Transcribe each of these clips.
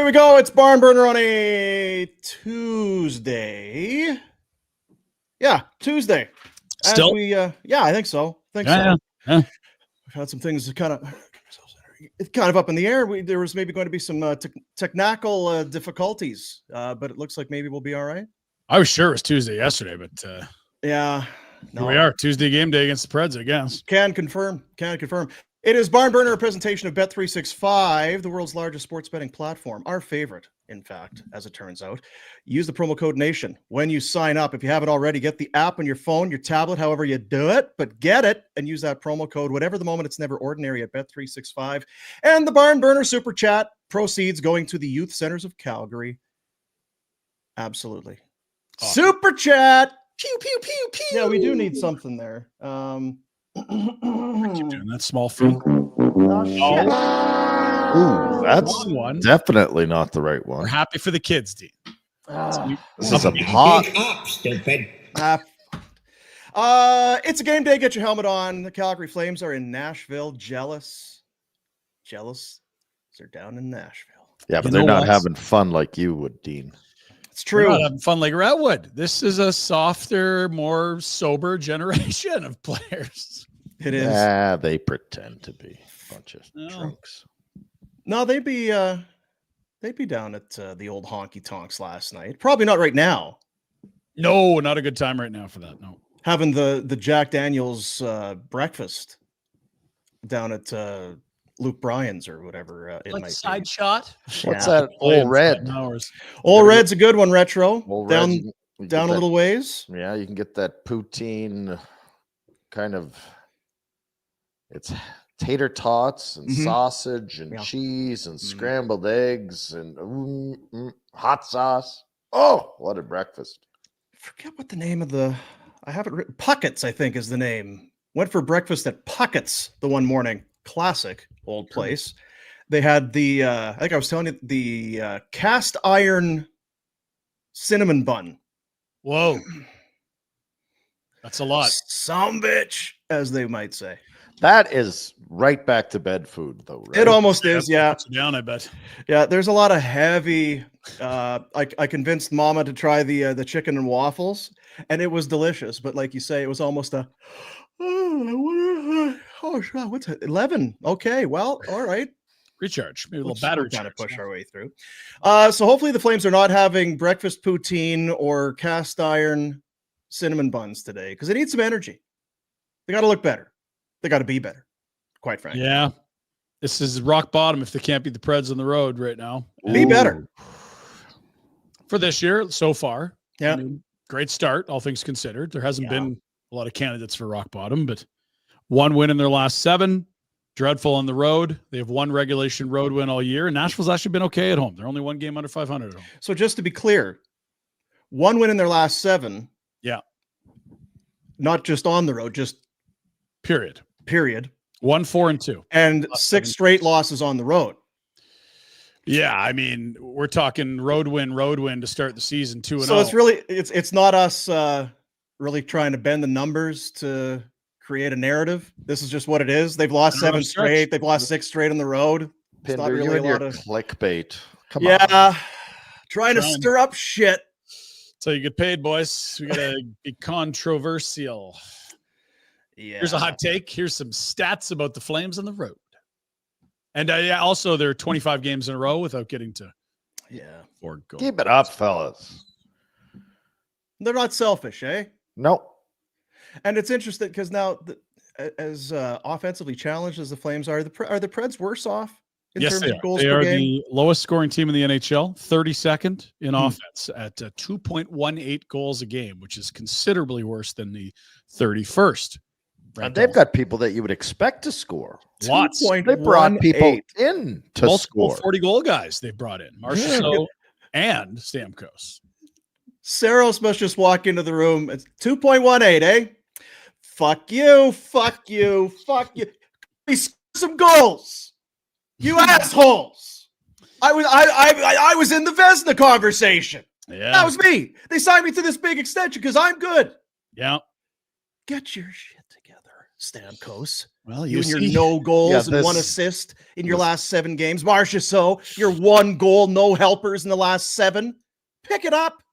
we go. It's Barn Burner on a Tuesday. Yeah, Tuesday. Still? I think so. Yeah. We've had some things kind of up in the air. There was maybe going to be some technical difficulties, but it looks like maybe we'll be all right. I was sure it was Tuesday yesterday, but yeah. No. Here we are, Tuesday game day against the Preds, I guess. Can confirm. It is Barn Burner, a presentation of Bet365, the world's largest sports betting platform. Our favorite, in fact, as it turns out. Use the promo code NATION when you sign up. If you haven't already, get the app on your phone, your tablet, however you do it, but get it and use that promo code. Whatever the moment, it's never ordinary at Bet365. And the Barn Burner Super Chat proceeds going to the Youth Centers of Calgary. Absolutely. Awesome. Super Chat. Pew, pew, pew, pew. Yeah, we do need something there. I keep doing that small feet. Oh, shit. Ooh, that's one. Definitely not the right one. We're happy for the kids, Dean. This is a pot. Up, stupid. It's a game day. Get your helmet on. The Calgary Flames are in Nashville. Jealous. They're down in Nashville. Yeah, but they're not having fun like you would, Dean. It's true. They're not having fun like Redwood. This is a softer, more sober generation of players. It is. Yeah, they pretend to be a bunch of drunks. No, they'd be down at the old honky tonks last night. Probably not right now. No, not a good time right now for that. No, having the Jack Daniels breakfast down at Luke Bryan's or whatever it might side be. Shot. What's that? Old Red. Old Red's a good one. Retro. Old down Red, you down a little ways. Yeah, you can get that poutine kind of. It's tater tots and sausage and cheese and scrambled eggs and hot sauce. Oh, what a breakfast. I forget what the name of I have it written. Puckett's, I think, is the name. Went for breakfast at Puckett's the one morning. Classic old place. They had I think I was telling you, the cast iron cinnamon bun. Whoa. That's a lot. Some bitch, as they might say. That is right back to bed food, though, right? It almost is, yeah. Down, I bet. Yeah, there's a lot of heavy. I convinced Mama to try the chicken and waffles, and it was delicious. But like you say, it was almost what's that? 11? Okay, well, all right. Recharge, maybe a little battery. Kind of push our way through. So hopefully the Flames are not having breakfast poutine or cast iron cinnamon buns today because they need some energy. They got to look better. They got to be better, quite frankly. Yeah. This is rock bottom if they can't beat the Preds on the road right now. Be better. For this year, so far. Yeah. I mean, great start, all things considered. There hasn't been a lot of candidates for rock bottom, but one win in their last 7. Dreadful on the road. They have one regulation road win all year, and Nashville's actually been okay at home. They're only one game under 500 at home. So just to be clear, one win in their last 7. Yeah. Not just on the road, just period. 1-4-2. And 6 straight losses on the road. Yeah, I mean, we're talking road win to start the season 2-0. So it's really it's not us really trying to bend the numbers to create a narrative. This is just what it is. They've lost 7 straight. They've lost 6 straight on the road. Pinder, not really you and your clickbait. Come on. Trying to stir up shit. So you get paid, boys. We gotta be controversial. Yeah. Here's a hot take. Here's some stats about the Flames on the road. And also they're 25 games in a row without getting to 4 goals. Keep it up, fellas. They're not selfish, eh? No. And it's interesting because now, as offensively challenged as the Flames are the Preds worse off in terms of goals per game? They are the lowest scoring team in the NHL, 32nd in offense at 2.18 goals a game, which is considerably worse than the 31st. And they've got people that you would expect to score. Lots. They brought people in to multiple score. 40-goal guys they've brought in. Marchessault and Stamkos. Saros must just walk into the room. It's 2.18, eh? Fuck you. He scored some goals. You assholes. I was in the Vezina conversation. Yeah. That was me. They signed me to this big extension because I'm good. Yeah. Get your shit together. Stamkos. Well, You and your see, no goals Yeah, and 1 this- assist in your last 7 games. Marcia, so your 1 goal, no helpers in the last 7. Pick it up.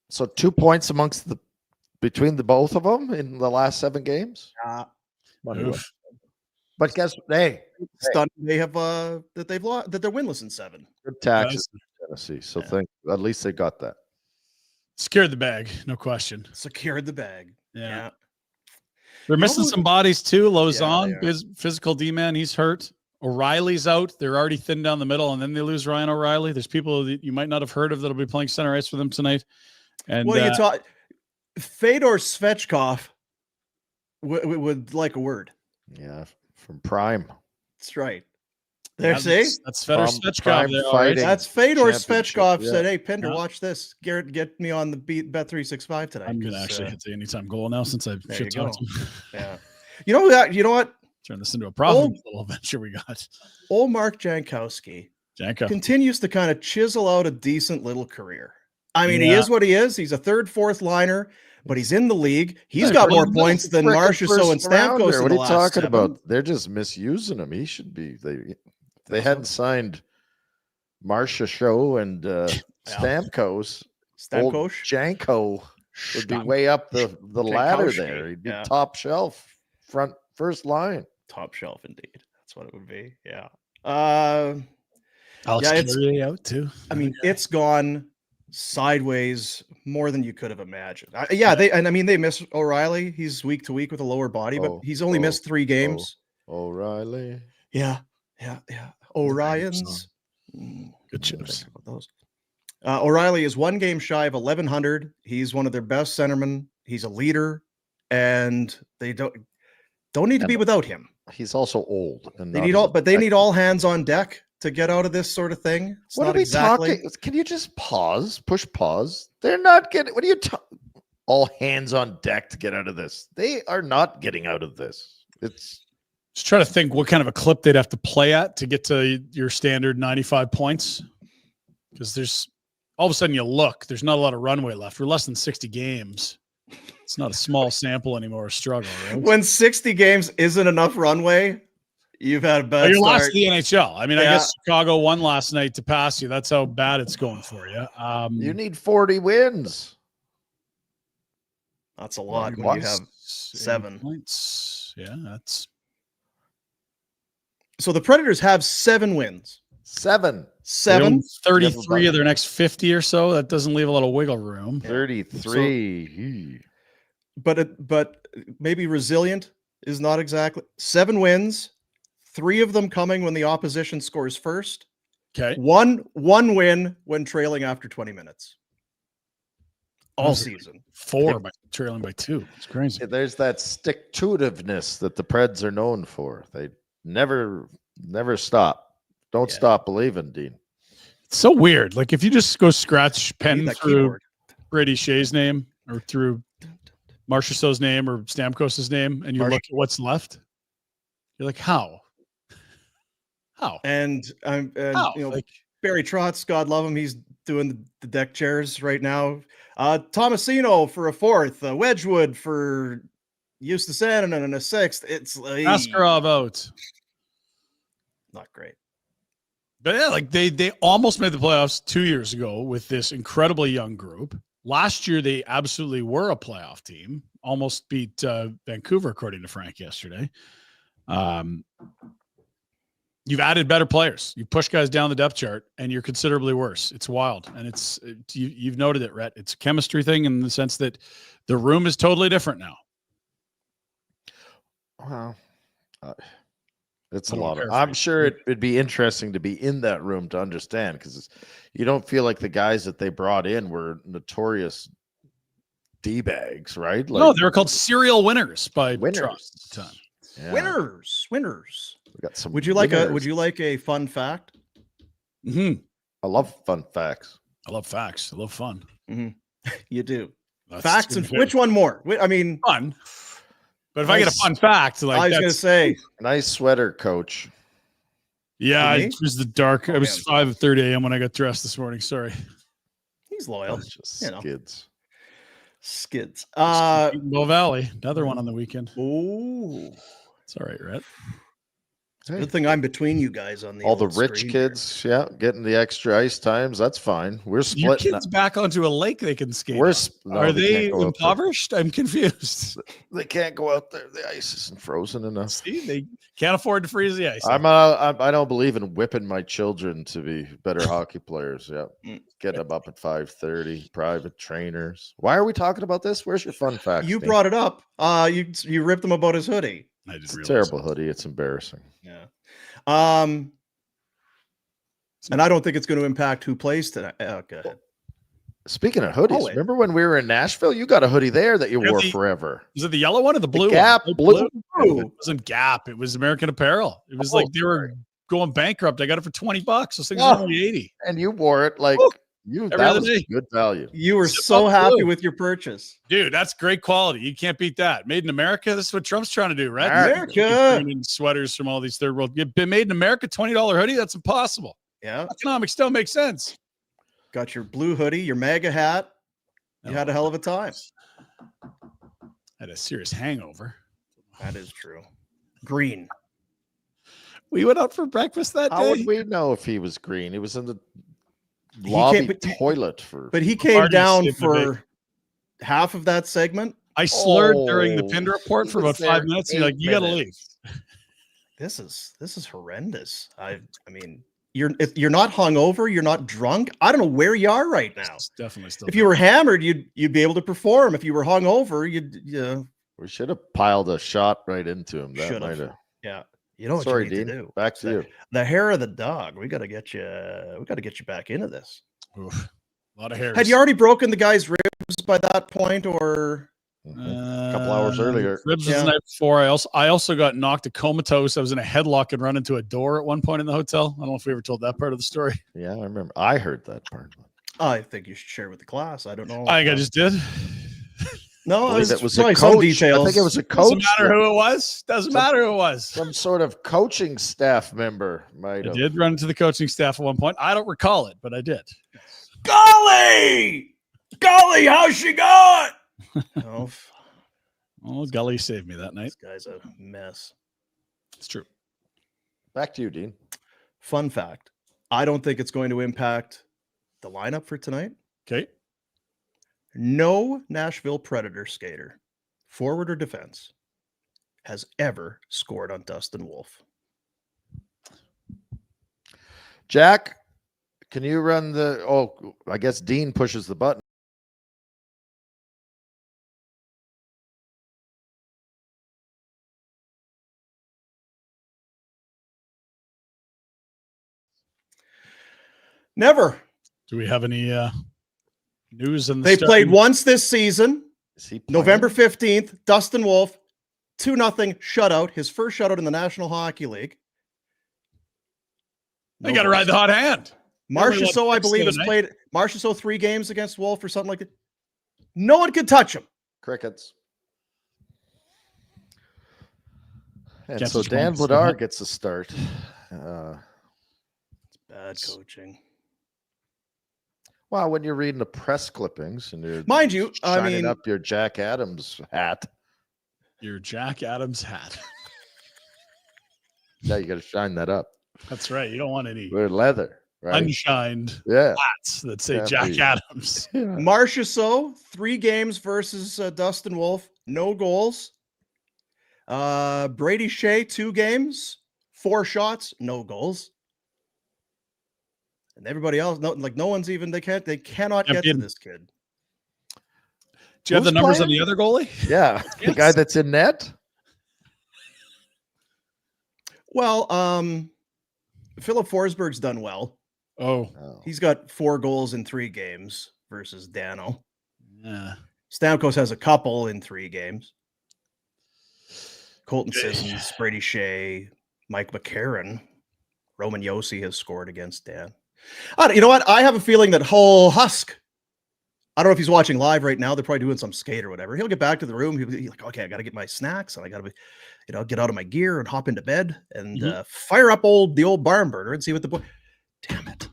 So 2 points between the both of them in the last 7 games. oof. But guess hey, Stunned they have that they've lost, that they're winless in 7. good taxes in Tennessee. So at least they got that. Scared the bag, no question. Secured the bag. Yeah. They're missing some bodies too. Lozon, they are. his physical D-man, he's hurt. O'Reilly's out. They're already thin down the middle, and then they lose Ryan O'Reilly. There's people that you might not have heard of that'll be playing center ice for them tonight. And What are you talking? Fedor Svechkov would like a word. Yeah, from Prime. That's right. There, see? That's Fedor From Svechkov. Prime There, all right. fighting. That's Fedor Championship, Svechkov yeah. said, "Hey, Pinder, Yeah. watch this. Garrett, get me on the Bet365 tonight." I'm going to 'cause, actually hit the anytime goal now since I there should you talk go. to him. Yeah. You know what? Turn this into a profitable little venture we got. Old Mark Jankowski Janko. continues to kind of chisel out a decent little career. I mean, he Yeah. is what he is. He's a 3rd, 4th liner, but he's in the league. He's Yeah, got well, more points than Frickin' Marchessault and first rounder. Stamkos. What are you talking 7. about? They're just misusing him. He should be. They hadn't signed Marchessault and Stamkos. Old Stamkos. Janko would be way up the ladder Jankowski, there. He'd be yeah. top shelf, first line. Top shelf, indeed. That's what it would be. Yeah. Alex Yeah, it's- Carrier out too. I mean, it's gone sideways more than you could have imagined. They miss O'Reilly. He's week to week with a lower body, but he's only missed 3 games. O'Reilly. Yeah. Orion's. Good chips. About those. O'Reilly is 1 game shy of 1,100. He's one of their best centermen. He's a leader, and they don't need to be without him. He's also old. And They need all hands on deck to get out of this sort of thing. It's What not are we exactly. talking? Can you just push pause? They're not getting. What are you talking? All hands on deck to get out of this. They are not getting out of this. It's Just try to think what kind of a clip they'd have to play at to get to your standard 95 points. Because there's all of a sudden there's not a lot of runway left. We're less than 60 games. It's not a small sample anymore. A struggle, right? When 60 games isn't enough runway, you've had a bad You're last start. in the NHL. I mean, I Yeah. guess Chicago won last night to pass you. That's how bad it's going for you. you need 40 wins. That's a lot when you have 7 points. Yeah, that's So the Predators have 7 wins. 7. 7. 33 of their next 50 or so. That doesn't leave a lot of wiggle room. 33. But maybe resilient is not exactly 7 wins. 3 of them coming when the opposition scores first. Okay. One win when trailing after 20 minutes. All season. 4 by trailing by 2. It's crazy. There's that stick-to-itiveness that the Preds are known for. They never stop. Don't stop believing, Dean. It's so weird. Like if you just go scratch pen That through keyboard. Brady Shea's name or through Marchessault's name or Stamkos's name, and you look at what's left, you're like, how? And How? Like, Barry Trotz, God love him, he's doing the deck chairs right now. Tomasino for a 4th, Wedgwood for Eustace and a 6th. It's like Askarov out. not great. But yeah, like they almost made the playoffs 2 years ago with this incredibly young group. Last year, they absolutely were a playoff team. Almost beat Vancouver, according to Frank yesterday. You've added better players. You push guys down the depth chart, and you're considerably worse. It's wild, and you've noted it, Rhett. It's a chemistry thing in the sense that the room is totally different now. Well, it's a lot of. I'm sure it'd be interesting to be in that room to understand because you don't feel like the guys that they brought in were notorious D-bags, right? Like, No, they were called serial winners by winners. Trust at the time. Yeah. Winners. We got some. Would you like winners. a fun fact? Mm-hmm. I love fun facts. I love facts. I love fun. You do. That's Facts and which one more? I mean, fun. But if I get a fun fact, like I was going to say, Nice sweater, coach. yeah, Me? it was the dark. It was 5:30 a.m. when I got dressed this morning. Sorry. he's loyal. That's just You know. skids. Skids. Bow Valley, another one on the weekend. Oh, It's all right, Rhett. good thing I'm between you guys on the All the old rich screen kids, yeah, getting the extra ice times. That's fine. We're Your splitting. kids back onto a lake they can skate. We're on. no, Are they they can't go out there. impoverished? I'm confused. They can't go out there. The ice isn't frozen enough. See, they can't afford to freeze the ice. I don't believe in whipping my children to be better hockey players. Yeah, get them up at 5:30. Private trainers. Why are we talking about this? Where's your fun fact? You brought it up. You ripped him about his hoodie. I didn't It's a realize terrible that. hoodie. It's embarrassing. Yeah. And I don't think it's going to impact who plays tonight. Oh, go ahead. Speaking of hoodies, wait. remember when we were in Nashville? You got a hoodie there that you Yeah, wore the- forever. Was it the yellow one or the blue? Gap one? blue. It wasn't Gap. It was American Apparel. It was like they were going bankrupt. I got it for $20. Those things are only 80. And you wore it like Every that other was day. good value. You were Zip so up happy blue. with your purchase. Dude, that's great quality. You can't beat that. Made in America. This is what Trump's trying to do, right? America. Bringing sweaters from all these third world. You've been made in America, $20 hoodie. That's impossible. Yeah. Economics don't make sense. Got your blue hoodie, your MAGA hat. You had a hell of a time. Had a serious hangover. That is true. Green. We went out for breakfast that How day. would we know if he was green? He was in the He lobby can't- but- toilet for. But he came Marty down saved the for half of that segment. I slurred during the Oh, Pinder Report he for was about 5 there minutes. And you're 8 like, you got to leave. minutes. This is horrendous. I mean, you're not hungover, you're not drunk. I don't know where you are right now. It's definitely still. If you were hammered, you'd be able to perform. If you were hungover, you'd We should have piled a shot right into him. That Should've. might have. yeah. You know what Sorry, you need Dean. to do. Back to you. The hair of the dog. We got to get you. We got to get you back into this. Oof, a lot of hairs. Had you already broken the guy's ribs by that point, or A couple hours earlier. Ribs was Yeah. the night before. I also got knocked a comatose. I was in a headlock and run into a door at one point in the hotel. I don't know if we ever told that part of the story. Yeah, I remember. I heard that part. I think you should share with the class. I don't know. I think I just did. no. I believe It's it was a probably some coach. details. I think it was a Doesn't coach. matter who it was. Doesn't Some- matter who it was. Some sort of coaching staff member might I have. did run into the coaching staff at one point. I don't recall it, but I did. Golly, how's she going? Oh, Oh, Gully saved me that night. this guy's a mess. It's true. Back to you, Dean. Fun fact: I don't think it's going to impact the lineup for tonight. Okay. No Nashville Predator skater, forward or defense, has ever scored on Dustin Wolf. Jack, can you run the? Oh, I guess Dean pushes the button. Never. Do we have any news in the They played starting- once this season. Is he November playing? 15th, Dustin Wolf, 2-0 shutout, his first shutout in the National Hockey League. They got to ride the hot hand. Marchessault, I Six believe, the has other played Marchessault 3 games against Wolf or something like that. No one could touch him. Crickets. And Guess so it's Dan wrong. Vladar gets a start. Bad coaching. Well, when you're reading the press clippings and you're Mind you, I shining mean, up your Jack Adams hat, Your Jack Adams hat. yeah, you got to shine that up. That's right. You don't want any We're leather, right? unshined Yeah. hats that say Yeah, Jack please. Adams. Marchessault, 3 games versus Dustin Wolf, no goals. Brady Shea, 2 games, 4 shots, no goals. And everybody else, no one's even, they cannot Yeah, get to Pinder. this kid. Do you have the Who's numbers on playing? the other goalie? Yeah. The Yes. guy that's in net. Well, Philip Forsberg's done well. Oh, Oh. He's got 4 goals in 3 games versus Dano. yeah. Stamkos has a couple in 3 games. Colton Sissons, Brady Shea, Mike McCarron, Roman Yossi has scored against Dan. You know what? I have a feeling that whole Husk, I don't know if he's watching live right now. They're probably doing some skate or whatever. He'll get back to the room. He'll be like, okay, I got to get my snacks and I got to, get out of my gear and hop into bed and fire up the old barn burner and see what the boy. Damn it.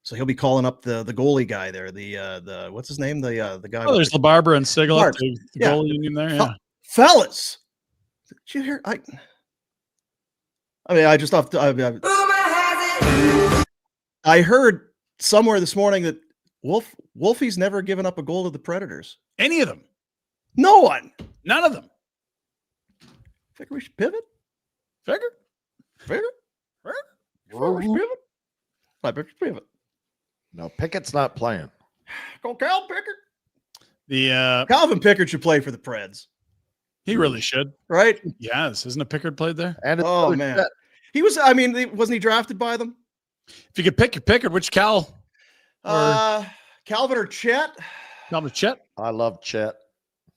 So he'll be calling up the goalie guy there. The what's his name? The guy. Oh, there's LaBarbera and Siglet, Barb. the Yeah. goalie union there. Yeah. Fellas, did you hear? I mean, I just off. I heard somewhere this morning that Wolfie's never given up a goal to the Predators. Any of them? No one. None of them. Figure we should pivot. Figure. We should pivot. I bet you pivot. No, Pickett's not playing. Go Cal Pickard. The Calvin Pickard should play for the Preds. he really should. Right? Yes, isn't a Pickard played there? And it's Oh man, he was. I mean, wasn't he drafted by them? If you could pick your Pickard, which Cal? Calvin or Chet? Calvin Chet. I love Chet.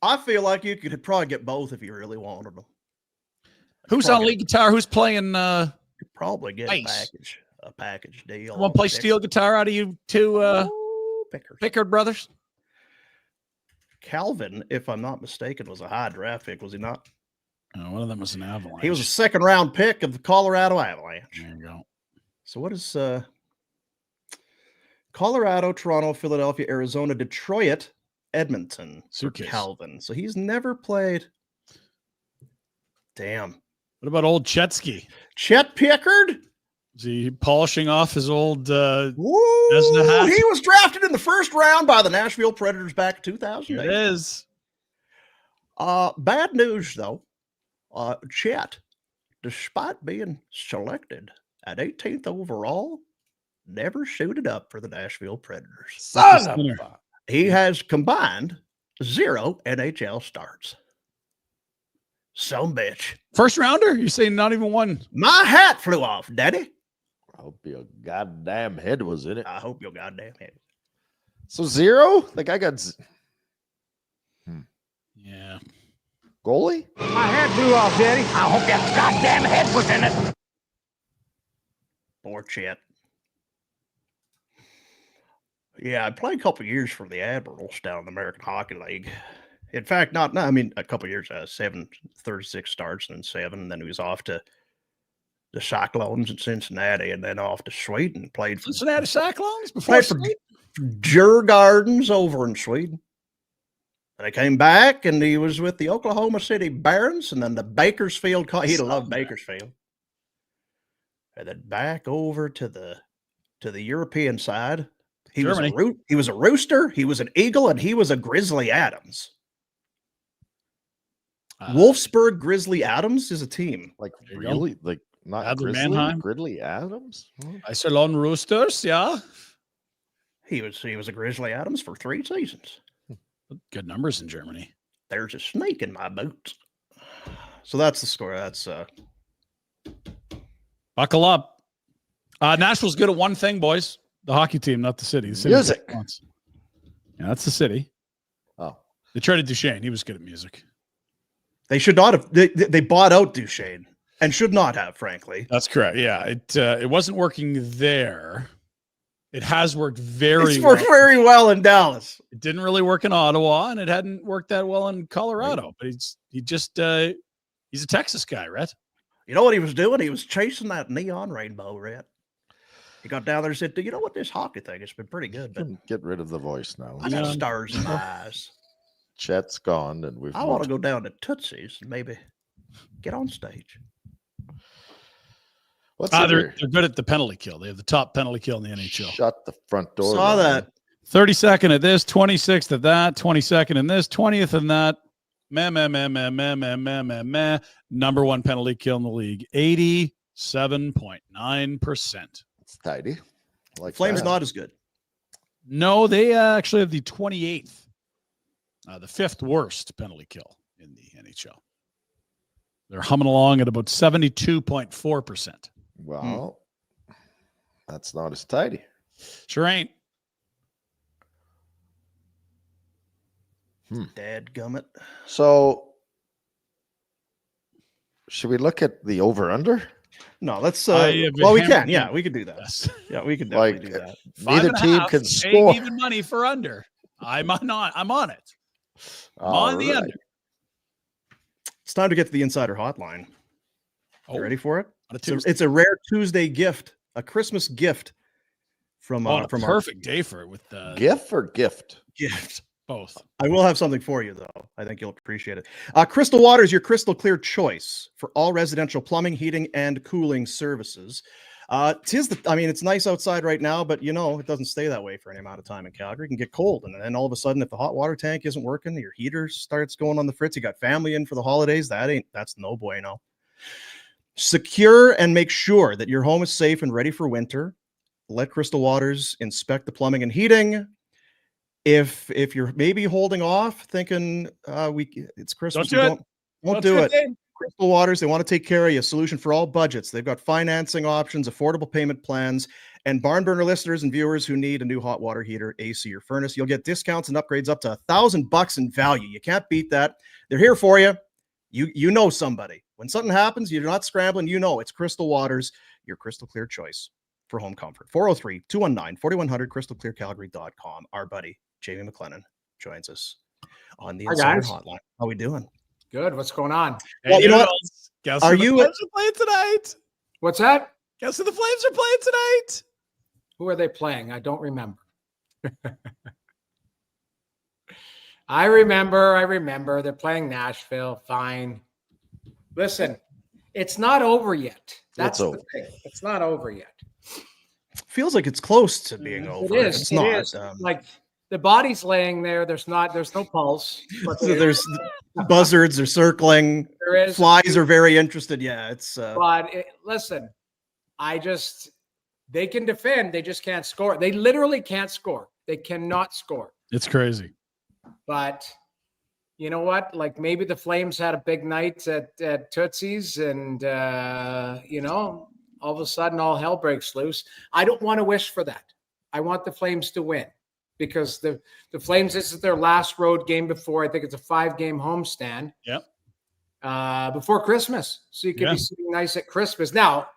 I feel like you could probably get both if you really wanted them. Who's on lead guitar? Who's playing? Could probably get bass? a package deal. Want to play steel guitar out of you two Pickard brothers? Calvin, if I'm not mistaken, was a high draft pick, was he not? Oh, one of them was an Avalanche. He was a second round pick of the Colorado Avalanche. There you go. So what is Colorado, Toronto, Philadelphia, Arizona, Detroit, Edmonton for Suitcase. Calvin. So he's never played. Damn. What about old Chetsky? Chet Pickard? Is he polishing off his old Woo! hat? He was drafted in the first round by the Nashville Predators back in It 2008. is. Bad news, though. Chet, despite being selected at 18th overall, never suited up for the Nashville Predators. Son of a... He has combined 0 NHL starts. Some bitch. First rounder? You say not even one? My hat flew off, Daddy. I hope your goddamn head was in it. I hope your goddamn head. So 0? The guy got Yeah. goalie? My hat blew off, Daddy. I hope your goddamn head was in it. Poor Chet. Yeah, I played a couple of years for the Admirals down in the American Hockey League. In fact, I mean, a couple of years, 36 starts and then 7. And then he was off to the Cyclones in Cincinnati and then off to Sweden. Played for Cincinnati Cyclones before played for Djurgårdens over in Sweden. And I came back and he was with the Oklahoma City Barons and then the Bakersfield. He'd loved Bakersfield. And then back over to the European side. He Germany. was a Rooster, he was an Eagle, and he was a Grizzly Adams. Wolfsburg Grizzly Adams is a team. Like There you really? Like not Adler Grizzly? Mannheim? Gridley Adams? Iserlohn Roosters, yeah. He was a Grizzly Adams for 3 seasons. Good numbers in Germany. There's a snake in my boots. So that's the score. That's Buckle up. Nashville's good at one thing, boys. The hockey team, not the city. The city Music. Yeah, that's the city. Oh. They traded Duchesne. He was good at music. they should not have. They bought out Duchesne and should not have, frankly. That's correct. Yeah, it wasn't working there. It has worked very It's worked very well in Dallas. It didn't really work in Ottawa, and it hadn't worked that well in Colorado. But he's a Texas guy, right? You know what he was doing? He was chasing that neon rainbow, Red. He got down there and said, "You know what? This hockey thing has been pretty good, but Get rid of the voice now. I got stars in my eyes. Chet's gone, and we've. I want to go down to Tootsie's and maybe get on stage." What's They're good at the penalty kill. They have the top penalty kill in the NHL. Shut the front door. Saw Ryan. that. 32nd at this, 26th at that, 22nd in this, 20th in that. Number 1 penalty kill in the league. 87.9%. It's tidy. Like Flames that. not as good. No, they actually have the 28th, the 5th worst penalty kill in the NHL. They're humming along at about 72.4%. Well, that's not as tidy. Sure ain't. Dadgummit. So, should we look at the over/under? No, let's. I have Well, we hammered can. you. Yeah, we can do that. Yes. Yeah, we can definitely Like, do that. neither 5.5, team can paying score. even money for under. I'm on it. I'm on the All under. right. It's time to get to the Insider Hotline. You Oh, ready for it? on a Tuesday. It's a rare Tuesday gift, a Christmas gift from a from perfect day for it with the GIF or gift? gift. both. I will have something for you, though. I think you'll appreciate it. Crystal Water is your crystal clear choice for all residential plumbing, heating, and cooling services. It's nice outside right now, but it doesn't stay that way for any amount of time in Calgary. It can get cold, and then all of a sudden, if the hot water tank isn't working, your heater starts going on the fritz. You got family in for the holidays. That's no bueno. Secure and make sure that your home is safe and ready for winter. Let Crystal Waters inspect the plumbing and heating. If you're maybe holding off, thinking it's Christmas, Don't do it. Crystal Waters, they want to take care of you. Solution for all budgets. They've got financing options, affordable payment plans, and Barn Burner listeners and viewers who need a new hot water heater, AC, or furnace, you'll get discounts and upgrades up to $1,000 in value. You can't beat that. They're here for you. You know somebody. When something happens, you're not scrambling. It's Crystal Waters, your crystal clear choice for home comfort. 403-219-4100, crystalclearcalgary.com. Our buddy Jamie McLennan joins us on the Insider Hotline. How we doing? Good. What's going on? Hey, you know what? Guess who the Flames are playing tonight? What's that? Guess who the Flames are playing tonight? Who are they playing? I don't remember. I remember. They're playing Nashville. Fine. Listen, it's not over yet. That's the thing. It's not over yet. Feels like it's close to being over. It is. It is. Like the body's laying there. There's no pulse. But there's buzzards are circling. There is. Flies are very interested. Yeah, it's. Listen, they can defend. They just can't score. They literally can't score. They cannot score. It's crazy. But you know what? Like maybe the Flames had a big night at Tootsie's, and all of a sudden all hell breaks loose. I don't want to wish for that. I want the Flames to win because the Flames, this is their last road game before, I think it's a 5-game homestand. Yep. Before Christmas. So you can be sitting nice at Christmas. Now,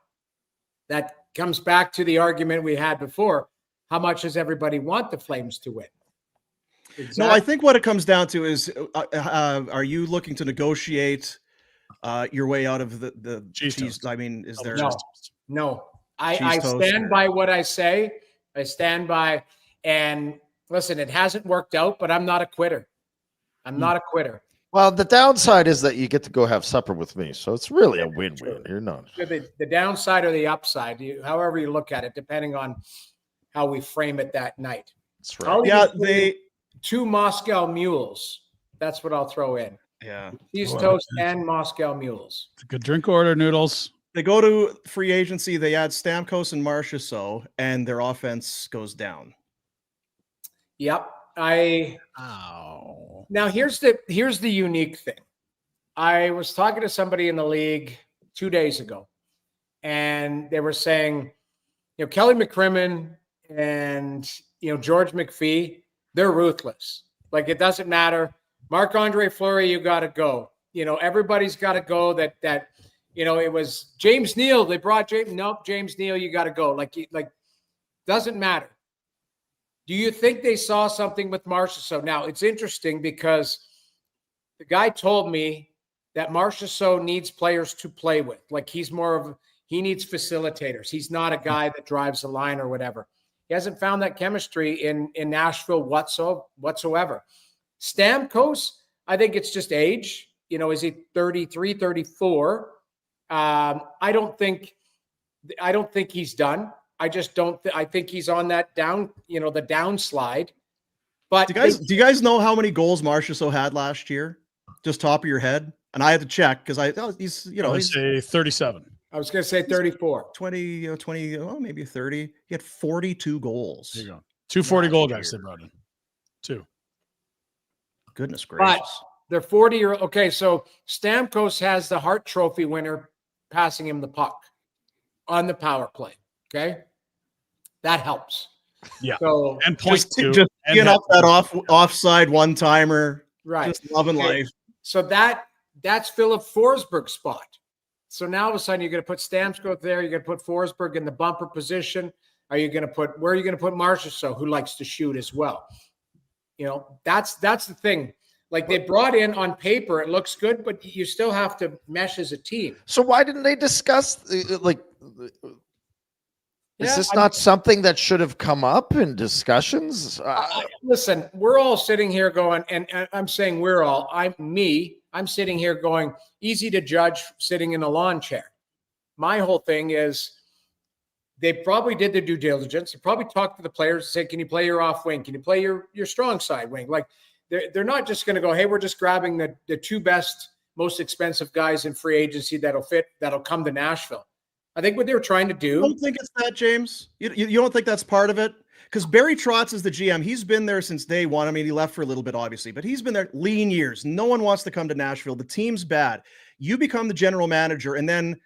that comes back to the argument we had before. How much does everybody want the Flames to win? Exactly. No, I think what it comes down to is, are you looking to negotiate your way out of the cheese? I mean, is there? No. I stand by what I say. I stand by, and listen, it hasn't worked out, but I'm not a quitter. I'm not a quitter. Well, the downside is that you get to go have supper with me, so it's really a win-win. You're not. The downside or the upside, however you look at it, depending on how we frame it that night. That's right. Yeah, 2 Moscow mules. That's what I'll throw in. Yeah. Cheese toast and Moscow mules. It's a good drink order, Noodles. They go to free agency. They add Stamkos and Marchessault, and their offense goes down. Yep. Now here's the unique thing. I was talking to somebody in the league 2 days ago, and they were saying, Kelly McCrimmon and George McPhee, they're ruthless. Like it doesn't matter. Marc-Andre Fleury, you got to go. Everybody's got to go. That it was James Neal. They brought James Neal. You got to go. Like doesn't matter. Do you think they saw something with Marchessault? Now it's interesting because the guy told me that Marchessault needs players to play with. Like he needs facilitators. He's not a guy that drives the line or whatever. He hasn't found that chemistry in Nashville whatsoever. Stamkos, I think it's just age. Is he 33, 34? I don't think he's done. I just don't. I think he's on that down, the downslide. But do you guys know how many goals Marchessault had last year? Just top of your head? And I had to check because he's he's say 37. I was going to say 34. 20, maybe 30. He had 42 goals. There you go. 2 40-goal guys they brought in. 2. Goodness gracious. But they're 40-year-old. Okay, so Stamkos has the Hart Trophy winner passing him the puck on the power play. Okay? That helps. Yeah. So, and point two. Just get up that offside one-timer. Right. Just loving life. So that's Philip Forsberg's spot. So now all of a sudden you're going to put Stamkos there. You're going to put Forsberg in the bumper position. Where are you going to put Marchessault, who likes to shoot as well? That's the thing. Like they brought in on paper, it looks good, but you still have to mesh as a team. So why didn't they discuss Is this not something that should have come up in discussions? Listen, we're all sitting here going, and I'm saying we're all, I'm sitting here going, easy to judge sitting in a lawn chair. My whole thing is they probably did their due diligence. They probably talked to the players and said, can you play your off wing? Can you play your strong side wing? Like they're not just going to go, hey, we're just grabbing the two best, most expensive guys in free agency that'll come to Nashville. I think what they were trying to do. I don't think it's that, James. You don't think that's part of it? Because Barry Trotz is the GM. He's been there since day one. I mean, he left for a little bit, obviously, but he's been there lean years. No one wants to come to Nashville. The team's bad. You become the general manager, and then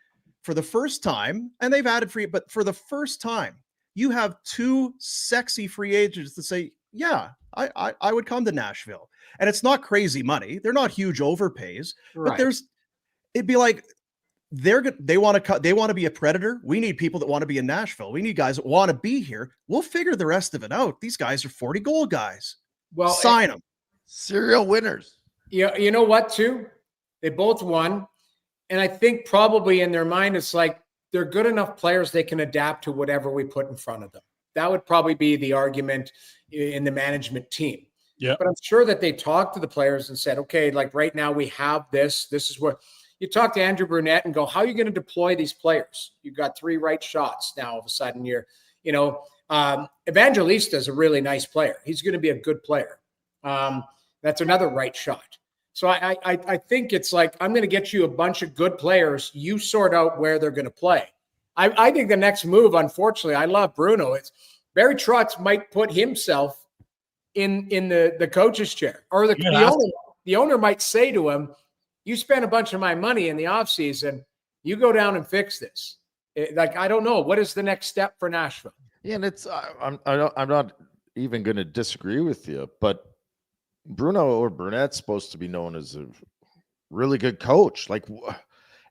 for the first time, and they've added but for the first time, you have two sexy free agents that say, yeah, I would come to Nashville. And it's not crazy money. They're not huge overpays, Right. but it'd be like, they want to be a Predator. We need people that want to be in Nashville. We need guys that want to be here. We'll figure the rest of it out. These guys are 40 goal guys. Well, sign them. Serial winners. Yeah, you know what, too? They both won. And I think probably in their mind, it's like they're good enough players they can adapt to whatever we put in front of them. That would probably be the argument in the management team. Yeah. But I'm sure that they talked to the players and said, okay, like right now we have this. This is what you talk to Andrew Brunette and go, how are you going to deploy these players? You've got 3 right shots. Now, all of a sudden Evangelista is a really nice player. He's going to be a good player. That's another right shot. So I think it's like, I'm going to get you a bunch of good players. You sort out where they're going to play. I think the next move, unfortunately, I love Bruno. It's Barry Trotz might put himself in the coach's chair, or the owner might say to him, you spent a bunch of my money in the offseason. You go down and fix this. I don't know. What is the next step for Nashville? Yeah, and I'm not even going to disagree with you, but Bruno or Burnett's supposed to be known as a really good coach.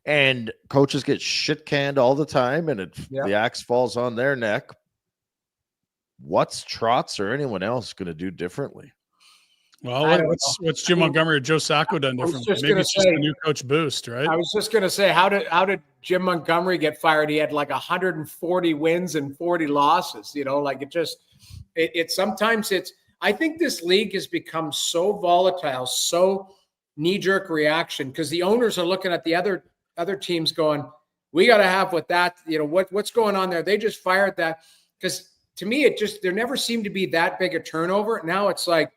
And coaches get shit canned all the time, and the axe falls on their neck. What's Trotz or anyone else going to do differently? Well, what's Jim Montgomery or Joe Sacco done differently? Maybe it's just a new coach boost, right? I was just going to say, how did Jim Montgomery get fired? He had like 140 wins and 40 losses. I think this league has become so volatile, so knee-jerk reaction, because the owners are looking at the other teams going, we got to have what's going on there. They just fired that. Because to me, there never seemed to be that big a turnover. Now it's like,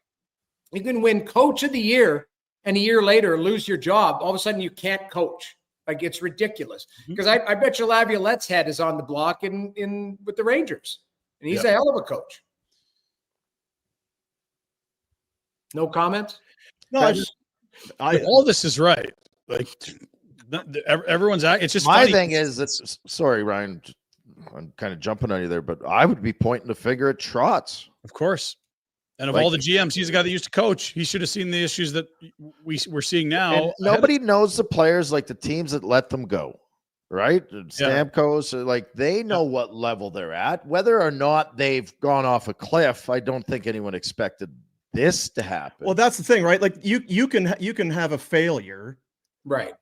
you can win coach of the year and a year later lose your job. All of a sudden you can't coach. Like, it's ridiculous. Because I bet you Laviolette's head is on the block in with the Rangers. And he's a hell of a coach. No comment? No, all this is right. Like, everyone's it's just my funny. thing is sorry, Ryan, I'm kind of jumping on you there, but I would be pointing the finger at Trotz. Of course. And of all the GMs, he's the guy that used to coach. He should have seen the issues that we're seeing now. And nobody knows the players like the teams that let them go, right? Stamkos, they know what level they're at. Whether or not they've gone off a cliff, I don't think anyone expected this to happen. Well, that's the thing, right? Like you can have a failure, right?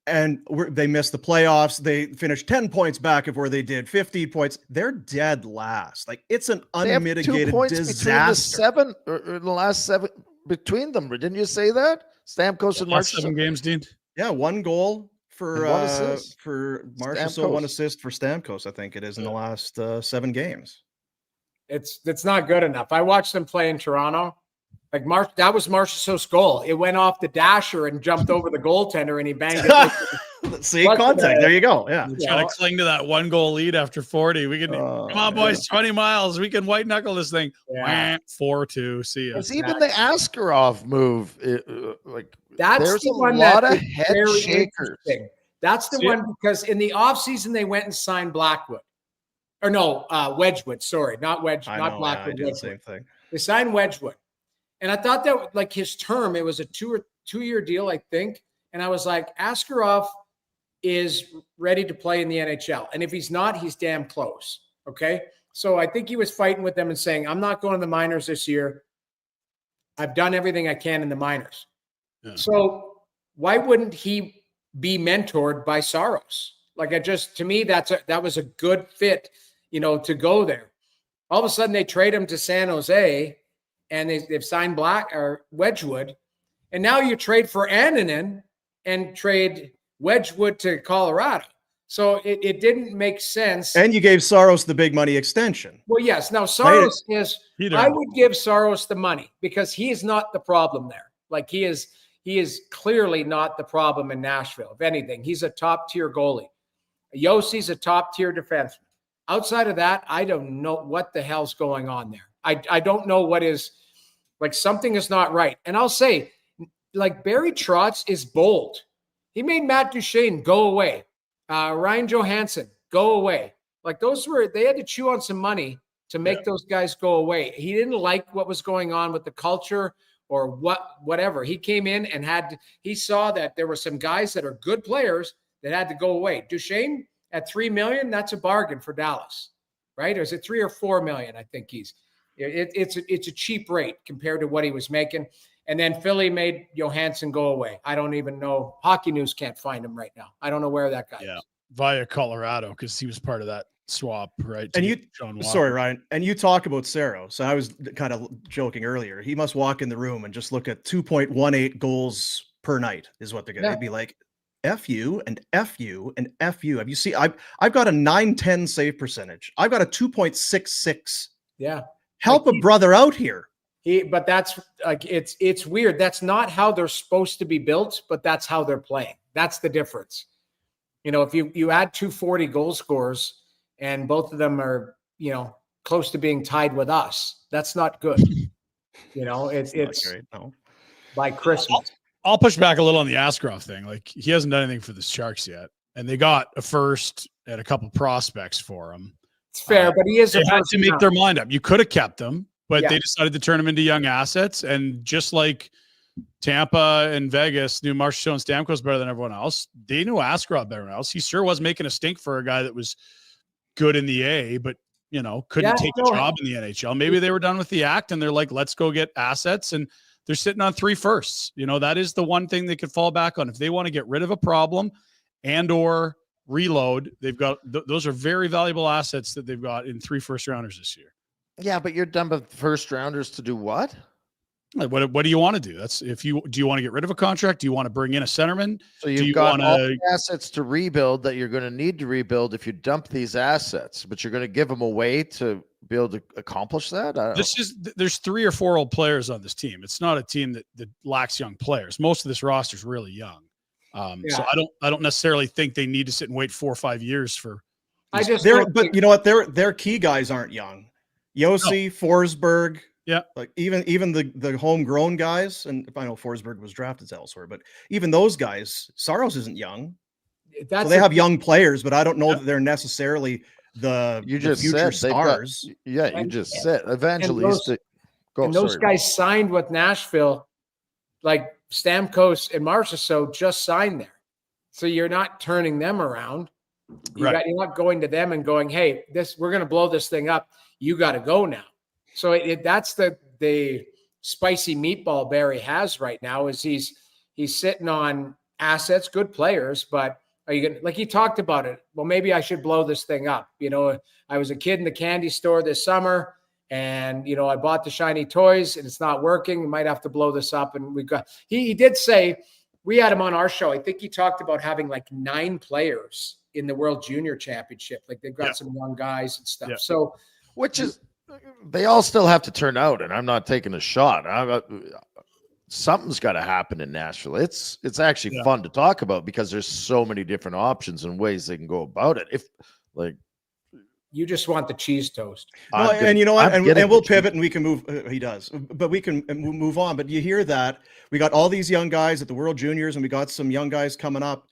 And they missed the playoffs. They finished 10 points back of where they did 50 points. They're dead last. Like, it's an unmitigated disaster. The last 7 between them. Didn't you say that? Stamkos and Marchessault. 7 games, Dean. Yeah, 1 goal for Marchessault, 1 assist for Stamkos. I think it is in the last 7 games. It's not good enough. I watched them play in Toronto. Like, that was Marchessault's goal. It went off the dasher and jumped over the goaltender, and he banged it. See, contact. There you go. Yeah. Trying to cling to that 1 goal lead after 40. We can come on, boys. 20 miles. We can white knuckle this thing. 4-2. See ya. It's even the Askarov move. That's there's the a one lot that's of head shakers. That's the one, because in the offseason they went and signed Blackwood. Or no, Wedgwood. Sorry, not Blackwood. I did the same thing. They signed Wedgwood. And I thought that, like, his term, it was a 2-year deal, I think. And I was like, Askarov is ready to play in the NHL. And if he's not, he's damn close. Okay. So I think he was fighting with them and saying, I'm not going to the minors this year. I've done everything I can in the minors. Yeah. So why wouldn't he be mentored by Saros? Like, to me, that was a good fit. to go there. All of a sudden they trade him to San Jose, and they've signed Black or Wedgwood. And now you trade for Annunen and trade Wedgwood to Colorado. So it didn't make sense. And you gave Saros the big money extension. Well, yes. Now Saros I would give Saros the money because he is not the problem there. Like he is clearly not the problem in Nashville. If anything, he's a top tier goalie. Yossi's a top tier defenseman. Outside of that, I don't know what the hell's going on there. I don't know what is, like, something is not right. And I'll say, like, Barry Trotz is bold. He made Matt Duchene go away. Ryan Johansson, go away. Like, they had to chew on some money to make those guys go away. He didn't like what was going on with the culture or whatever. He came in and he saw that there were some guys that are good players that had to go away. Duchene at $3 million, that's a bargain for Dallas, right? Or is it $3 or $4 million? I think it's a cheap rate compared to what he was making. And then Philly made Johansson go away. I don't even know. Hockey News can't find him right now. I don't know where that guy is. Via Colorado, because he was part of that swap, right? And sorry, Ryan. And you talk about Saros. So I was kind of joking earlier. He must walk in the room and just look at 2.18 goals per night is what they're going to be like. F you and F you and F you. Have you seen? I've got a 910 save percentage. I've got a 2.66. Yeah. Help a brother out here. But that's like, it's weird. That's not how they're supposed to be built, but that's how they're playing. That's the difference. If you add 240 goal scorers and both of them are, close to being tied with us, that's not good. It's great, no. By Christmas. I'll push back a little on the Askarov thing. Like, he hasn't done anything for the Sharks yet, and they got a first and a couple prospects for him. It's fair, but he is. They had to make their mind up. You could have kept them, but they decided to turn them into young assets. And just like Tampa and Vegas knew Marchessault and Stamkos better than everyone else, they knew Askarov better than else. He sure was making a stink for a guy that was good in the A, but couldn't take a job in the NHL. Maybe they were done with the act, and they're like, let's go get assets. And they're sitting on 3 firsts. That is the one thing they could fall back on if they want to get rid of a problem and or reload. They've got those are very valuable assets that they've got in 3 first rounders this year. Yeah, but you're done with first rounders to do what? Like, what do you want to do? Do you want to get rid of a contract? Do you want to bring in a centerman? So you've got all the assets to rebuild that you're going to need to rebuild if you dump these assets, but you're going to give them away to be able to accomplish that? There's 3 or 4 old players on this team. It's not a team that lacks young players. Most of this roster is really young. So I don't necessarily think they need to sit and wait 4 or 5 years for. But you know what? Their key guys aren't young. Yossi, Forsberg. Yeah, like even the homegrown guys, and I know Forsberg was drafted elsewhere, but even those guys, Saros isn't young. So they have young players, but I don't know that they're necessarily the future stars. You just said Evangelist. Those guys signed with Nashville, like Stamkos and Marchessault just signed there. So you're not turning them around. You're not going to them and going, hey, we're going to blow this thing up. You got to go now. So that's the spicy meatball Barry has right now is he's sitting on assets, good players, but are you going to, like he talked about it? Well, maybe I should blow this thing up. I was a kid in the candy store this summer and, I bought the shiny toys and it's not working. We might have to blow this up. And he did say, we had him on our show. I think he talked about having like 9 players in the World Junior Championship. Like they've got some young guys and stuff. Yeah. So, which is, they all still have to turn out, and I'm not taking a shot. Something's got to happen in Nashville. It's actually fun to talk about because there's so many different options and ways they can go about it. If like you just want the cheese toast, and you know what, and we'll pivot and we can move. He does, but we can move on. But you hear that we got all these young guys at the World Juniors, and we got some young guys coming up,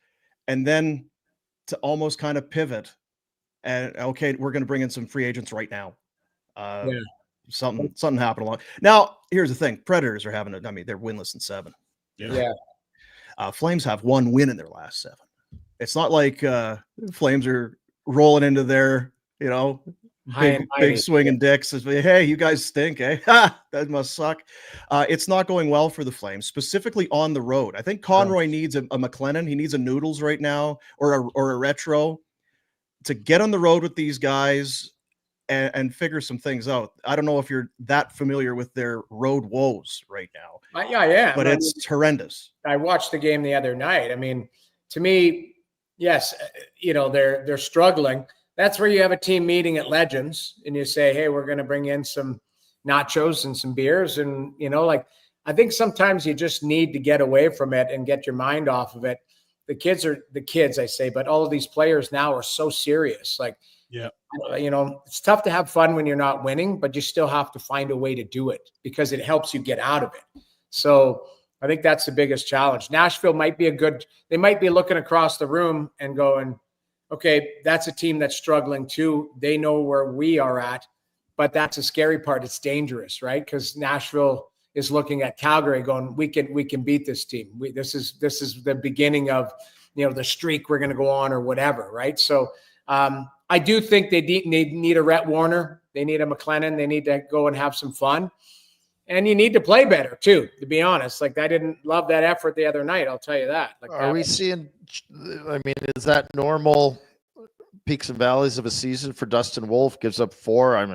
and then to almost kind of pivot, and okay, we're going to bring in some free agents right now. Something happened along. Now, here's the thing: Predators are they're winless in 7. Yeah. Flames have 1 win in their last 7. It's not like Flames are rolling into their, big swinging dicks. Hey, you guys stink, eh? That must suck. It's not going well for the Flames, specifically on the road. I think Conroy needs a McLennan. He needs a Noodles right now, or a retro to get on the road with these guys and figure some things out. I don't know if you're that familiar with their road woes right now. Yeah, yeah. But it's horrendous. I watched the game the other night. I mean, to me, yes, they're struggling. That's where you have a team meeting at Legends and you say, hey, we're going to bring in some nachos and some beers. And, I think sometimes you just need to get away from it and get your mind off of it. The kids are the kids, I say, but all of these players now are so serious. Like, yeah, it's tough to have fun when you're not winning, but you still have to find a way to do it because it helps you get out of it. So I think that's the biggest challenge. Nashville might be they might be looking across the room and going, okay, that's a team that's struggling too. They know where we are at, but that's the scary part. It's dangerous, right? Because Nashville is looking at Calgary going, we can beat this team. This is the beginning of, the streak we're going to go on or whatever. Right. So I do think they need a Rhett Warner. They need a McLennan. They need to go and have some fun. And you need to play better too, to be honest. Like, I didn't love that effort the other night. I'll tell you that. Are we seeing, is that normal peaks and valleys of a season for Dustin Wolf? Gives up 4.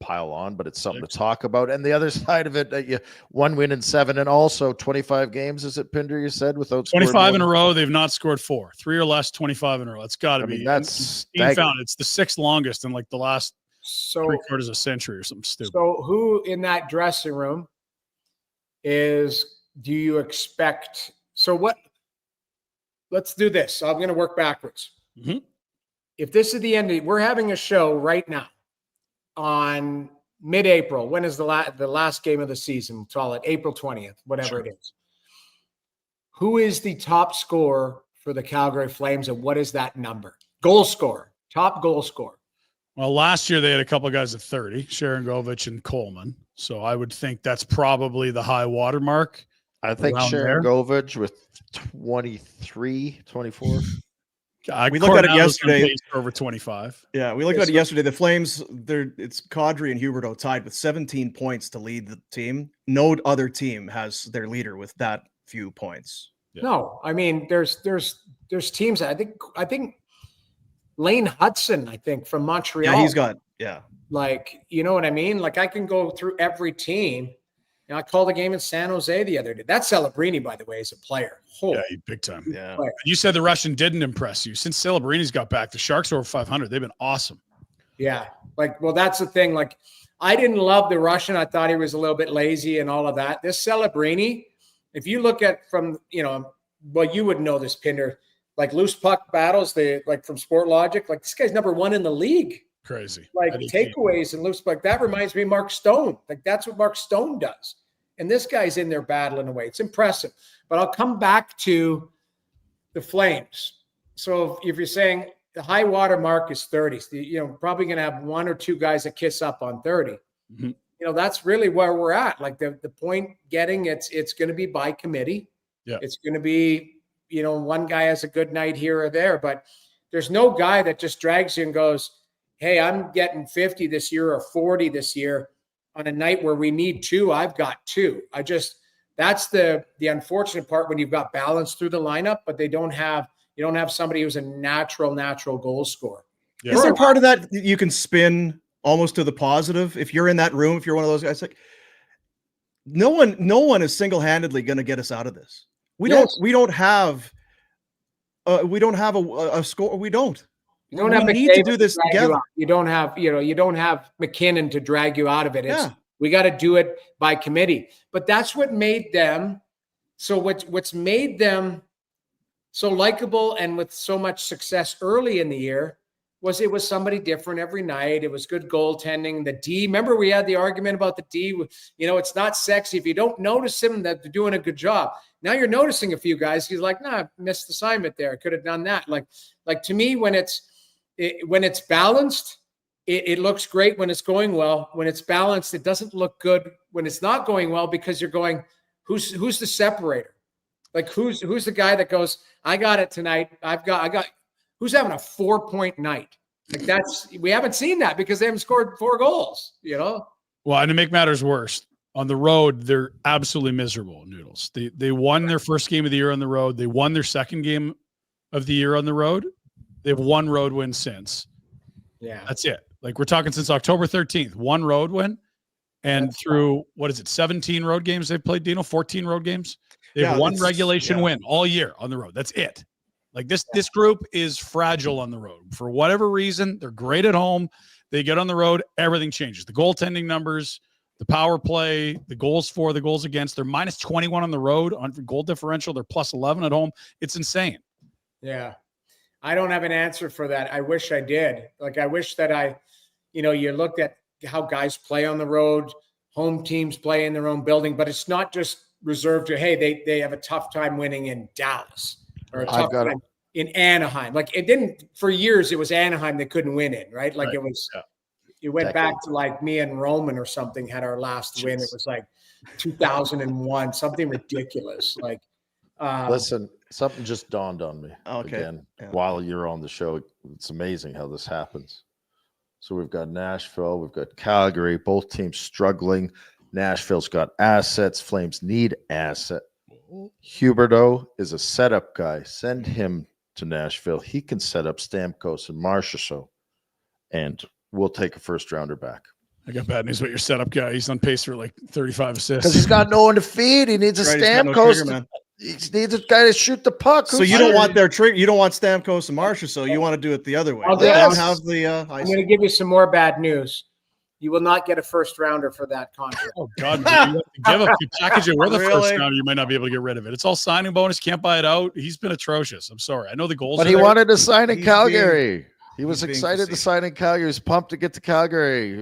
Pile on, but it's something to talk about. And the other side of it, 1 win in 7 and also 25 games. Is it, Pinder, you said, without 25 in a row? They've not scored 4. 3 or less, 25 in a row. It's got to be. That's found it's the 6th longest in like the last 3/4 of a century or something stupid. So who in that dressing room do you expect? So what? Let's do this. I'm going to work backwards. Mm-hmm. If this is the end, we're having a show right now on mid-April. When is the last game of the season? Call it April 20th, whatever it is. Who is the top scorer for the Calgary Flames, and what is that number? Goal scorer, top goal scorer. Well, last year they had a couple of guys at 30, Sharon Govich and Coleman. So I would think that's probably the high water mark. I think Sharon Govich with 23, 24. We looked at it yesterday. Over 25. Yeah, we looked at it yesterday. The Flames, it's Kadri and Huberdeau tied with 17 points to lead the team. No other team has their leader with that few points. Yeah. No, there's teams. I think Lane Hudson, from Montreal. Yeah, he's got Like, you know what I mean? Like, I can go through every team. I called a game in San Jose the other day. That's Celebrini, by the way, as a player. Yeah, big time. Yeah. You said the Russian didn't impress you. Since Celebrini's got back, the Sharks are over 500. They've been awesome. Yeah. That's the thing. Like, I didn't love the Russian. I thought he was a little bit lazy and all of that. This Celebrini, if you look at from, you would know this, Pinder, like loose puck battles, from Sport Logic, like this guy's number 1 in the league. Crazy. Like takeaways and loose puck. That reminds me of Mark Stone. Like, that's what Mark Stone does. And this guy's in there battling away. It's impressive. But I'll come back to the Flames. So if you're saying the high water mark is 30, so probably going to have 1 or 2 guys that kiss up on 30. Mm-hmm. That's really where we're at. Like the point getting, it's going to be by committee. Yeah. It's going to be, one guy has a good night here or there, but there's no guy that just drags you and goes, hey, I'm getting 50 this year or 40 this year. On a night where we need 2, I've got 2. That's the unfortunate part when you've got balance through the lineup, but you don't have somebody who's a natural goal scorer. Yeah. Is there part of that you can spin almost to the positive? If you're in that room, if you're one of those guys, like no one is single-handedly going to get us out of this. We don't have a score. We don't. You don't have need to do this together. You don't have McKinnon to drag you out of it. We got to do it by committee. But that's what made them. So what's made them so likable and with so much success early in the year was it was somebody different every night. It was good goaltending. The D, remember we had the argument about the D. It's not sexy if you don't notice them that they're doing a good job. Now you're noticing a few guys. He's like, I missed assignment there. I could have done that. Like to me, when it's balanced, it looks great when it's going well. When it's balanced, it doesn't look good when it's not going well because you're going, who's the separator? Like who's the guy that goes, I got it tonight. I got who's having a 4-point night? Like we haven't seen that because they haven't scored 4 goals, Well, and to make matters worse, on the road, they're absolutely miserable, Noodles. They won their first game of the year on the road. They won their second game of the year on the road. They've 1 road win since. Yeah. That's it. Like we're talking since October 13th, one road win. And through, 17 road games they've played, Dino? 14 road games? They have one regulation win all year on the road. That's it. Like this group is fragile on the road. For whatever reason, they're great at home. They get on the road, everything changes. The goaltending numbers, the power play, the goals for, the goals against. They're minus 21 on the road on goal differential. They're plus 11 at home. It's insane. Yeah. I don't have an answer for that. I wish I did. Like, I wish that you looked at how guys play on the road, home teams play in their own building, but it's not just reserved to, hey, they have a tough time winning in Dallas or a tough time in Anaheim. Like, it didn't, for years, it was Anaheim they couldn't win in, right? Like it was, it went back to like me and Roman or something had our last win. It was like 2001, something ridiculous. Like, listen, something just dawned on me again while you're on the show. It's amazing how this happens. So we've got Nashville, we've got Calgary, both teams struggling. Nashville's got assets. Flames need asset. Huberdeau is a setup guy. Send him to Nashville. He can set up Stamkos and Marchessault, and we'll take a first rounder back. I got bad news about your setup guy. He's on pace for like 35 assists. Because he's got no one to feed. He needs a Stamkos. He needs a guy to shoot the puck. So you don't want their trick. You don't want Stamkos and Marchessault. You want to do it the other way. I'm I'm going to give you some more bad news. You will not get a first rounder for that contract. Oh God! You have to give up. You package it with a first rounder, you might not be able to get rid of it. It's all signing bonus. Can't buy it out. He's been atrocious. I'm sorry. I know the goals. But he wanted to sign in Calgary. He was excited to sign in Calgary. He was pumped to get to Calgary.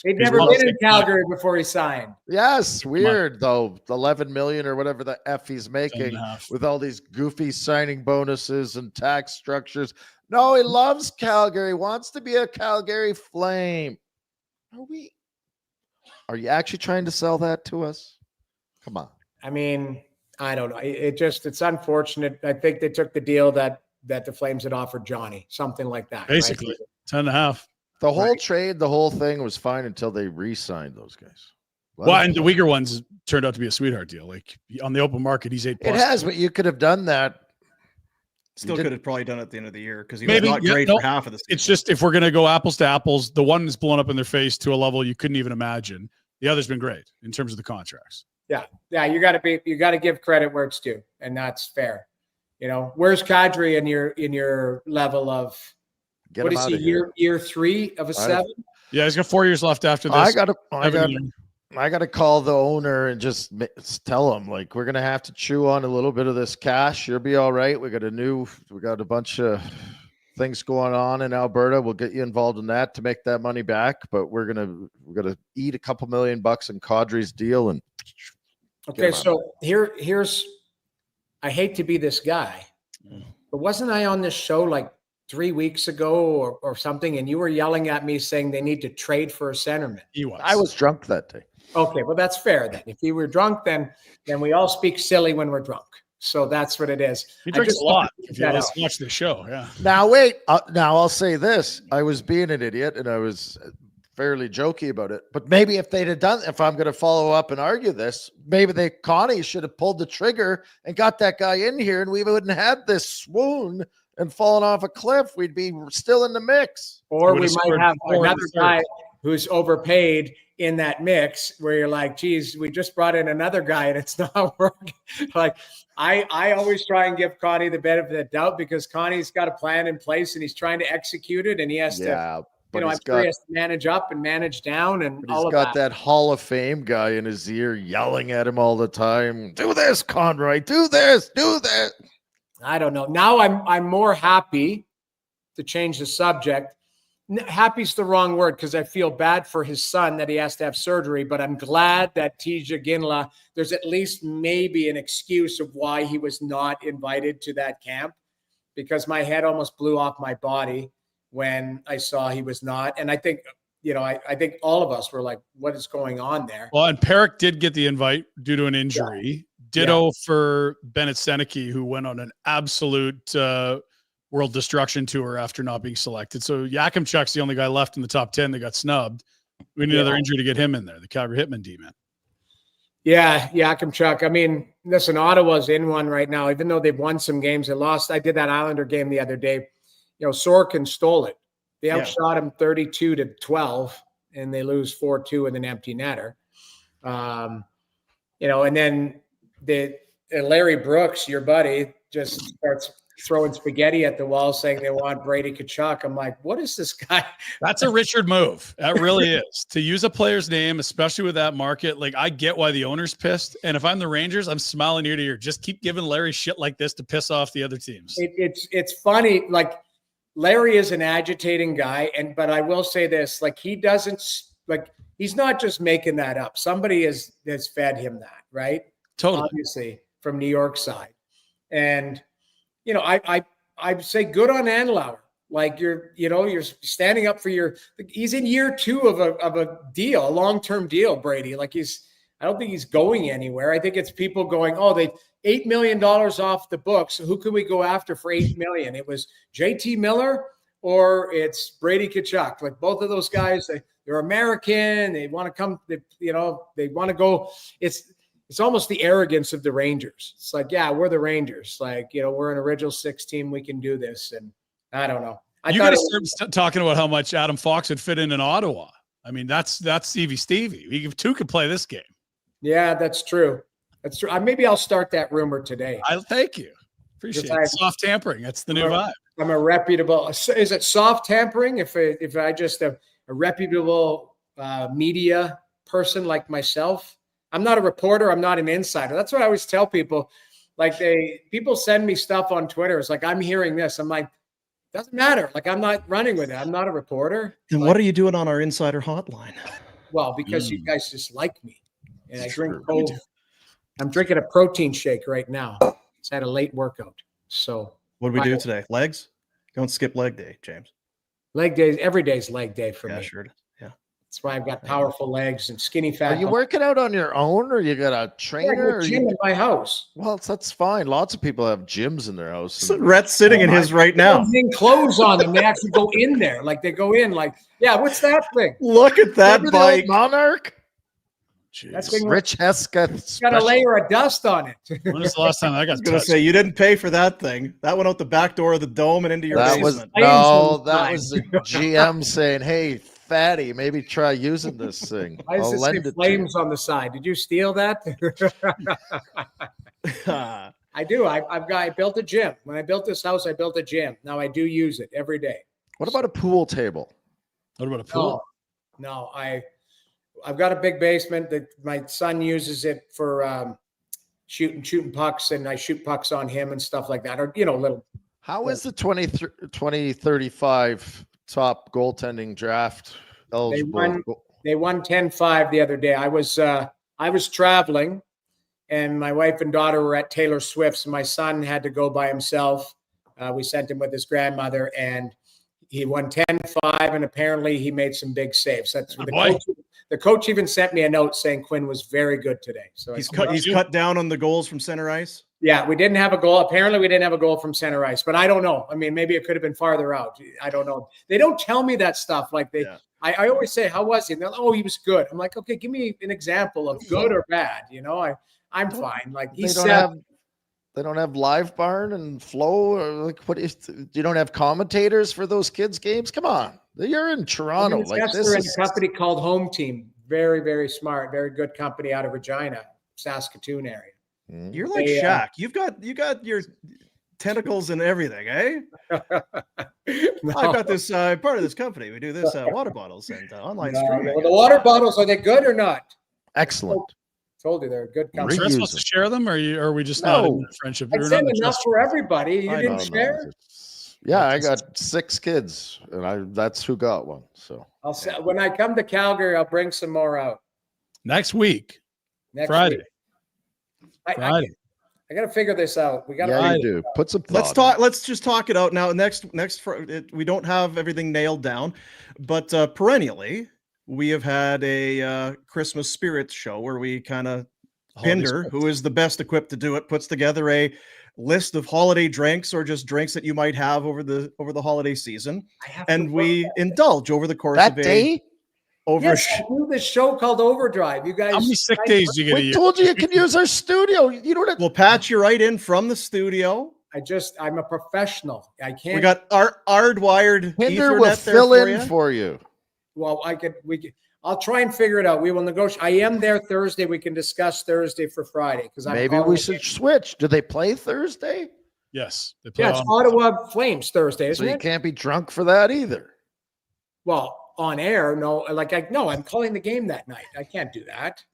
He'd never been in Calgary before he signed. Yes, weird though. 11 million or whatever the F he's making with all these goofy signing bonuses and tax structures. No, he loves Calgary. Wants to be a Calgary Flame. Are you actually trying to sell that to us? Come on. I mean, I don't know. It's unfortunate. I think they took the deal that the Flames had offered Johnny, something like that. Basically, right? 10.5. The whole trade, the whole thing was fine until they re-signed those guys. And the weaker ones turned out to be a sweetheart deal. Like on the open market, he's 8+. It has, but you could have done that. Still could have probably done it at the end of the year because he was not great for half of the season. It's just if we're going to go apples to apples, the one is blown up in their face to a level you couldn't even imagine. The other's been great in terms of the contracts. Yeah. You got to give credit where it's due, and that's fair. You know, where's Kadri in your level of what is he year 3 of a 7? Yeah, he's got 4 years left after this. I got to call the owner and just tell him, like, we're going to have to chew on a little bit of this cash. You'll be all right. We got a bunch of things going on in Alberta. We'll get you involved in that to make that money back. But we're going to eat a couple $1 million in Kadri's deal. And okay. So here's, I hate to be this guy, but wasn't I on this show like 3 weeks ago or something? And you were yelling at me saying they need to trade for a centerman. I was drunk that day. Okay, well, that's fair then. If you were drunk, then we all speak silly when we're drunk. So that's what it is. He drinks a lot. If you watch the show, yeah. Now, wait. Now, I'll say this. I was being an idiot, and I was fairly jokey about it. But maybe if they'd have done, if I'm going to follow up and argue this, maybe Connie should have pulled the trigger and got that guy in here, and we wouldn't have had this swoon and fallen off a cliff. We'd be still in the mix. Or we might have another guy who's overpaid in that mix where you're like, geez, we just brought in another guy and it's not working. Like I always try and give Connie the benefit of the doubt because Connie's got a plan in place and he's trying to execute it and he has to, I'm sure he has to manage up and manage down and all of that. He's got that Hall of Fame guy in his ear yelling at him all the time. Do this, Conroy, do this, do that. I don't know. Now I'm more happy to change the subject. Happy's the wrong word because I feel bad for his son that he has to have surgery, but I'm glad that Tija Ginla, there's at least maybe an excuse of why he was not invited to that camp because my head almost blew off my body when I saw he was not. And I think, I think all of us were like, what is going on there? Well, and Perrick did get the invite due to an injury. Yeah. Ditto for Bennett Seneke, who went on an absolute world destruction tour after not being selected. So Yakimchuk's the only guy left in the top 10 that got snubbed. We need another injury to get him in there, the Calgary Hitman D-man. Yeah, Yakimchuk. I mean, listen, Ottawa's in one right now. Even though they've won some games, they lost. I did that Islander game the other day. Sorkin stole it. They Yeah. outshot them 32-12, and they lose 4-2 with an empty netter. And then Larry Brooks, your buddy, just starts throwing spaghetti at the wall saying they want Brady Tkachuk. I'm like, what is this guy? That's a Richard move. That really is. To use a player's name, especially with that market. Like, I get why the owner's pissed. And if I'm the Rangers, I'm smiling ear to ear. Just keep giving Larry shit like this to piss off the other teams. It's funny. Like, Larry is an agitating guy. But I will say this, like, he doesn't, like, he's not just making that up. Somebody has fed him that, right? Totally. Obviously from New York side. And, I say good on Andlauer. Like, you're standing up for he's in year 2 of a deal, a long-term deal, Brady. Like, I don't think he's going anywhere. I think it's people going, oh, they $8 million off the books. Who could we go after for $8 million? It was JT Miller or it's Brady Tkachuk. Like, both of those guys, they're American. They want to come, they want to go. It's almost the arrogance of the Rangers. It's like, yeah, we're the Rangers. Like, we're an original 6 team. We can do this. And I don't know. You got to start talking about how much Adam Fox would fit in Ottawa. I mean, that's Stevie. We two could play this game. Yeah, that's true. That's true. Maybe I'll start that rumor today. Thank you. Appreciate it. Soft tampering. That's the new vibe. I'm a reputable. Is it soft tampering if I just a reputable media person like myself? I'm not a reporter. I'm not an insider. That's what I always tell people. Like, people send me stuff on Twitter. It's like, I'm hearing this. I'm like, doesn't matter. Like, I'm not running with it. I'm not a reporter. Then what are you doing on our insider hotline? Well, because you guys just like me. And I drink cold. I'm drinking a protein shake right now. It's had a late workout. So what do we do today? Legs? Don't skip leg day, James. Leg day. Every day's leg day for me. Sure. Yeah. That's why I've got powerful legs and skinny fat. Are you working out on your own, or you got a trainer? I gym in my house. Well, that's fine. Lots of people have gyms in their house. So Rhett's sitting in his right now. Putting clothes on them. They actually go in there. Like, they go in. Like, yeah. What's that thing? Look at that bike, Monarch. That's thing Rich Hesketh. Got a layer of dust on it. When was the last time I got going to say you didn't pay for that thing? That went out the back door of the dome and into your basement. That was the GM saying, "Hey, fatty, maybe try using this thing." Why does it say Flames on the side? Did you steal that? I do. I built a gym. When I built this house, I built a gym. Now I do use it every day. What about a pool table? What about a pool? No, I've got a big basement that my son uses it for shooting pucks, and I shoot pucks on him and stuff like that. Or, little. How is the 2035 top goaltending draft eligible? They won 10-5 the other day. I was traveling, and my wife and daughter were at Taylor Swift's, and my son had to go by himself. We sent him with his grandmother, and he won 10-5, and apparently he made some big saves. That's what the coach even sent me a note saying Quinn was very good today. So he's cut down on the goals from center ice. Yeah, we didn't have a goal. Apparently, we didn't have a goal from center ice, but I don't know. I mean, maybe it could have been farther out. I don't know. They don't tell me that stuff. Like I always say, "How was he?" And they're like, "Oh, he was good." I'm like, "Okay, give me an example of good or bad." I'm fine. Like they don't have Live Barn and Flow, or like you don't have commentators for those kids' games? Come on, you're in Toronto. This is a company called Home Team. Very, very smart, very good company out of Regina, Saskatoon area. You're like Shaq. You got your tentacles and everything, eh? No. I've got this part of this company. We do this water bottles and online streaming. Well, the water bottles, are they good or not? Excellent. Told you they're a good company. Are we supposed to share them, or are we just not in friendship? I said enough for everybody. You didn't share? Yeah, I got 6 kids, and that's who got one. So when I come to Calgary, I'll bring some more out. Next week. Friday. I got to figure this out. We got to do. Put some thought. Let's just talk it out now. Next, we don't have everything nailed down, but perennially we have had a Christmas spirits show where we kind of Pinder, who is the best equipped to do it, puts together a list of holiday drinks or just drinks that you might have over the holiday season, and we indulge over the course of a day. I do this show called Overdrive. You guys, how many sick days do you get a year? We told you could use our studio. You don't have. We'll patch you right in from the studio. I'm a professional. I can't. We got our hardwired Pinder Ethernet will there fill for in you. for you. Well, I'll try and figure it out. We will negotiate. I am there Thursday. We can discuss Thursday for Friday because Maybe we should switch. Do they play Thursday? Yes. They play Yeah, it's on- Ottawa Flames Thursday, So isn't you it? can't be drunk for that either. Well, on air, no. I'm calling the game that night. I can't do that.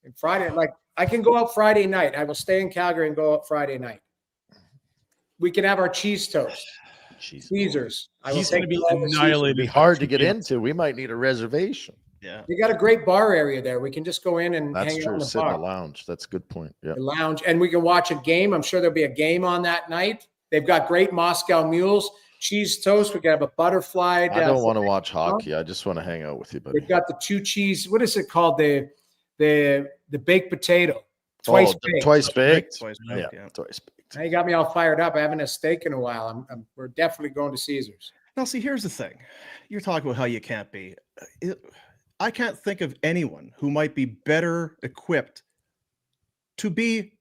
And Friday, I can go out Friday night. I will stay in Calgary and go out Friday night. We can have our cheese toast. Caesars. He's going to be It'd annihilated. be hard to get into. We might need a reservation. Yeah. We got a great bar area there. We can just go in and That's hang out true. in the Sit in the bar, lounge. That's a good point. Yeah. the lounge, and we can watch a game. I'm sure there'll be a game on that night. They've got great Moscow mules, cheese toast. We can have a butterfly. I don't want to watch hockey. I just want to hang out with you, buddy. We've got the 2 cheese. What is it called? The baked potato. Twice baked. Twice baked. Twice Yeah, baked, yeah. twice baked. Now you got me all fired up. I haven't had a steak in a while. We're definitely going to Caesars. Now, see, here's the thing. You're talking about how you can't be. I can't think of anyone who might be better equipped to be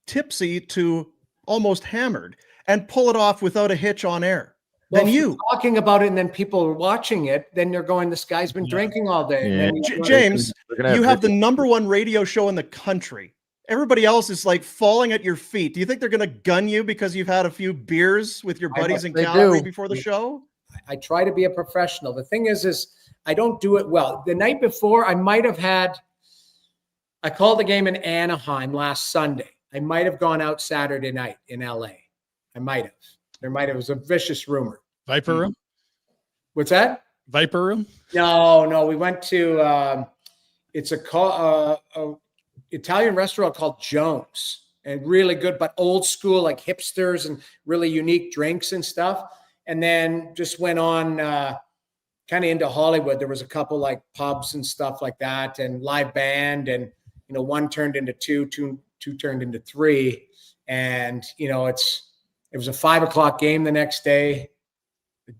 tipsy to almost hammered and pull it off without a hitch on air than if you. you're talking about it and then people are watching it, then they're going, this guy's been drinking all day. Yeah. And then James, you have the Ricky. #1 radio show in the country. Everybody else is like falling at your feet. Do you think they're going to gun you because you've had a few beers with your buddies in they Calgary do. before the show? I try to be a professional. The thing is I don't do it well. The night before, I called the game in Anaheim last Sunday. I might have gone out Saturday night in LA. I might have. It was a vicious rumor. Viper Room? What's that? Viper Room? No. We went to, it's a Italian restaurant called Jones, and really good, but old school, like hipsters and really unique drinks and stuff. And then just went on kind of into Hollywood. There was a couple like pubs and stuff like that, and live band, and one turned into two turned into 3, and it was a 5:00 game the next day.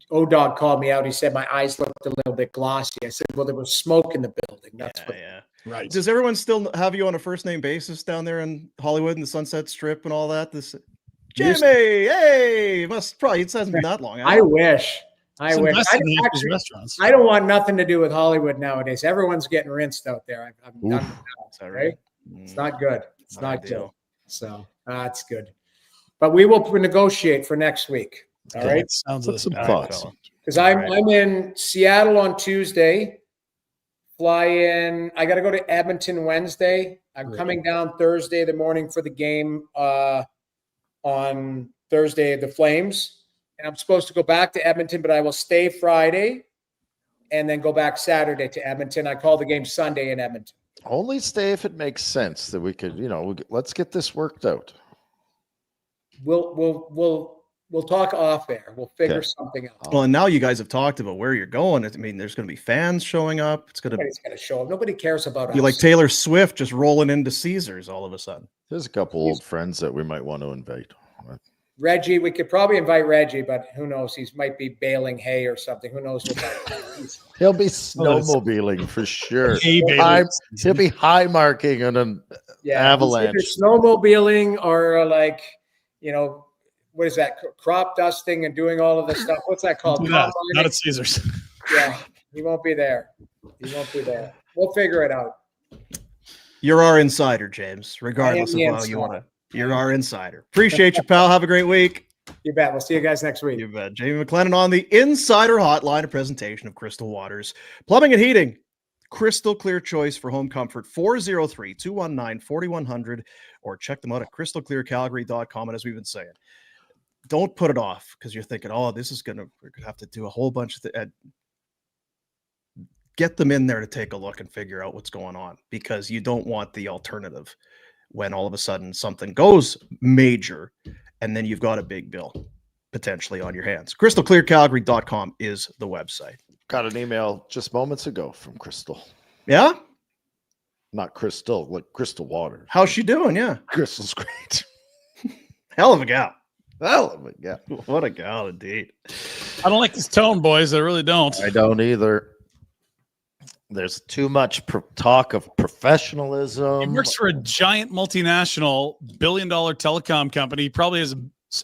O-Dog called me out. He said my eyes looked a little bit glossy. I said, well, there was smoke in the building. That's what. Yeah. Right. Does everyone still have you on a first name basis down there in Hollywood and the Sunset Strip and all that? Jimmy, hey, it hasn't been that long. Huh? I wish. I Some wish. best in these Actually, restaurants. I don't want nothing to do with Hollywood nowadays. Everyone's getting rinsed out there. I'm done with Is that that, right? right? It's not good. It's Not not good. ideal. So it's good. But we will negotiate for next week. All right. Sounds Put of some this. thoughts. Because All I'm right. in Seattle on Tuesday. Fly in. I got to go to Edmonton Wednesday. I'm Great. coming down Thursday the morning for the game on Thursday, the Flames. And I'm supposed to go back to Edmonton, but I will stay Friday and then go back Saturday to Edmonton. I call the game Sunday in Edmonton. Only stay if it makes sense that we could, let's get this worked out. We'll talk off air. We'll figure Okay. something out. Well, and now you guys have talked about where you're going. I mean, there's going to be fans showing up. It's going to Nobody's going to show up. Nobody cares about be us. like Taylor Swift just rolling into Caesars all of a sudden. There's a couple old friends that we might want to invite. Reggie, we could probably invite Reggie, but who knows? He might be baling hay or something. Who knows what that is? He'll be snowmobiling for sure. Hay He'll be high marking on an avalanche. Either snowmobiling or what is that? Crop dusting and doing all of this stuff. What's that called? Not Combining? at Caesars. Yeah, he won't be there. We'll figure it out. You're our insider, James, regardless of the how you want to. insider. You're our insider. Appreciate you, pal. Have a great week. You bet. We'll see you guys next week. You bet. Jamie McLennan on the Insider Hotline, a presentation of Crystal Waters. Plumbing and heating, crystal clear choice for home comfort, 403-219-4100, or check them out at crystalclearcalgary.com. And as we've been saying, don't put it off because you're thinking, we're going to have to do a whole bunch of get them in there to take a look and figure out what's going on, because you don't want the alternative when all of a sudden something goes major and then you've got a big bill potentially on your hands. crystalclearcalgary.com is the website. Got an email just moments ago from Crystal. Yeah? Not Crystal, like Crystal Waters. How's she doing? Yeah. Crystal's great. Hell of a gal. Well, yeah. What a gal indeed. I don't like this tone, boys. I really don't. I don't either. There's too much talk of professionalism. He works for a giant multinational billion-dollar telecom company. He probably has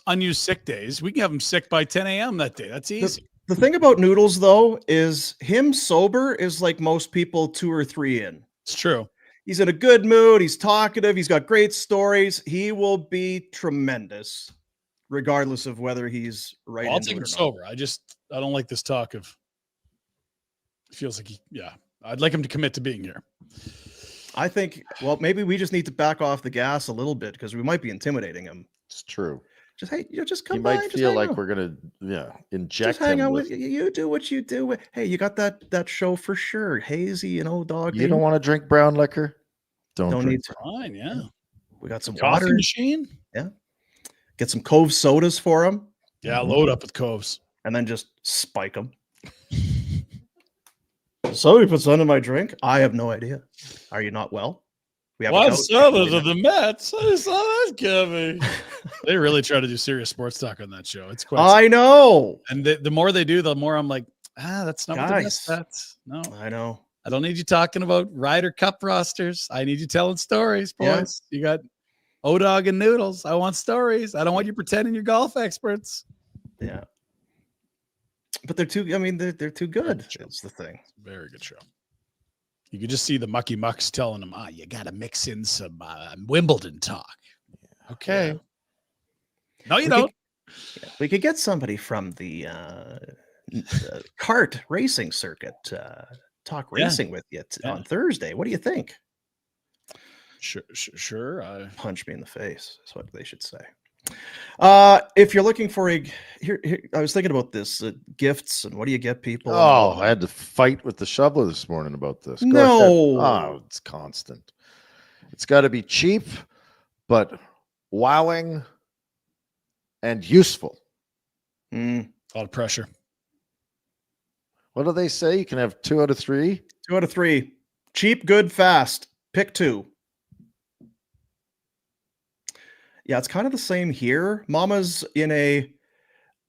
unused sick days. We can have him sick by 10 a.m. that day. That's easy. The thing about Noodles, though, is him sober is like most people 2 or 3 in. It's true. He's in a good mood. He's talkative. He's got great stories. He will be tremendous, regardless of whether he's right. Well, I'll take him sober. I don't like this talk of. It feels like I'd like him to commit to being here. I think. Well, maybe we just need to back off the gas a little bit because we might be intimidating him. It's true. Just just come. He by, might feel like we're gonna inject just hang him out with you. Do what you do. Hey, you got that show for sure. Hazy, dog. You don't want to drink brown liquor? Don't need to. Fine, yeah. We got some coffee water machine. Yeah. Get some Cove sodas for him. Yeah, load up with Coves. And then just spike them. Somebody put sun in my drink. I have no idea. Are you not well? We have One soda to the Mets. I saw that coming. They really try to do serious sports talk on that show. It's quite. I know. And the more they do, the more I'm like, that's not what the best bets. No, I know. I don't need you talking about Ryder Cup rosters. I need you telling stories, boys. Yeah. You got O-Dog and Noodles. I want stories. I don't want you pretending you're golf experts. Yeah. But they're too too good. That's the thing. Very good show. You could just see the mucky mucks telling them, you got to mix in some Wimbledon talk. Okay. Yeah. No, you don't. We could get somebody from the kart racing circuit talk racing with you on Thursday. What do you think? Sure. Punch me in the face is what they should say. If you're looking for here, I was thinking about this gifts and what do you get people? Oh, I had to fight with the shoveler this morning about this. It's constant. It's got to be cheap, but wowing and useful. A lot of pressure. What do they say? You can have 2 out of 3. 2 out of 3. Cheap, good, fast. Pick 2. Yeah, it's kind of the same here. Mama's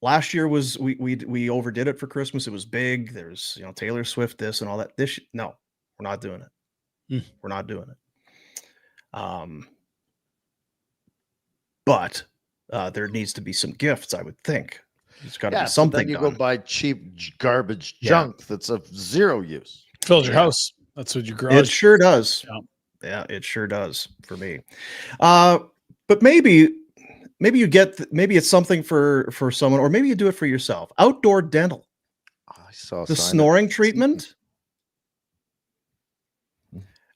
last year was we overdid it for Christmas. It was big. There's Taylor Swift, this and all that. No, we're not doing it. We're not doing it. But there needs to be some gifts, I would think. It's got to be something. Then you go buy cheap garbage junk that's of zero use. Fills your house. That's what your garage. It sure does. Yeah, it sure does for me. But maybe it's something for someone, or maybe you do it for yourself. Outdoor dental. I saw the snoring treatment.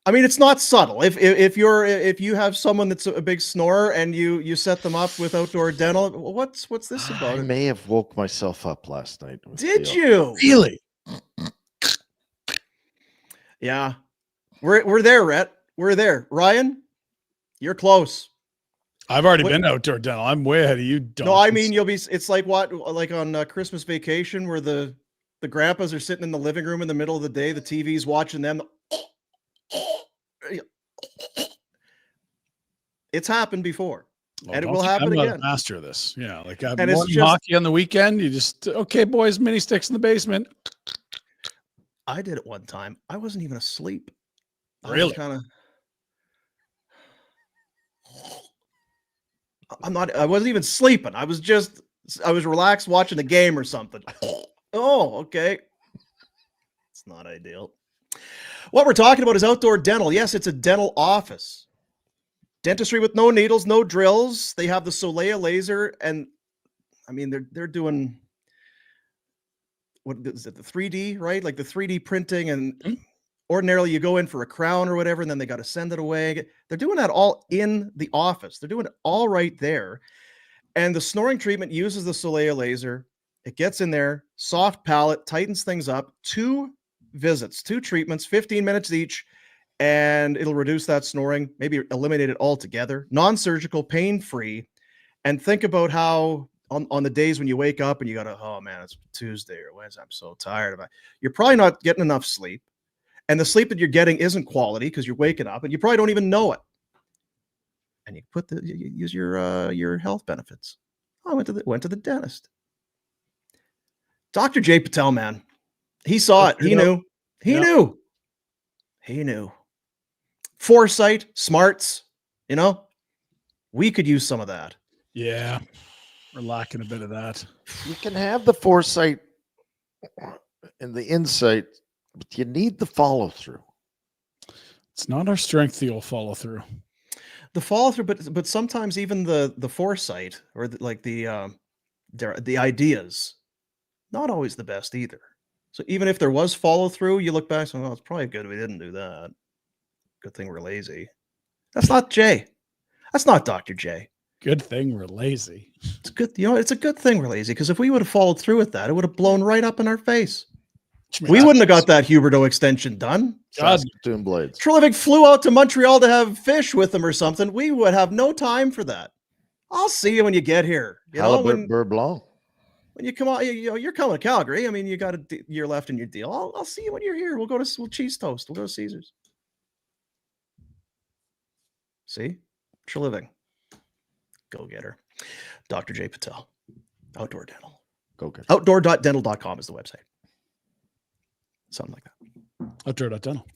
I mean, it's not subtle. If you have someone that's a big snorer and you set them up with outdoor dental, what's this about? I may have woke myself up last night. Did you really? Yeah, we're there, Rhett. We're there. Ryan, you're close. I've already been outdoor dental. I'm way ahead of you. No, I mean you'll be. It's like on Christmas Vacation where the grandpas are sitting in the living room in the middle of the day. The TV's watching them. It's happened before, and it will happen again. I'm a master of this. Yeah, like I'm hockey on the weekend. You just okay, boys. Mini sticks in the basement. I did it one time. I wasn't even asleep. Really? I wasn't even sleeping. I was relaxed watching the game or something. Oh, okay. It's not ideal. What we're talking about is outdoor dental. Yes, it's a dental office. Dentistry with no needles, no drills. They have the Soleil laser, and I mean they're doing what is it, the 3D, right? Like the 3D printing, and ordinarily you go in for a crown or whatever, and then they got to send it away. They're doing that all in the office. They're doing it all right there. And the snoring treatment uses the Soleil laser. It gets in there, soft palate, tightens things up. 2 visits, 2 treatments, 15 minutes each, and it'll reduce that snoring, maybe eliminate it altogether. Non-surgical, pain-free. And think about how on the days when you wake up and you got to, oh man, it's Tuesday or Wednesday, I'm so tired. You're probably not getting enough sleep. And the sleep that you're getting isn't quality because you're waking up and you probably don't even know it. And you use your health benefits. I went to the dentist. Dr. Jay Patel, man, he saw it. He knew. He knew. Foresight, smarts. We could use some of that. Yeah. We're lacking a bit of that. You can have the foresight and the insight, but you need the follow through. It's not our strength, the old follow through. The follow through, but sometimes even the foresight or the ideas, not always the best either. So even if there was follow through, you look back and say, well, it's probably good we didn't do that. Good thing we're lazy. That's not Jay. That's not Dr. J. Good thing we're lazy. It's good. It's a good thing we're lazy, because if we would have followed through with that, it would have blown right up in our face. We wouldn't have got that Huberto extension done. Saskatoon Blades. Treliving flew out to Montreal to have fish with him or something. We would have no time for that. I'll see you when you get here. Halibut Beurre Blanc. When you come out, you're coming to Calgary. I mean, you got a year left in your deal. I'll see you when you're here. We'll cheese toast. We'll go to Caesars. See? Treliving. Go get her. Dr. J. Patel. Outdoor Dental. Go get it. Outdoor.dental.com is the website. Something like that. Outdoor.dental.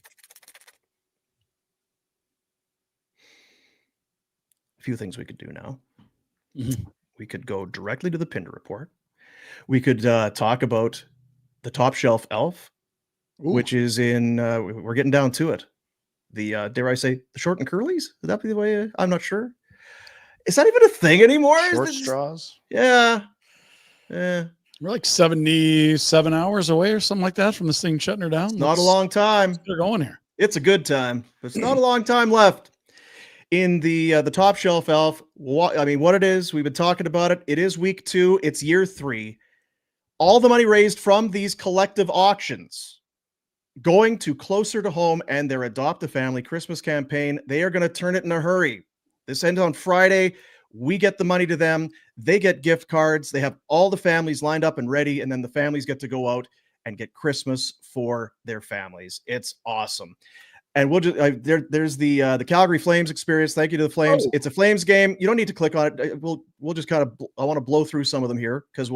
A few things we could do now. Mm-hmm. We could go directly to the Pinder Report. We could talk about the Top Shelf Elf, which is in, we're getting down to it. The, dare I say, the short and curlies? Would that be the way? I'm not sure. Is that even a thing anymore? Short straws? Yeah. Yeah. We're like 77 hours away or something like that from this thing shutting her down. Not a long time. They're going here. It's a good time. But it's not a long time left. In the Top Shelf Elf, what it is, we've been talking about it. It is week 2. It's year 3. All the money raised from these collective auctions going to Closer to Home and their Adopt a Family Christmas campaign. They are going to turn it in a hurry. This ends on Friday. We get the money to them. They get gift cards. They have all the families lined up and ready, and then the families get to go out and get Christmas for their families. It's awesome. And we'll just there's the Calgary Flames experience. Thank you to the Flames. It's a Flames game. You don't need to click on it. We'll just kind of, I want to blow through some of them here, because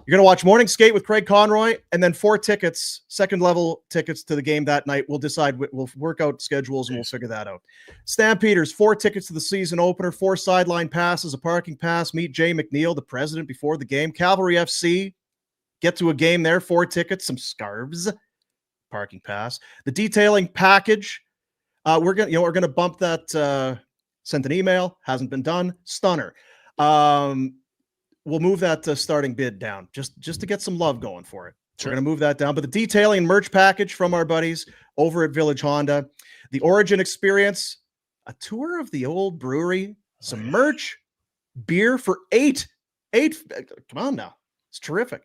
you're going to watch Morning Skate with Craig Conroy, and then 4 tickets, second level tickets to the game that night. We'll decide, we'll work out schedules and we'll figure that out. Stampeders, 4 tickets to the season opener, 4 sideline passes, a parking pass, meet Jay McNeil, the president, before the game. Cavalry FC, get to a game there, 4 tickets, some scarves, parking pass. The detailing package, we're gonna bump that. Sent an email, hasn't been done. Stunner. We'll move that starting bid down just to get some love going for it. Sure. We're going to move that down. But the detailing and merch package from our buddies over at Village Honda, the Origin experience, a tour of the old brewery, some merch, beer for 8. Come on now. It's terrific.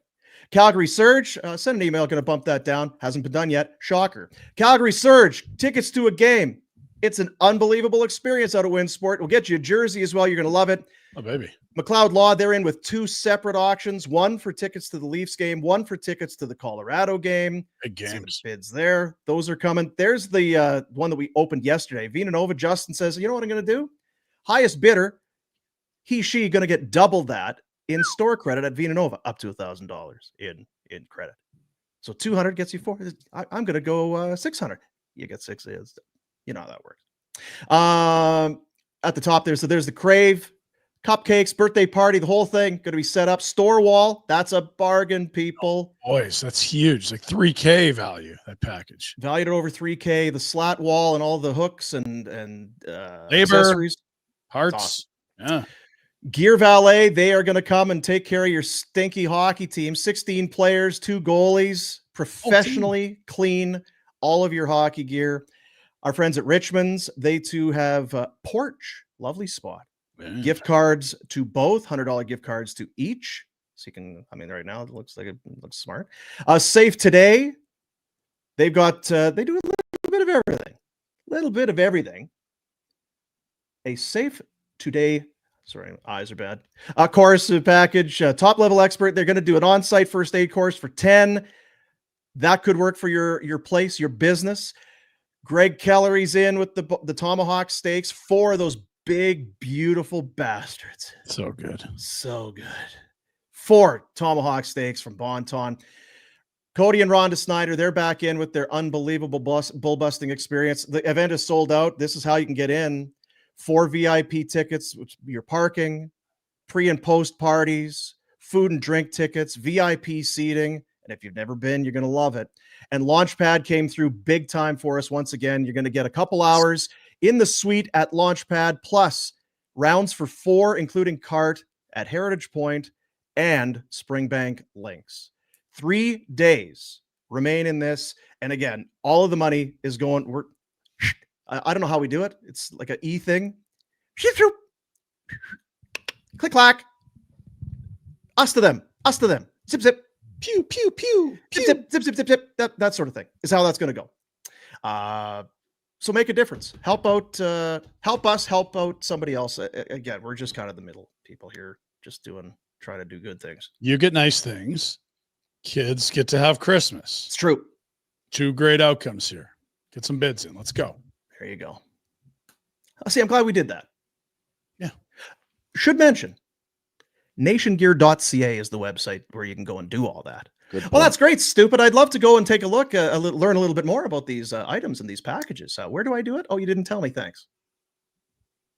Calgary Surge, send an email. Going to bump that down. Hasn't been done yet. Shocker. Calgary Surge, tickets to a game. It's an unbelievable experience out at Winsport. We'll get you a jersey as well. You're going to love it. Oh, baby. McLeod Law, they're in with 2 separate auctions, one for tickets to the Leafs game, one for tickets to the Colorado game. Big games. Bids there. Those are coming. There's the one that we opened yesterday. Vina Nova, Justin says, you know what I'm going to do? Highest bidder, she going to get double that in store credit at Vina Nova, up to $1,000 in credit. So 200 gets you 4. I'm going to go 600. You get 6. You know how that works. At the top there's the Crave, cupcakes, birthday party, the whole thing going to be set up. Store wall, that's a bargain, people. Oh, boys, that's huge. Like $3,000 value, that package. Valued at over $3,000. The slat wall and all the hooks and labor, accessories. parts. Awesome. Yeah. Gear Valet, they are going to come and take care of your stinky hockey team. 16 players, 2 goalies, professionally clean all of your hockey gear. Our friends at Richmond's, they too have Porch, lovely spot. Man. Gift cards to both, $100 gift cards to each. So you can, right now it looks smart. Safe Today, they've got, they do a little bit of everything. A Safe Today, sorry, eyes are bad. Course package, top level expert. They're going to do an on-site first aid course for 10. That could work for your place, your business. Greg Kellery's in with the tomahawk steaks, 4 of those big, beautiful bastards. So good. So good. 4 tomahawk steaks from Bonton. Cody and Rhonda Snyder, they're back in with their unbelievable bull busting experience. The event is sold out. This is how you can get in. 4 VIP tickets, which your parking, pre and post parties, food and drink tickets, VIP seating. And if you've never been, you're going to love it. And Launchpad came through big time for us once again. You're going to get a couple hours in the suite at Launchpad, plus rounds for 4, including cart at Heritage Point and Springbank Links. 3 days remain in this. And again, all of the money is going. I don't know how we do it. It's like an E thing. Click, clack. Us to them. Us to them. Zip, zip. Pew, pew, pew. Zip, zip, zip, zip, zip, zip. That sort of thing is how that's going to go. So make a difference. Help out. Help us. Help out somebody else. Again, we're just kind of the middle people here, just trying to do good things. You get nice things. Kids get to have Christmas. It's true. 2 great outcomes here. Get some bids in. Let's go. There you go. See, I'm glad we did that. Yeah. Should mention, nationgear.ca is the website where you can go and do all that. Well, that's great, Stupid. I'd love to go and take a look, learn a little bit more about these items and these packages. Where do I do it? Oh, you didn't tell me. Thanks.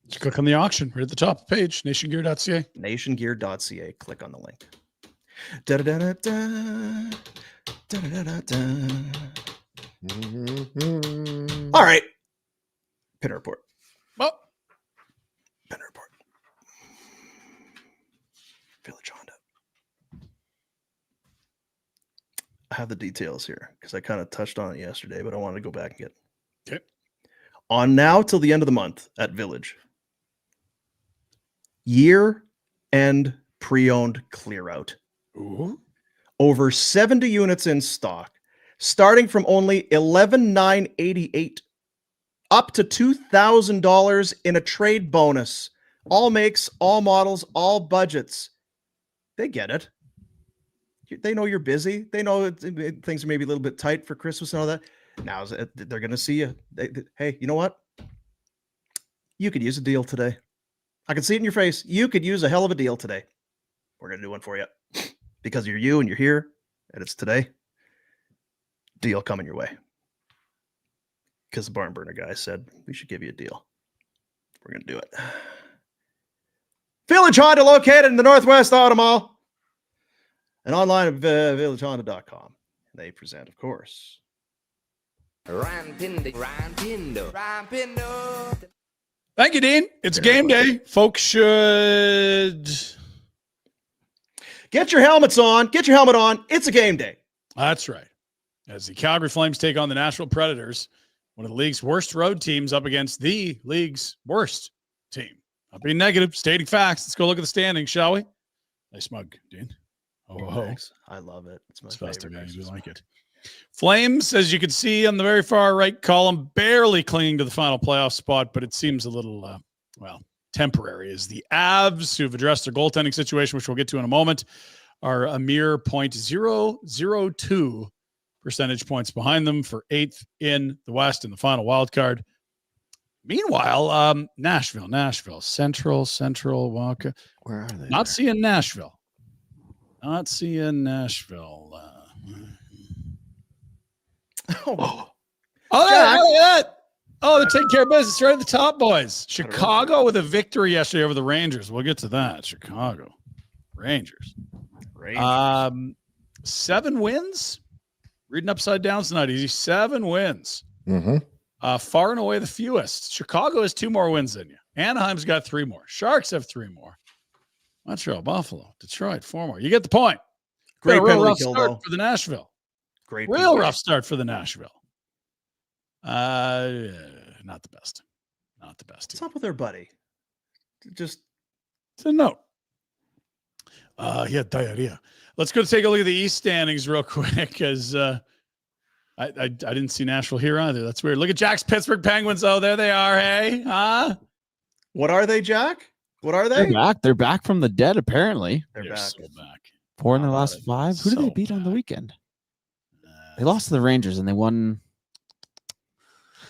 Just click on the auction right at the top of the page, nationgear.ca. Nationgear.ca. Click on the link. Da-da-da-da-da. Da-da-da-da-da. All right. Pinder Report. Well, Pinder Report. Village Honda. I have the details here because I kind of touched on it yesterday, but I wanted to go back and get it. Okay. On now till the end of the month at Village. Year-end pre-owned clear out. Ooh. Over 70 units in stock, starting from only $11,988 up to $2,000 in a trade bonus. All makes, all models, all budgets. They get it. They know you're busy. They know things are maybe a little bit tight for Christmas and all that. Now they're going to see you. Hey, you know what? You could use a deal today. I can see it in your face. You could use a hell of a deal today. We're going to do one for you because you're you and you're here and it's today. Deal coming your way. Because the barn burner guy said we should give you a deal. We're going to do it. Village Honda, located in the Northwest Auto Mall and online at villagehonda.com. They present, of course, Pinder. Thank you, Dean. It's game day. Folks should get your helmets on. Get your helmet on. It's a game day. That's right. As the Calgary Flames take on the Nashville Predators, one of the league's worst road teams up against the league's worst team. Not being negative, stating facts. Let's go look at the standings, shall we? Nice mug, Dean. Oh, Thanks. I love it. It's my festive. favorite. You like it. Flames, as you can see on the very far right column, barely clinging to the final playoff spot, but it seems a little, temporary, as the Avs, who've addressed their goaltending situation, which we'll get to in a moment, are a mere 0.002 percentage points behind them for 8th in the West in the final wild card. Meanwhile, Nashville, Central, Walker. Where are they? Not seeing Nashville. Oh, Oh, look at that. Oh, they're taking care of business right at the top, boys. Chicago with a victory yesterday over the Rangers. We'll get to that. Chicago. Rangers. 7 wins. Reading upside down tonight. Easy. 7 wins. Mm-hmm. Far and away the fewest. Chicago has 2 more wins than you. Anaheim's got 3 more. Sharks have 3 more. Montreal, Buffalo, Detroit, 4 more. You get the point. great real penalty rough kill, start though. for the Nashville. Great. Real PK. rough start for the Nashville. Not the best. Not the best. What's up with their buddy? Just It's a note. He had diarrhea. Let's go take a look at the East standings real quick, because I didn't see Nashville here either. That's weird. Look at Jack's Pittsburgh Penguins. Oh, there they are. Hey, huh? what are they, Jack? What are they? They're back. They're back from the dead, apparently. They're They're back. so back. 4 in their How last about it? 5. Who did they So beat on the back. weekend? They lost to the Rangers and they won.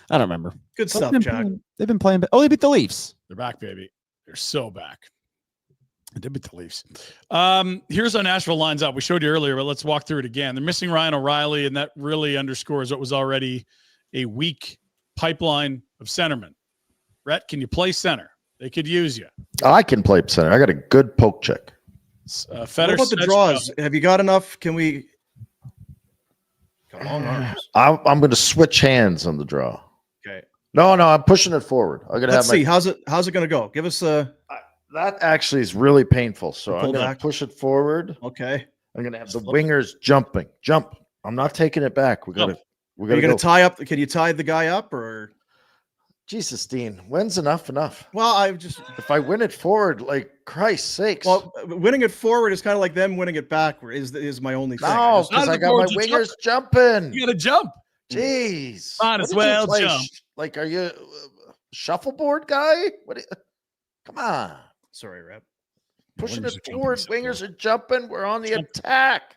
I don't remember. Good stuff, They've been Jack. playing- They've been playing. Oh, they beat the Leafs. They're back, baby. They're so back. They did beat the Leafs. Here's how Nashville lines up. We showed you earlier, but let's walk through it again. They're missing Ryan O'Reilly, and that really underscores what was already a weak pipeline of centermen. Rhett, can you play center? They could use you. I can play center. I got a good poke check. What about the draws? Have you got enough? Can we? Got long arms. I'm going to switch hands on the draw. Okay. No, I'm pushing it forward. I'm going to Let's see. How's it going to go? Give us a. That actually is really painful. So I'm going to back. push it forward. Okay. I'm going to have the wingers jumping. Jump. I'm not taking it back. We got to. Are you going to tie up? Can you tie the guy up or? Jesus, Dean, when's enough? Well, if I win it forward, like Christ's sakes. Well, winning it forward is kind of like them winning it backward. Is my only thing. No, because I got my wingers jumping. You got to jump. Jeez, might as well jump. Like, are you a shuffleboard guy? Come on. Sorry, Rep. Pushing it forward. Wingers are jumping. We're on the attack.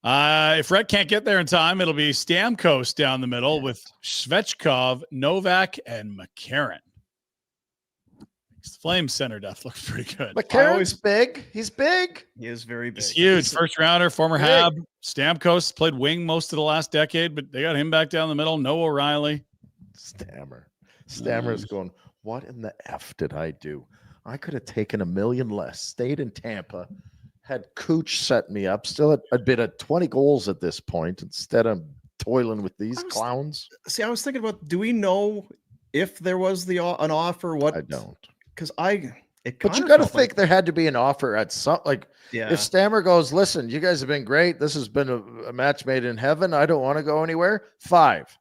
If Rhett can't get there in time, it'll be Stamkos down the middle with Svechkov, Novak, and McCarron. The Flames center depth looks pretty good. McCarron's big. He's big. He is very big. He's huge. First rounder, former Hab. Stamkos played wing most of the last decade, but they got him back down the middle. No O'Reilly. Stammer's going, what in the F did I do? I could have taken $1 million less, stayed in Tampa, had Cooch set me up. Still, I'd been at 20 goals at this point instead of toiling with these clowns. See, I was thinking about, do we know if there was an offer? What I don't, because but you got to think there had to be an offer at some if Stammer goes, listen, you guys have been great. This has been a match made in heaven. I don't want to go anywhere. 5.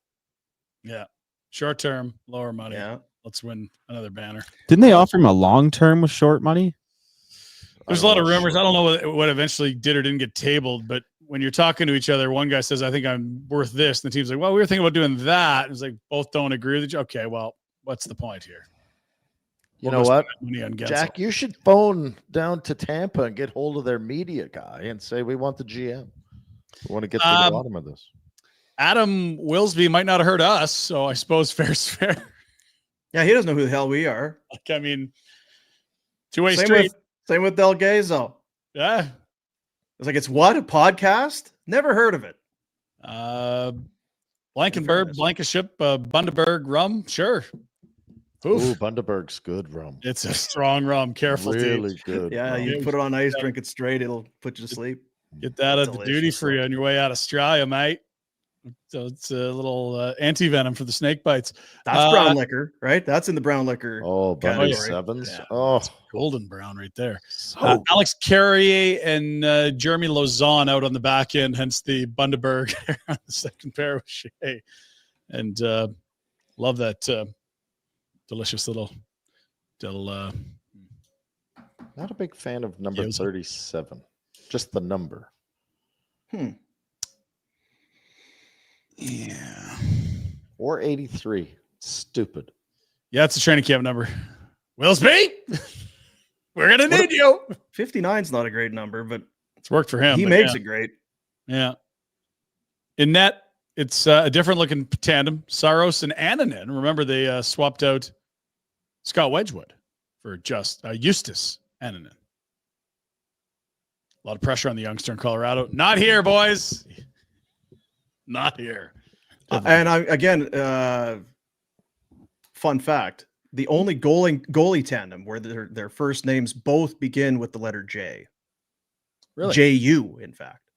Yeah, short term, lower money. Yeah, let's win another banner. Didn't they offer him a long term with short money? There's a lot of rumors. I don't know what eventually did or didn't get tabled, but when you're talking to each other, one guy says, I think I'm worth this. And the team's like, well, we were thinking about doing that. It's like, both don't agree with each other. Okay, well, what's the point here? You know what, Jack, you should phone down to Tampa and get hold of their media guy and say, we want the GM. We want to get to the bottom of this. Adam Wilsby might not have heard us, so I suppose fair's fair. Yeah, he doesn't know who the hell we are. I mean, two-way street. Same with Del Gazo. Yeah. It's like, it's what? A podcast? Never heard of it. Blankenburg, Blankenship, Bundaberg rum. Sure. Ooh, Bundaberg's good rum. It's a strong rum. Careful. Really good. Yeah, rum. you put it on ice, drink it straight. It'll put you to sleep. Get that at the duty free on your way out of Australia, mate. So it's a little anti-venom for the snake bites. That's brown liquor, right? That's in the brown liquor. Oh, Bundy Sevens. Yeah. Oh, golden brown right there. Alex Carrier and Jeremy Lauzon out on the back end, hence the Bundaberg on the second pair with Shea. And love that delicious little. Not a big fan of number 37. Just the number. Yeah. Or 83. Stupid. Yeah, it's a training camp number. Willsby, we're going to need you. 59's not a great number, but it's worked for him. He makes it great. Yeah. In net, it's a different looking tandem. Saros and Annanen. Remember, they swapped out Scott Wedgwood for just Eustace Annanen. A lot of pressure on the youngster in Colorado. Not here, boys. Not here. And fun fact, the only goalie tandem where their first names both begin with the letter J. Really? J-U, in fact.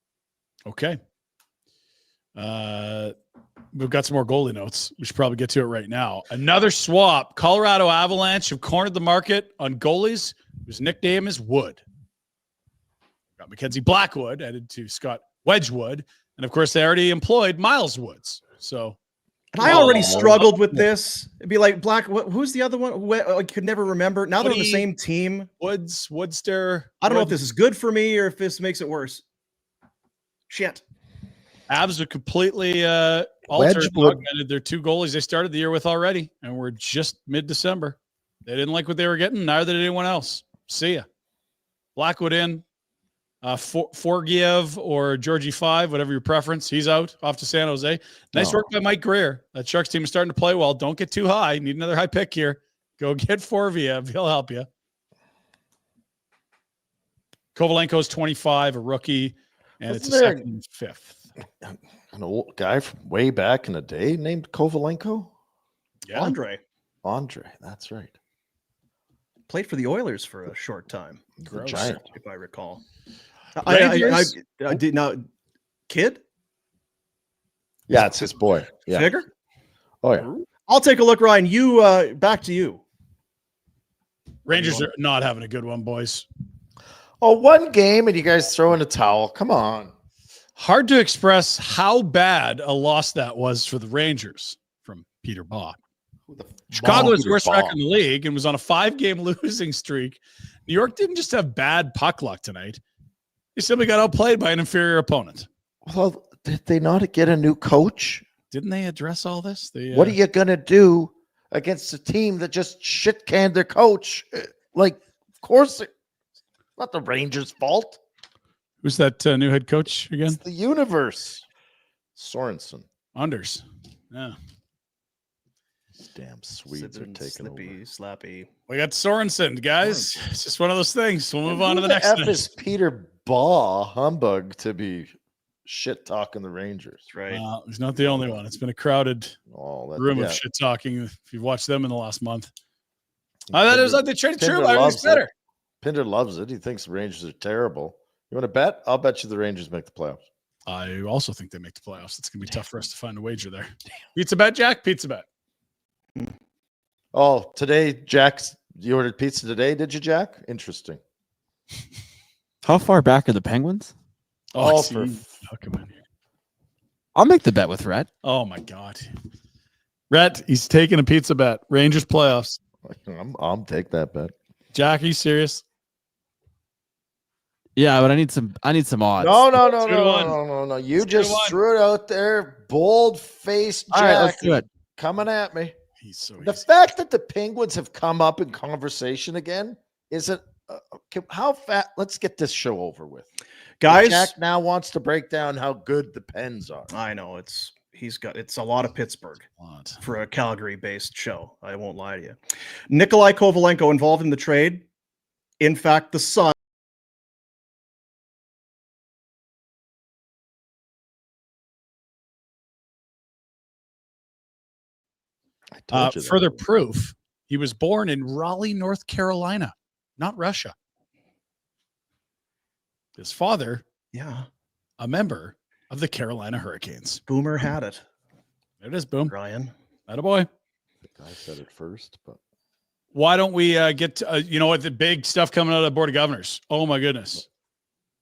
Okay. We've got some more goalie notes. We should probably get to it right now. Another swap. Colorado Avalanche have cornered the market on goalies whose nickname is Wood. Got Mackenzie Blackwood added to Scott Wedgwood. And of course, they already employed Miles Woods. So, and I already struggled with this. It'd be like who's the other one? I could never remember. Now they're on the same team. Woodster. I don't know if this is good for me or if this makes it worse. Shit. Avs have completely augmented their 2 goalies they started the year with already, and we're just mid-December. They didn't like what they were getting. Neither did anyone else. See ya. Blackwood in. Forgiev or Georgie 5, whatever your preference. He's out off to San Jose. Nice work by Mike Greer. That Sharks team is starting to play well. Don't get too high. Need another high pick here. Go get Forgiev. He'll help you. Kovalenko's 25, a rookie, and it's a second and 5th. An old guy from way back in the day named Kovalenko? Yeah. Andre, that's right. Played for the Oilers for a short time. The Giant. If I recall. Rangers? I did not. Kid? Yeah, it's his boy. Yeah. Figure? Oh yeah. I'll take a look, Ryan. You back to you. Rangers are not having a good one, boys. Oh, one game and you guys throw in a towel. Come on. Hard to express how bad a loss that was for the Rangers from Peter Baugh. Chicago is worst record in the league and was on a 5-game losing streak. New York didn't just have bad puck luck tonight. They simply got outplayed by an inferior opponent. Well, did they not get a new coach? Didn't they address all this? What are you going to do against a team that just shit-canned their coach? Like, of course, it's not the Rangers' fault. Who's that new head coach again? It's the universe. Sorensen. Anders. Yeah. Damn Swedes are taking over. Slappy. We got Sorensen, guys. It's just one of those things. We'll move on to the next F thing. is Peter Baugh humbug to be shit talking the Rangers, right? He's not the only one. It's been a crowded room of shit talking. If you've watched them in the last month, I thought it was like they traded True. I was better. Pinder loves it. He thinks the Rangers are terrible. You want to bet? I'll bet you the Rangers make the playoffs. I also think they make the playoffs. It's gonna be tough for us to find a wager there. Pizza bet, Jack. Pizza bet. Oh, today, you ordered pizza today, did you, Jack? Interesting. How far back are the Penguins? I'll make the bet with Rhett. Oh my God. Rhett, he's taking a pizza bet. Rangers playoffs. I'll take that bet. Jack, are you serious? Yeah, but I need some odds. No. You just threw it out there. Bold-faced Jack. All right, let's do it. Coming at me. He's so the fact that the Penguins have come up in conversation again isn't how fat. Let's get this show over with, guys. Jack now wants to break down how good the Pens are. I know it's a lot of Pittsburgh for a Calgary-based show. I won't lie to you. Nikolai Kovalenko involved in the trade. In fact, the Sun. Further proof, he was born in Raleigh, North Carolina, not Russia. His father, a member of the Carolina Hurricanes. Boomer had it. There it is, Boom. Ryan. Attaboy. I said it first, but why don't we get to, the big stuff coming out of the Board of Governors? Oh my goodness.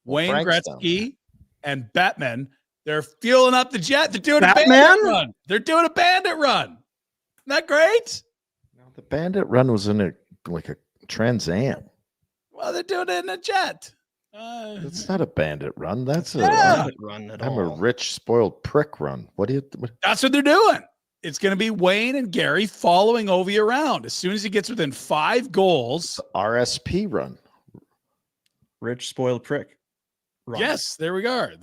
Wayne Gretzky and Batman, they're fueling up the jet. They're doing a bandit run. They're doing a bandit run. Isn't that great? No, the bandit run was in a Trans Am. Well, they're doing it in a jet. It's not a bandit run. That's bandit run at all. I'm a rich, spoiled prick run. That's what they're doing. It's going to be Wayne and Gary following Ovi around. As soon as he gets within 5 goals. RSP run. Rich, spoiled prick run. Yes, there we are.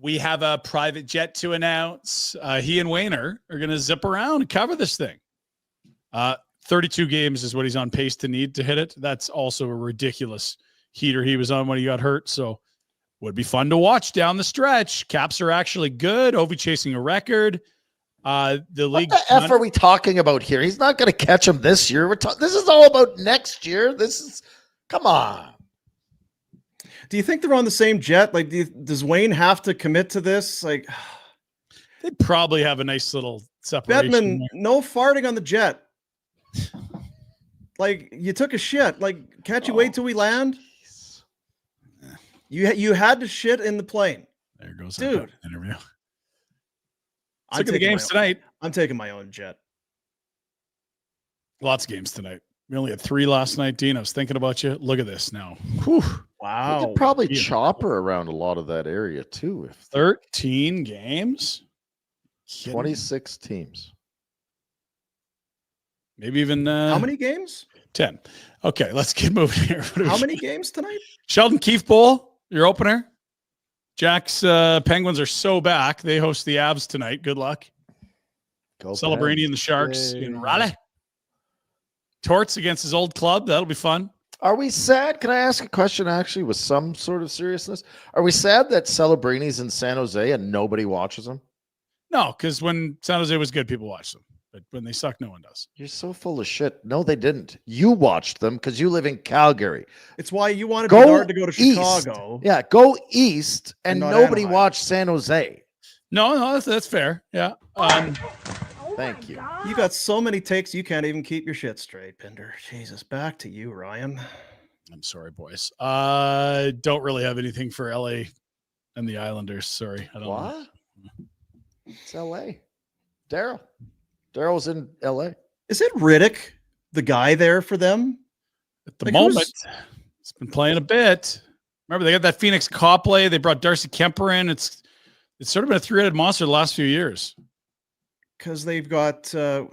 We have a private jet to announce. He and Wayne are going to zip around and cover this thing. 32 games is what he's on pace to need to hit it. That's also a ridiculous heater he was on when he got hurt. So would be fun to watch down the stretch. Caps are actually good. Ovi chasing a record. The league. What the F are we talking about here? He's not going to catch him this year. This is all about next year. Come on. Do you think they're on the same jet? Like, does Wayne have to commit to this? Like, they probably have a nice little separation. Bettman, no farting on the jet. Like, you took a shit. Like, can't you wait till we land? You had to shit in the plane. There goes dude. Interview. Look at the games tonight. I'm taking my own jet. Lots of games tonight. We only had 3 last night, Dean. I was thinking about you. Look at this now. Whew. Wow. You could probably chopper around a lot of that area too. 13 games? 26 teams. Maybe even how many games? 10. Okay, let's get moving here. How many games tonight? Sheldon Keefe Bowl, your opener. Jack's Penguins are so back. They host the Avs tonight. Good luck. Celebrini and the Sharks in Raleigh. Torts against his old club. That'll be fun. Are we sad? Can I ask a question actually with some sort of seriousness? Are we sad that Celebrini's in San Jose and nobody watches them? No, because when San Jose was good, people watched them. But when they suck, no one does. You're so full of shit. No, they didn't. You watched them because you live in Calgary. It's why you wanted Go Bedard to go to east. Chicago. Yeah, go east, and not nobody Anaheim. watched San Jose. No, that's fair. Yeah. Thank you. You got so many takes you can't even keep your shit straight, Pinder. Jesus, back to you, Ryan. I'm sorry, boys. I don't really have anything for LA and the Islanders. Sorry. I don't know. What? It's LA. Daryl's in LA. Is it Riddick, the guy there for them? At the moment, it's been playing a bit. Remember, they got that Phoenix Copley. They brought Darcy Kemper in. It's sort of been a three-headed monster the last few years. Because they've got because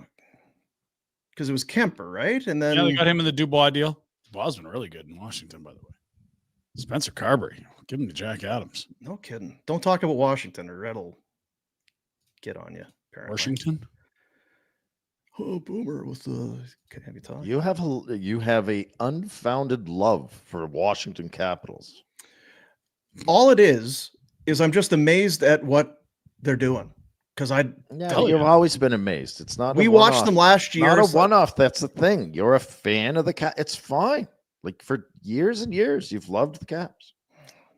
it was Kemper, right? And then they got him in the Dubois deal. Dubois has been really good in Washington, by the way. Spencer Carberry, give him to Jack Adams. No kidding. Don't talk about Washington, or Red'll get on you. Apparently. Washington. Oh, Boomer with the can have you talk. You have a unfounded love for Washington Capitals. All it is I'm just amazed at what they're doing. Because You've always been amazed. It's not. We watched them last year. Not a one-off. That's the thing. You're a fan of the Caps. It's fine. Like for years and years, you've loved the Caps.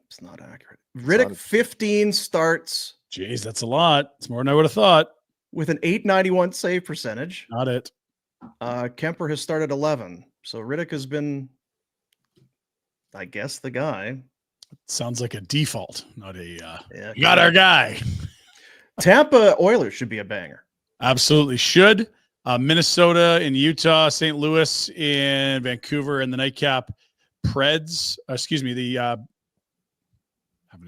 It's not accurate. Riddick 15 starts. Jeez, that's a lot. It's more than I would have thought. With an .891 save percentage. Not it. Kemper has started 11. So Riddick has been, I guess, the guy. Sounds like a default, not a Yeah, got our guy. Tampa Oilers should be a banger. Absolutely should. Minnesota and Utah, St. Louis in Vancouver, and the nightcap. Preds, the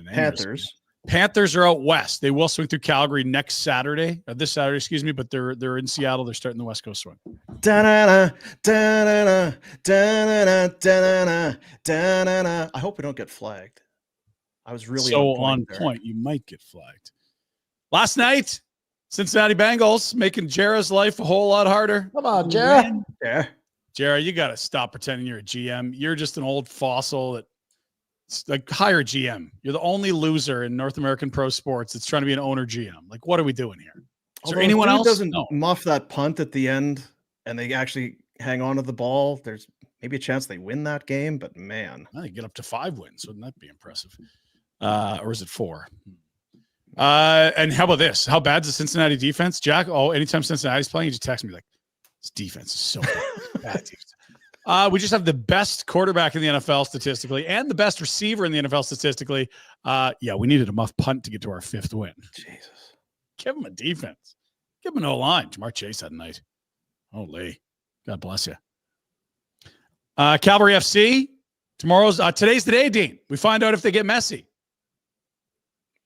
Panthers. Panthers are out west. They will swing through Calgary this Saturday, but they're in Seattle. They're starting the West Coast swing. Da-na-na, da-na-na, da-na-na, da-na-na, da-na-na. I hope we don't get flagged. I was really on point. You might get flagged. Last night, Cincinnati Bengals making Jara's life a whole lot harder. Come on, Jara. Yeah. Jara, you got to stop pretending you're a GM. You're just an old fossil like hire GM. You're the only loser in North American pro sports that's trying to be an owner GM. Like, what are we doing here? Is there anyone else? Doesn't muff that punt at the end and they actually hang on to the ball. There's maybe a chance they win that game, but man, I think get up to 5 wins. Wouldn't that be impressive? Or is it 4? And how about this? How bad's the Cincinnati defense, Jack? Oh, anytime Cincinnati's playing, you just text me like, this defense is so bad. We just have the best quarterback in the NFL statistically and the best receiver in the NFL statistically. We needed a muff punt to get to our 5th win. Jesus. Give him a defense. Give him an O-line. Jamar Chase had a night. Holy. God bless you. Calvary FC. Today's the day, Dean. We find out if they get messy.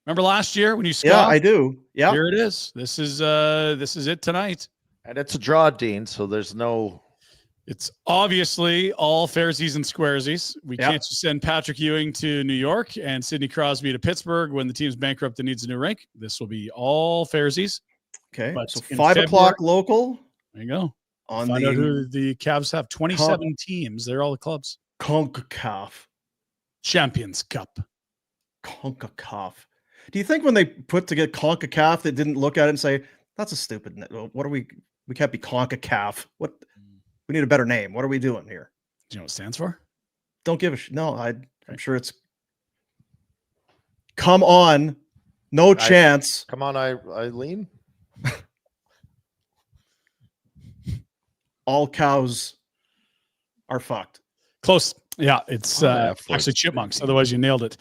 Remember last year when you scoffed? Yeah, I do. Yeah. Here it is. This is it tonight. And it's a draw, Dean, so there's no... It's obviously all fairsies and squaresies. We can't just send Patrick Ewing to New York and Sidney Crosby to Pittsburgh when the team's bankrupt and needs a new rink. This will be all fairsies. Okay, but so 5 o'clock local. There you go. On Find out who the Cavs have. 27 teams. They're all the clubs. CONCACAF. Champions Cup. CONCACAF. Do you think when they put together CONCACAF, they didn't look at it and say, that's a stupid, what are we can't be CONCACAF. What? We need a better name. What are we doing here? Do you know what it stands for? Don't give a no. I'm sure it's come on. No chance. Come on, Eileen. All cows are fucked. Close. Yeah, it's actually chipmunks. Otherwise, you nailed it.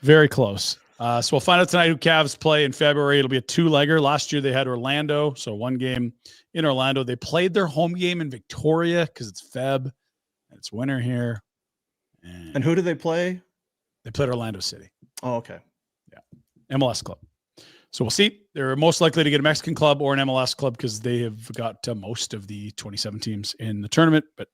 Very close. So we'll find out tonight who Cavs play in February. It'll be a 2-legger. Last year they had Orlando, so 1 game in Orlando. They played their home game in Victoria because it's Feb and it's winter here. And who do they play? They played Orlando City. Oh, okay. Yeah. MLS club. So we'll see. They're most likely to get a Mexican club or an MLS club because they have got most of the 27 teams in the tournament, but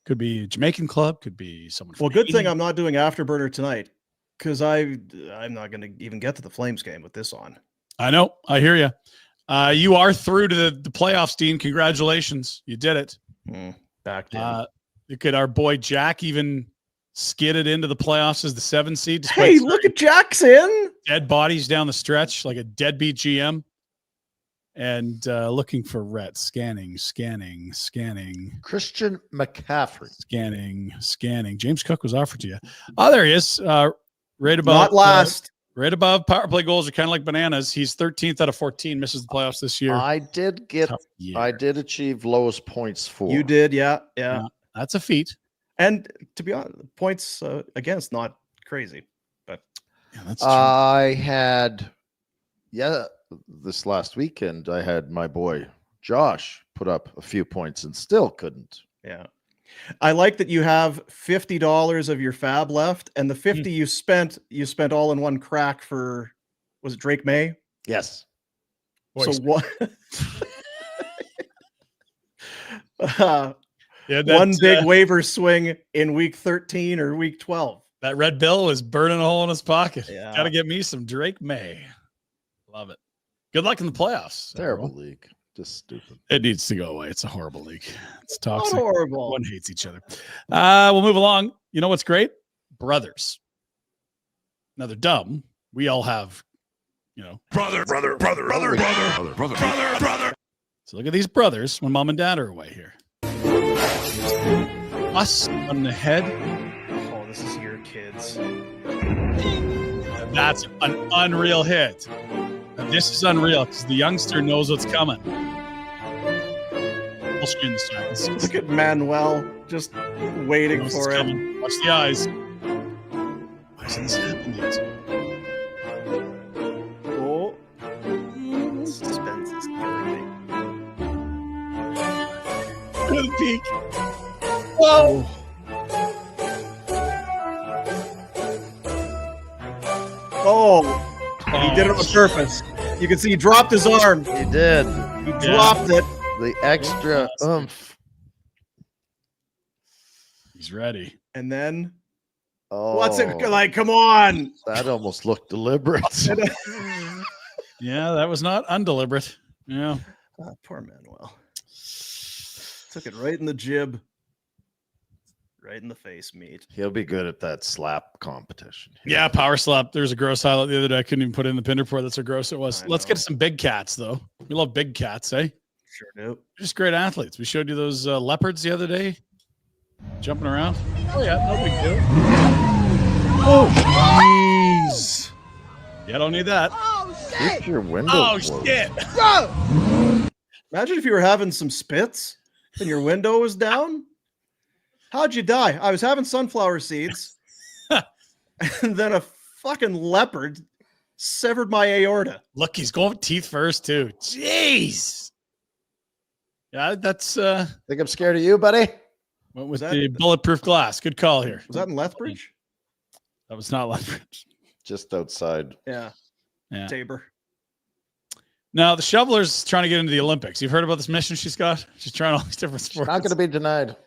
could be a Jamaican club, could be someone from good thing I'm not doing Afterburner tonight because I'm not going to even get to the Flames game with this on. I know. I hear you. You are through to the playoffs, Dean. Congratulations. You did it. Back in. Look at our boy Jack even skidded into the playoffs as the 7 seed. Hey, look at Jackson. Dead bodies down the stretch like a deadbeat GM. and looking for Rhett. Scanning. Christian McCaffrey. Scanning. James Cook was offered to you. Oh, there he is. Right above. Not last. Right above. Power play goals are kind of like bananas. He's 13th out of 14. Misses the playoffs this year. I did achieve lowest points for. You did, yeah. That's a feat. And to be honest, points against not crazy, but yeah, that's true. I had, this last weekend I had my boy Josh put up a few points and still couldn't. Yeah. I like that you have $50 of your fab left, and the 50 you spent all in one crack for, was it Drake May? Yes. So what? One big waiver swing in week 13 or week 12. That red bill was burning a hole in his pocket. Yeah. Got to get me some Drake May. Love it. Good luck in the playoffs. Terrible everyone. league. Just stupid. It needs to go away. It's a horrible league. It's toxic. Horrible. Everyone hates each other. We'll move along. You know what's great? Brothers. Now they're dumb. We all have, brother. So look at these brothers when mom and dad are away here. Us on the head. Oh, this is your kids. That's an unreal hit. Now, this is unreal because the youngster knows what's coming. Full screen this time. Look at Manuel just waiting for it. Coming. Watch the eyes. Why isn't this happening yet? Oh, suspense is killing me. Look at the peak. Whoa. Oh. He did it on purpose. You can see he dropped his arm. He did. He dropped it. The extra oomph. He's ready. And then, Oh, what's it like? Come on. That almost looked deliberate. Yeah, that was not undeliberate. Yeah. Oh, poor Manuel. Took it right in the jib. Right in the face, meat. He'll be good at that slap competition. Yeah, power slap. There's a gross highlight the other day. I couldn't even put it in the Pinder Report. That's how gross it was. Let's get some big cats, though. We love big cats, eh? Sure do. Just great athletes. We showed you those leopards the other day, jumping around. Oh, yeah, no big deal. Oh, jeez. Yeah, don't need that. Keep your window closed. Shit. Imagine if you were having some spits and your window was down. How'd you die? I was having sunflower seeds, and then a fucking leopard severed my aorta. Look, he's going with teeth first, too. Jeez. Yeah, that's Think I'm scared of you, buddy? went with the bulletproof glass. Good call here. Was that in Lethbridge? That was not Lethbridge. Just outside. Yeah. Tabor. Now, the shoveler's trying to get into the Olympics. You've heard about this mission she's got? She's trying all these different sports. Not going to be denied.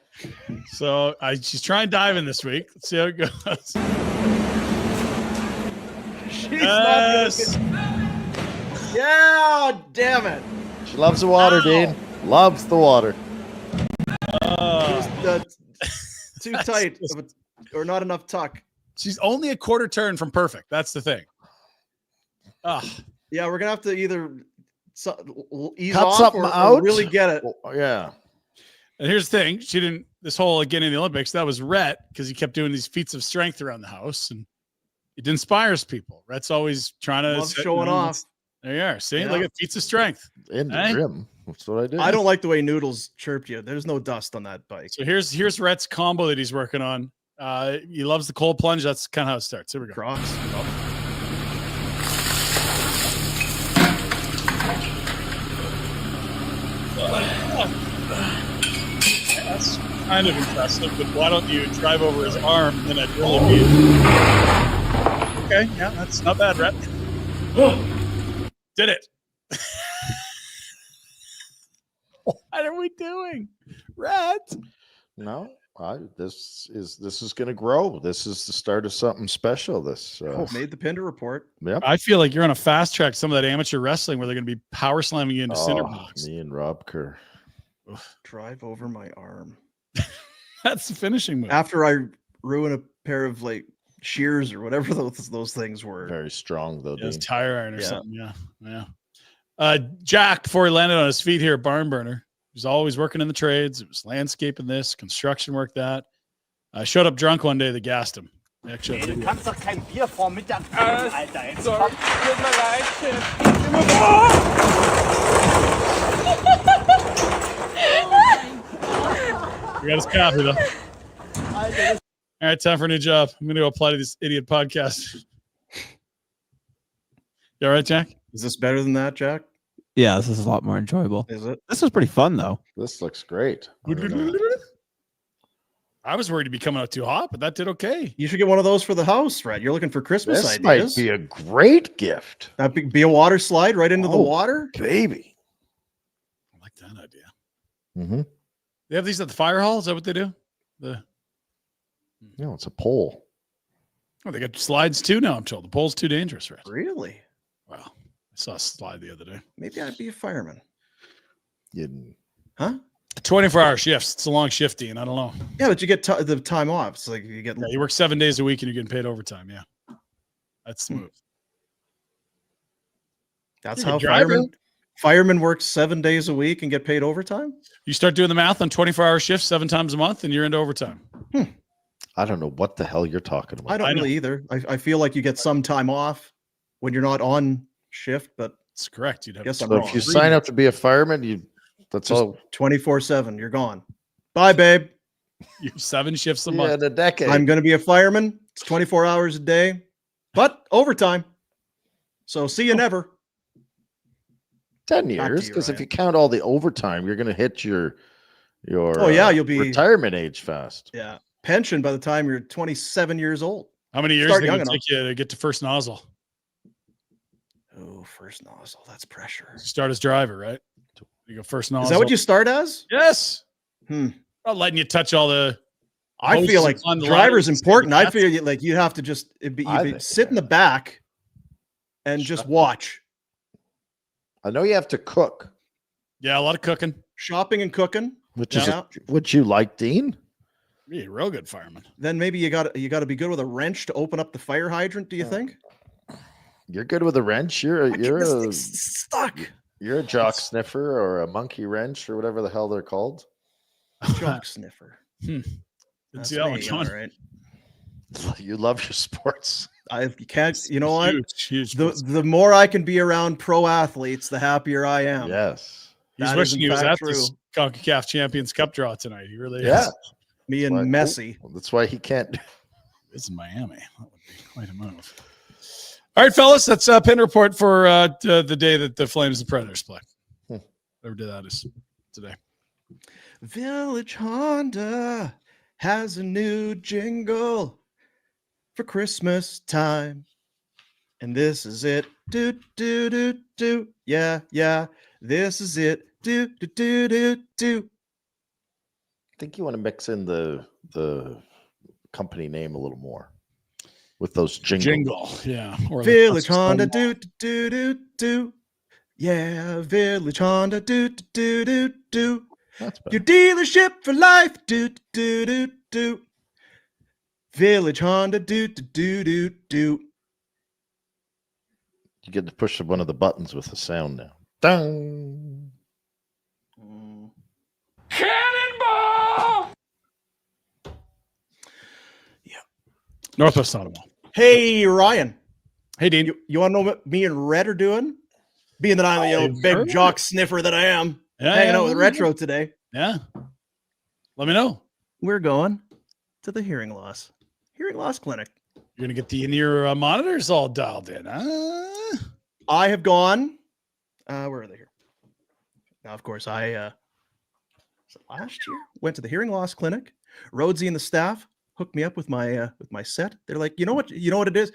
So she's trying diving this week. Let's see how it goes. She's not yeah, damn it. She loves the water, Dean. Loves the water. Too tight or not enough tuck. She's only a quarter turn from perfect. That's the thing. Yeah, we're gonna have to either ease Cut off something or out. really get it. Well, yeah. And here's the thing. She didn't, this whole getting in the Olympics, that was Rhett because he kept doing these feats of strength around the house and it inspires people. Rhett's always trying to showing off. There you are. See, Yeah. look at feats of strength. In the gym. That's what I did. I don't like the way Noodles chirped you. There's no dust on that bike. So here's Rhett's combo that he's working on. He loves the cold plunge. That's kind of how it starts. Here we go. Crocs. That's kind of impressive, but why don't you drive over his arm and then I'd really be okay, yeah, that's not bad, Rhett. Did it. What are we doing? Rhett? No. This is going to grow. This is the start of something special. This made the Pinder Report. Yep. I feel like you're on a fast track to some of that amateur wrestling where they're going to be power slamming you into cinder blocks. Me and Rob Kerr. Drive over my arm. That's the finishing move. After I ruin a pair of like shears or whatever those things were. Very strong though. It was tire iron or something. Yeah. Jack, before he landed on his feet here at Barn Burner, he's always working in the trades. It was landscaping this, construction work that. I showed up drunk one day that gassed him. Actually, Du kannst doch kein Bier vor Mittag trinken, Alter. Jetzt Sorry, komm. tut mir leid, Chef. We got his copy though. All right, time for a new job. I'm going to go apply to this idiot podcast. You all right, Jack? Is this better than that, Jack? Yeah, this is a lot more enjoyable. Is it? This was pretty fun, though. This looks great. I was worried to be coming out too hot, but that did okay. You should get one of those for the house, Red. You're looking for Christmas This ideas. might be a great gift. That'd be a water slide right into the water. Baby. I like that idea. Mm-hmm. They have these at the fire hall. Is that what they do? No, it's a pole. Oh, they got slides too now. I'm told the pole's too dangerous, right? Really? Wow. I saw a slide the other day. Maybe I'd be a fireman. Huh? 24-hour shifts. It's a long shift, Dean. I don't know. Yeah, but you get the time off. It's like you get. Yeah, you work 7 days a week and you're getting paid overtime. Yeah, that's the move. That's You're a how driver. firemen work 7 days a week and get paid overtime. You start doing the math on 24-hour shifts 7 times a month, and you're into overtime. I don't know what the hell you're talking about. I don't really either. I feel like you get some time off when you're not on shift, but That's correct. You'd have Yes, I'm So wrong. if you sign up to be a fireman, that's just all. 24/7. You're gone. Bye, babe. you have 7 shifts a Yeah, month. in a decade. I'm going to be a fireman. It's 24 hours a day, but overtime. So see you never. 10 Back to years, you, because if Ryan. you count all the overtime, you're going to hit your Oh, yeah, you'll be- retirement age fast. Yeah. Pension by the time you're 27 years old. How many years Start did young it enough. take you to get to first nozzle? Oh, first nozzle. That's pressure. Start as driver, right? You go first nozzle. Is that what you start as? Yes. Hmm. Not letting you touch all the. I Hoses feel like on the driver's ladders, important. I that's- feel like you'd have to just I you'd be think sit in the back and just watch. I know you have to cook, Yeah, a lot of cooking. Shopping and cooking. which Yeah. is what you like, Dean. You're a real good fireman. Then maybe you got to be good with a wrench to open up the fire hydrant. Do you think? You're good with a wrench. You're This a thing's stuck. you're a jock sniffer or a monkey wrench or whatever the hell they're called. Jock sniffer. Didn't That's see that one, me, John. all right. You love your sports. I can't. You know what? Huge. The more I can be around pro athletes, the happier I am. Yes. He's that is wishing in he was fact at this CONCACAF Champions Cup draw tonight. He really Yeah. is. Me and Why- Messi. Well, that's why he can't. It's in Miami. That would be quite a move. All right, fellas, that's Pinder Report for the day that the Flames and Predators play. Whatever day that is today. Village Honda has a new jingle for Christmas time. And this is it. Do, do, do, do. Yeah, yeah. This is it. Do, do, do, do, do. I think you want to mix in the company name a little more with those jingles. Jingle. Yeah. Or like Village Husky Honda, Stonewall. do, do, do, do. Yeah, Village Honda, do, do, do, do, do. That's better. Your dealership for life, do, do, do, do. Village Honda, do, do, do, do, do. You get to push one of the buttons with the sound now. Dang. Cannonball! Northwest Ottawa. Hey, Ryan. Hey, Dean. You want to know what me and Red are doing? Being that I'm the big sure. jock sniffer that I am, Yeah, hanging yeah, out with yeah. Retro today. Yeah. Let me know. We're going to the hearing loss clinic. You're going to get the in-ear monitors all dialed in. Huh? I have gone. Where are they here? Now, of course, was it last year went to the hearing loss clinic. Rhodesy and the staff hooked me up with my set. They're like, you know what it is.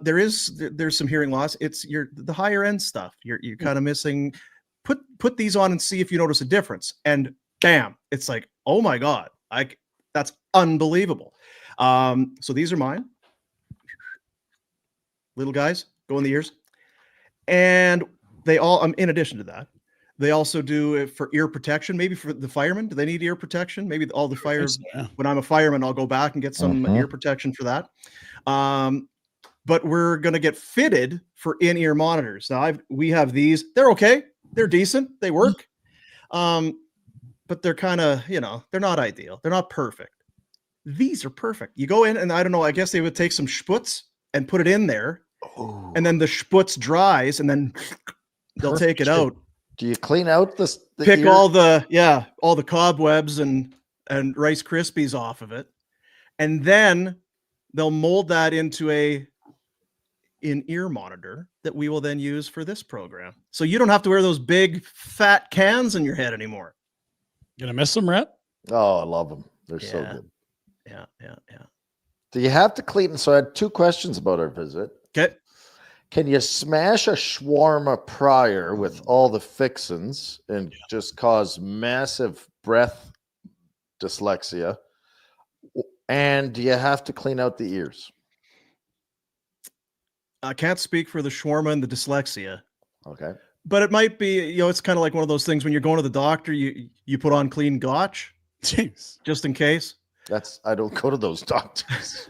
There's some hearing loss. It's the higher end stuff. You're kind of missing. Put these on and see if you notice a difference. And bam, it's like, oh my god, that's unbelievable. So these are mine. Little guys go in the ears, and they all. In addition to that, they also do it for ear protection. Maybe for the firemen, do they need ear protection? Maybe all the fire. Yeah. When I'm a fireman, I'll go back and get some ear protection for that. but we're going to get fitted for in-ear monitors. Now we have these. They're okay. They're decent. They work. But they're kind of, they're not ideal. They're not perfect. These are perfect. You go in and I don't know, I guess they would take some sputz and put it in there. Ooh. And then the sputz dries and then they'll take it out. Do you clean out the Pick ear? all the cobwebs and Rice Krispies off of it. And then they'll mold that into a in-ear monitor that we will then use for this program. So you don't have to wear those big fat cans in your head anymore. Gonna miss them, Rhett? Oh, I love them. They're so good. Yeah. Do you have to clean? So I had 2 questions about our visit. Okay. Can you smash a shawarma prior with all the fixins and just cause massive breath dyslexia? And do you have to clean out the ears? I can't speak for the shawarma and the dyslexia. Okay. But it might be, it's kind of like one of those things when you're going to the doctor, you put on clean gotch. Jeez. Just in case. I don't go to those doctors.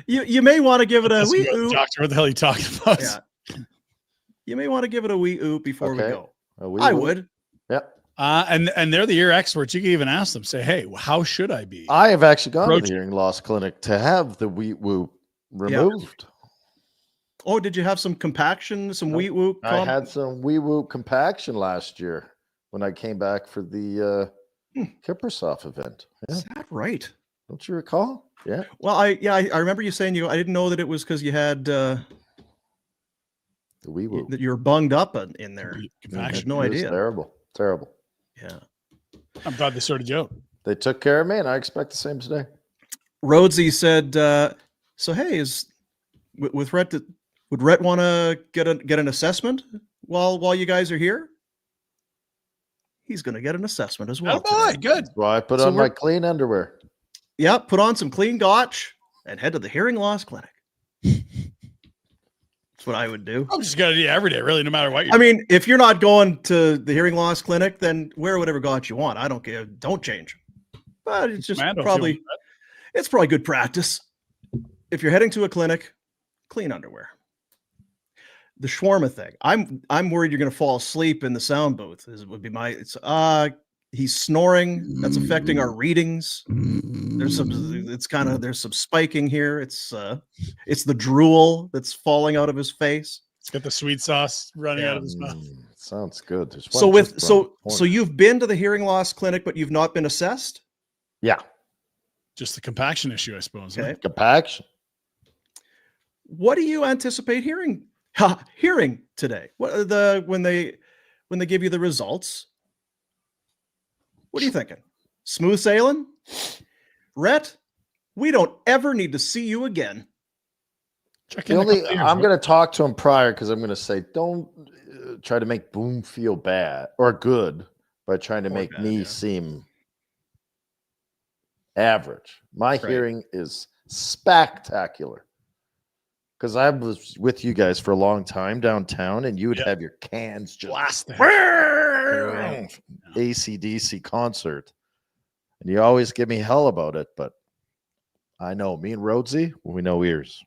You may want to give it a wee oop. Doctor, what the hell are you talking about? Yeah. You may want to give it a wee oop before we go. I would. Yep. And they're the ear experts. You can even ask them, say, hey, how should I be? I have actually gone to the hearing loss clinic to have the wheat whoop removed. Oh, did you have some compaction, some wheat whoop? I had some wee whoop compaction last year when I came back for the Kippersoft event. Yeah. Is that right? Don't you recall? Yeah. Well, I remember you saying I didn't know that it was because you had the wee whoop that you were bunged up in there. I had no idea. Terrible. Yeah. I'm glad they sorted you out. They took care of me, and I expect the same today. Rhodesy said, "So hey, with Rhett, would Rhett want to get an assessment while you guys are here?" He's going to get an assessment as well. Oh boy, good. Well, I put on my clean underwear. Yeah, put on some clean gotch and head to the hearing loss clinic. That's what I would do. I'm just going to do every day, really, no matter what. I mean, if you're not going to the hearing loss clinic, then wear whatever gotch you want. I don't care. Don't change. But it's just probably good practice. If you're heading to a clinic, clean underwear. The shawarma thing. I'm worried you're going to fall asleep in the sound booth. He's snoring. That's affecting our readings. There's some spiking here. It's the drool that's falling out of his face. It's got the sweet sauce running out of his mouth. Sounds good. So you've been to the hearing loss clinic, but you've not been assessed? Yeah. Just the compaction issue, I suppose. Okay. Compaction. What do you anticipate hearing today? When they give you the results? What are you thinking? Smooth sailing? Rhett, we don't ever need to see you again. I'm going to talk to him prior because I'm going to say, don't try to make Boom feel bad or good by trying to make me seem average. My hearing is spectacular because I was with you guys for a long time downtown, and you would have your cans just blast AC/DC concert, and you always give me hell about it. But I know me and Rhodesy, we know ears.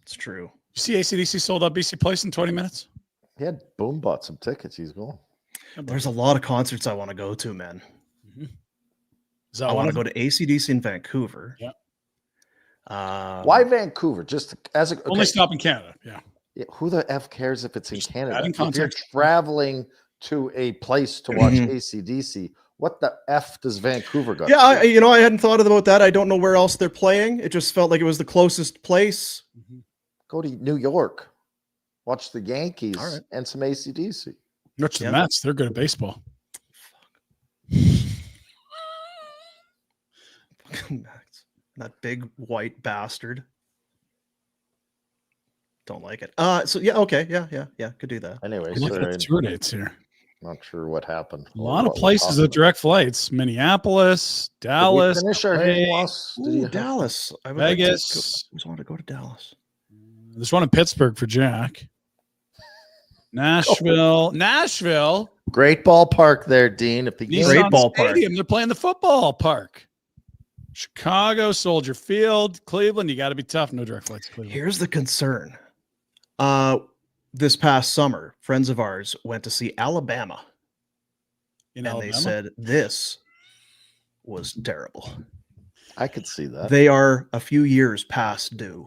It's true. You see AC/DC sold out BC Place in 20 minutes? He had Boom bought some tickets. He's going. There's a lot of concerts I want to go to, man. Mm-hmm. I want to go to AC/DC in Vancouver. Yeah. Why Vancouver? Just as a only stop in Canada. Yeah. Who the F cares if it's in Canada? If you're traveling to a place to watch AC/DC, what the F does Vancouver got? Yeah, I hadn't thought about that. I don't know where else they're playing. It just felt like it was the closest place. Mm-hmm. Go to New York. Watch the Yankees and some AC/DC. Watch the Mets. They're good at baseball. That big white bastard. Don't like it. So yeah, okay, yeah, could do that. Anyway, look at the tour dates here. Not sure what happened. A lot of places with direct flights: Minneapolis, Dallas. Did we finish our hearing loss? Dallas. I would Vegas. I just want to go to Dallas. There's one in Pittsburgh for Jack. Nashville. Great ballpark there, Dean. If the Great ballpark. Stadium. They're playing the football park. Chicago, Soldier Field, Cleveland. You got to be tough. No direct flights to Cleveland. Here's the concern. This past summer, friends of ours went to see Alabama. In and Alabama? they said this was terrible. I could see that. They are a few years past due.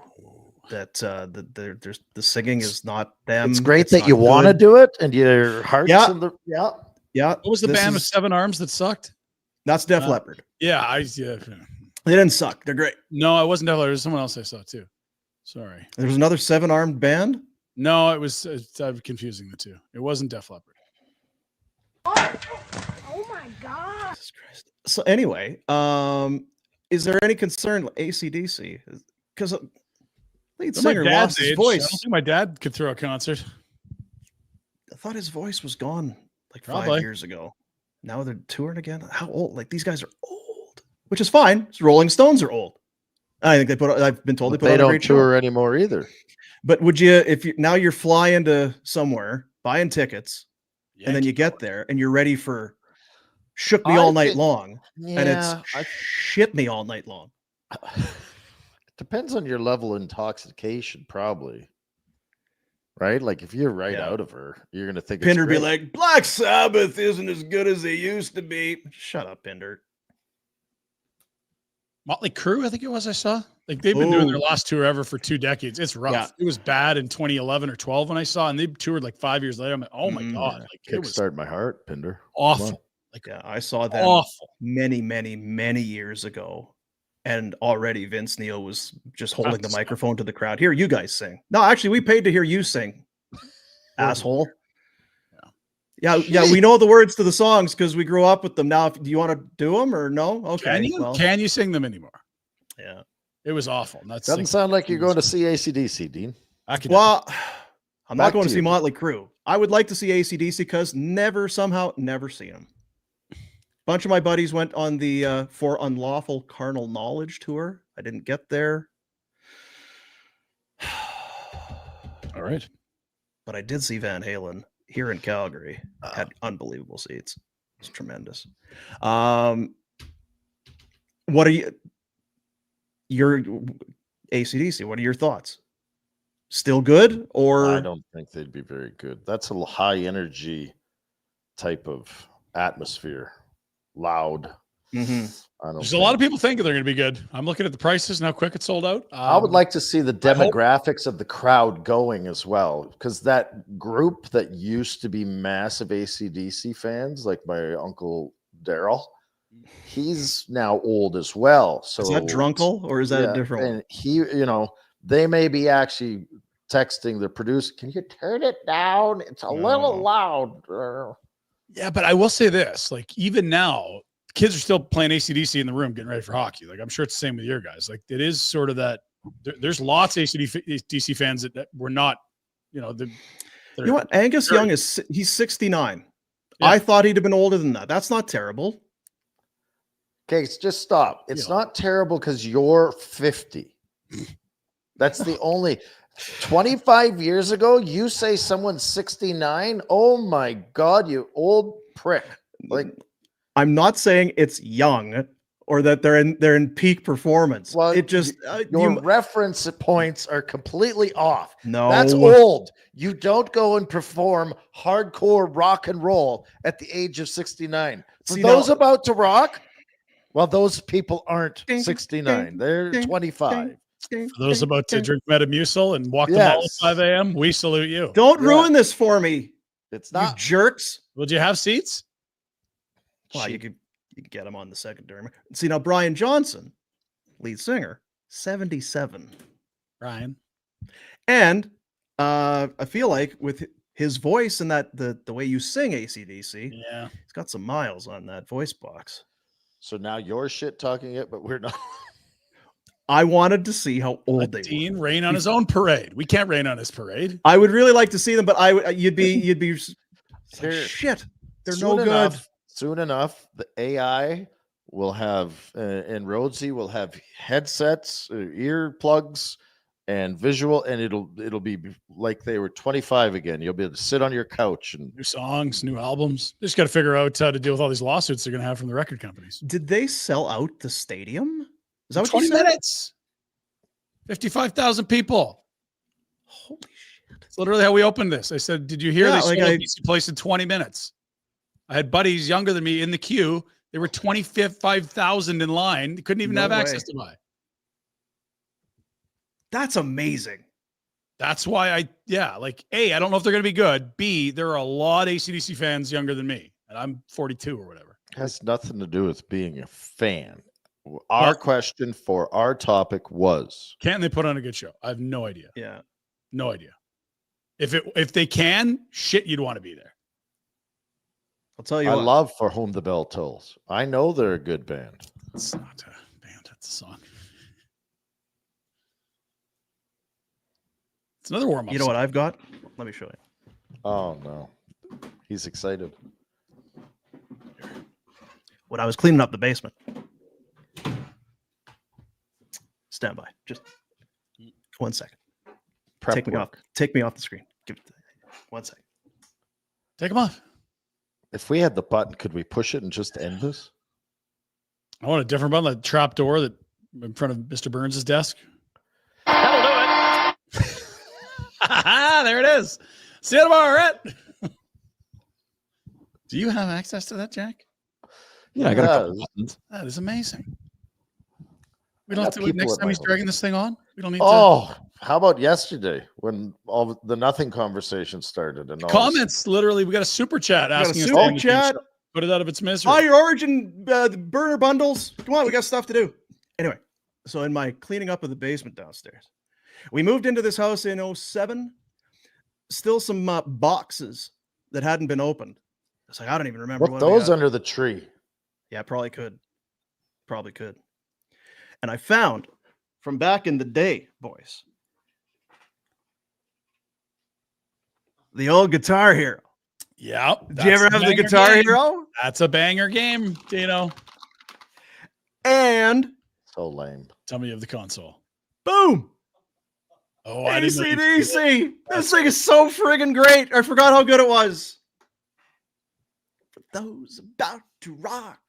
That the singing is not them. It's great It's that not you want to good. do it and your heart's Yeah. in the Yeah. What was the this band with is- 7 arms that sucked? That's Def Leppard. Yeah, They didn't suck. They're great. No, it wasn't Def Leppard. It was someone else I saw too. Sorry. There was another 7-armed band. No, it was I'm confusing the two. It wasn't Def Leppard. Oh my God. Jesus Christ. So anyway, is there any concern AC/DC? Because lead They're my singer dad's lost his age. I don't voice. think my dad could throw a concert. I thought his voice was gone like Probably. 5 years ago. Now they're touring again. How old? Like these guys are old, which is fine. Rolling Stones are old. I think I've been told But they put they on a don't great tour show. anymore either. But would you, if you now you're flying to somewhere, buying tickets, and then you get there and you're ready for shook me I all night think- long, and it's shit me all night long. Depends on your level of intoxication, probably. Right? Like if you're right Yeah. out of her, you're gonna think Pinder it's be great. like, Black Sabbath isn't as good as they used to be. Shut up, Pinder. Motley Crue, I think it was I saw. Like they've been doing their Ooh. last tour ever for 2 decades. It's rough. Yeah. It was bad in 2011 or 12 when I saw, and they toured like 5 years later. I'm like, oh my God. Like it was Kickstart my heart, Pinder. awful. Like Yeah, I saw them awful. many, many, many years ago. And already Vince Neil was just holding the microphone to the crowd. Here, you guys sing. No, actually, we paid to hear you sing. Asshole. Yeah, we know the words to the songs because we grew up with them. Now, do you want to do them or no? Okay. Can you sing them anymore? Yeah. It was awful. That's Doesn't sound like you're going to see AC/DC, Dean. Well, I'm not Back going to to see you. Motley Crue. I would like to see AC/DC because never seen them. Bunch of my buddies went on the For Unlawful Carnal Knowledge tour. I didn't get there. All right. But I did see Van Halen here in Calgary. Had unbelievable seats. It's tremendous. What are your AC/DC? What are your thoughts? Still good, or I don't think they'd be very good. That's a high energy type of atmosphere. Loud. There's a lot of people thinking they're going to be good. I'm looking at the prices and how quick it sold out. I would like to see the demographics of the crowd going as well, because that group that used to be massive AC/DC fans, like my uncle Daryl, he's now old as well. So is that Drunkle or is that a different one? And he, they may be actually texting the producer, "Can you turn it down? It's a little loud." Yeah, but I will say this: like even now, kids are still playing AC/DC in the room, getting ready for hockey. Like I'm sure it's the same with your guys. Like it is sort of that. There's lots of AC/DC fans that were not, You know what? Angus Young he's 69. Yeah. I thought he'd have been older than that. That's not terrible. Okay, just stop. It's not terrible because you're 50. That's the only 25 years ago. You say someone's 69. Oh my God, you old prick. Like, I'm not saying it's young or that they're in peak performance. well, it just your reference points are completely off. no. That's old. You don't go and perform hardcore rock and roll at the age of 69. For See, those now- about to rock, well, those people aren't Ding, 69. ding, They're ding, 25. For those about to drink Metamucil and walk the mall at 5 a.m., we salute you. Don't ruin this for me. It's You not. jerks. Would you have seats? Well, you could get him on the secondary. See now, Brian Johnson, lead singer, 77, Ryan. and I feel like with his voice and that the way you sing AC/DC, Yeah, he's got some miles on that voice box. So now you're shit talking it, but we're not. I wanted to see how old Let they Dean were. rain on his own parade. We can't rain on his parade. I would really like to see them, but you'd be it's like, Here. shit. They're Soon no good. enough, soon enough, the AI will have, and Rhodesy will have headsets, ear plugs, and visual, and it'll be like they were 25 again. You'll be able to sit on your couch and New songs, new albums. Just got to figure out how to deal with all these lawsuits they're going to have from the record companies. Did they sell out the stadium? Is that what 20 you said? minutes. 55,000 people. Holy shit. That's literally how we opened this. I said, did you hear Yeah, they like sold a piece of place in 20 minutes? I had buddies younger than me in the queue. They were 25,000 in line. They couldn't even No have way. access to buy. That's amazing. That's why I don't know if they're going to be good. B, there are a lot of AC/DC fans younger than me, and I'm 42 or whatever. Has nothing to do with being a fan. Our question for our topic was, can they put on a good show? I have no idea. Yeah. No idea. If they can, shit, you'd want to be there. I'll tell you I what. love For Whom the Bell Tolls. I know they're a good band. It's not a band, that's a song. It's another warm-up. You know what I've got? Let me show you. Oh, no. He's excited. When I was cleaning up the basement. Stand by. Just 1 second. Prep Take me off. work. Take me off the screen. Give it 1 second. Take them off. If we had the button, could we push it and just end this? I want a different button, like trap door that in front of Mr. Burns' desk. That'll do it. There it is. See you tomorrow, Rhett. Do you have access to that, Jack? Yeah, I got a couple buttons. That is amazing. We don't I have got to do it people next at time my he's house. dragging this thing on. We don't need to. Oh, how about yesterday when all the nothing conversation started and all this- Comments, literally, we got a super chat got a asking us super to end the chat? show. Put it out of its misery. Oh, your origin burner bundles. Come on, we got stuff to do. Anyway, so in my cleaning up of the basement downstairs, we moved into this house in 07. Still some boxes that hadn't been opened. It's like, I don't even remember Put what those under the tree. Yeah, probably could. Probably could. And I found from back in the day, boys, the old Guitar Hero. Yeah. Did you ever have the Guitar Hero? That's a banger game, Dino. And So lame. Tell me you have the console. boom, Oh, I didn't know you could do that. AC/DC. This thing is so friggin' great. I forgot how good it was. For those about to rock.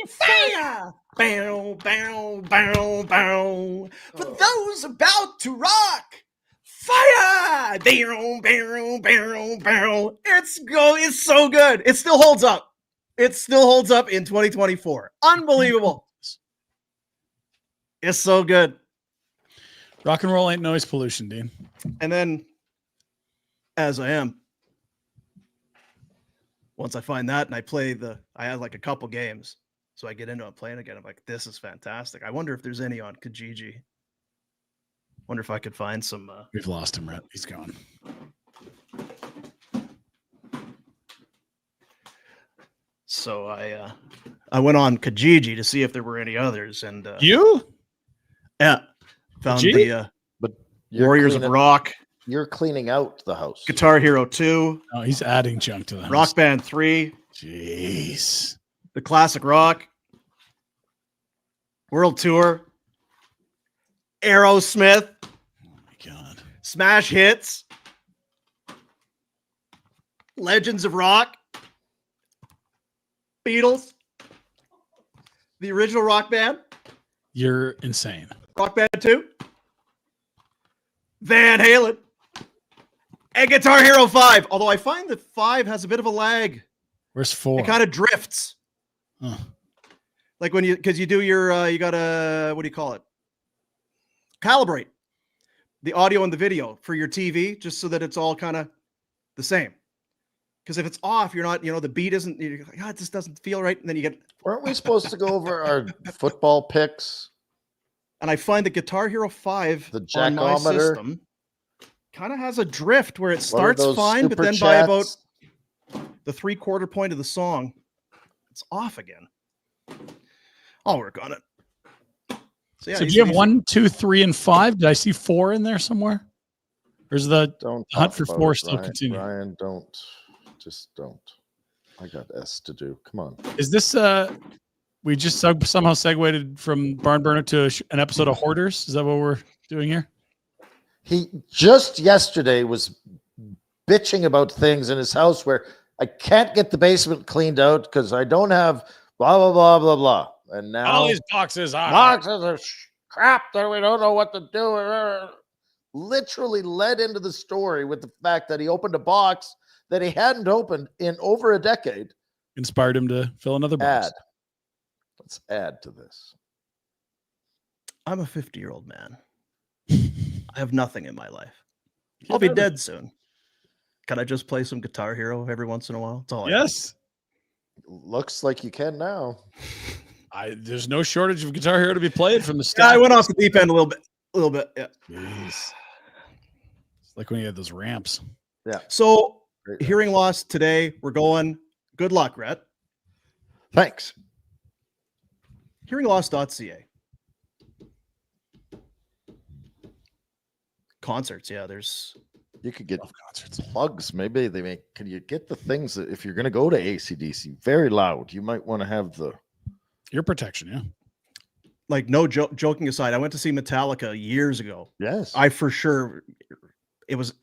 Fire! Bow, bow, bow, bow. For those about to rock. Fire! Bow, bow, bow, bow. It's so good. It still holds up. It still holds up in 2024. Unbelievable. It's so good. Rock and roll ain't noise pollution, Dean. And then, as I am, once I find that and I had like a couple games. So I get into it playing again. I'm like, this is fantastic. I wonder if there's any on Kijiji. Wonder if I could find some. We've lost him, Rhett. He's gone. So I went on Kijiji to see if there were any others. And You? yeah, found Gee? the But you're Warriors of cleaning- Rock, You're cleaning out the house. Guitar Hero 2, Oh, he's adding junk to the house. Rock Band 3, Jeez. the Classic Rock, World Tour, Aerosmith, Oh my God. Smash Hits, Legends of Rock, Beatles, the original Rock Band, You're insane. Rock Band 2, Van Halen, and Guitar Hero 5. Although I find that 5 has a bit of a lag. Where's 4? It kind of drifts. Huh. Like when because you do your, you got to, what do you call it? Calibrate the audio and the video for your TV just so that it's all kind of the same. Because if it's off, you're not, the beat isn't, you're like, it just doesn't feel right. And then you get, Weren't we supposed to go over our football picks? and I find the Guitar Hero 5 The on my jackometer? system kind of has a drift where it What are starts those fine, but super then by about chats? the 3/4 point of the song, it's off again. I'll work on it. So, yeah, So do you have 1, 2, 3, and 5? Did I see 4 in there somewhere? Or is the Don't hunt talk for about 4 it, still Ryan. continuing? Ryan, just don't. I got S to do. Come on. Is this we just somehow segued from Barn Burner to an episode of Hoarders? Is that what we're doing here? He just yesterday was bitching about things in his house where I can't get the basement cleaned out because I don't have blah, blah, blah, blah, blah. and now all these boxes are boxes are crap that we don't know what to do. Literally led into the story with the fact that he opened a box that he hadn't opened in over a decade. inspired him to fill another box. Let's add to this. I'm a 50-year-old man. I have nothing in my life. I'll be dead soon. Can I just play some Guitar Hero every once in a while? That's all I need. Yes. Looks like you can now. There's no shortage of Guitar Hero to be played from the Yeah, start. I went off the deep end a little bit. Yeah. Jeez. It's like when you had those ramps. Yeah. So Great. hearing loss today. We're going. Good luck, Rhett. Thanks. Hearingloss.ca. Concerts. Yeah, there's. You could get Concerts. plugs. Maybe they make. Can you get the things that if you're going to go to ACDC very loud, you might want to have the Ear protection, yeah. Like no joking aside, I went to see Metallica years ago. yes. I for sure. It was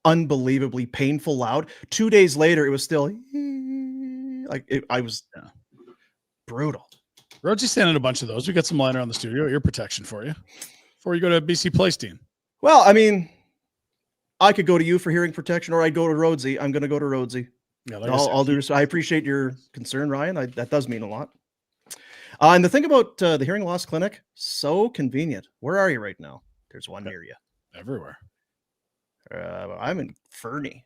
unbelievably painful loud. 2 days later, it was still like I was brutal. Roadsy's standing a bunch of those. We got some lying around the studio. Ear protection for you before you go to BC Playsteen. Well, I mean, I could go to you for hearing protection, or I'd go to Rhodesy. I'm going to go to Rhodesy. Yeah, like I'll do. I appreciate your concern, Ryan. That does mean a lot. And the thing about the hearing loss clinic, so convenient. Where are you right now? There's one near you. everywhere. I'm in Fernie.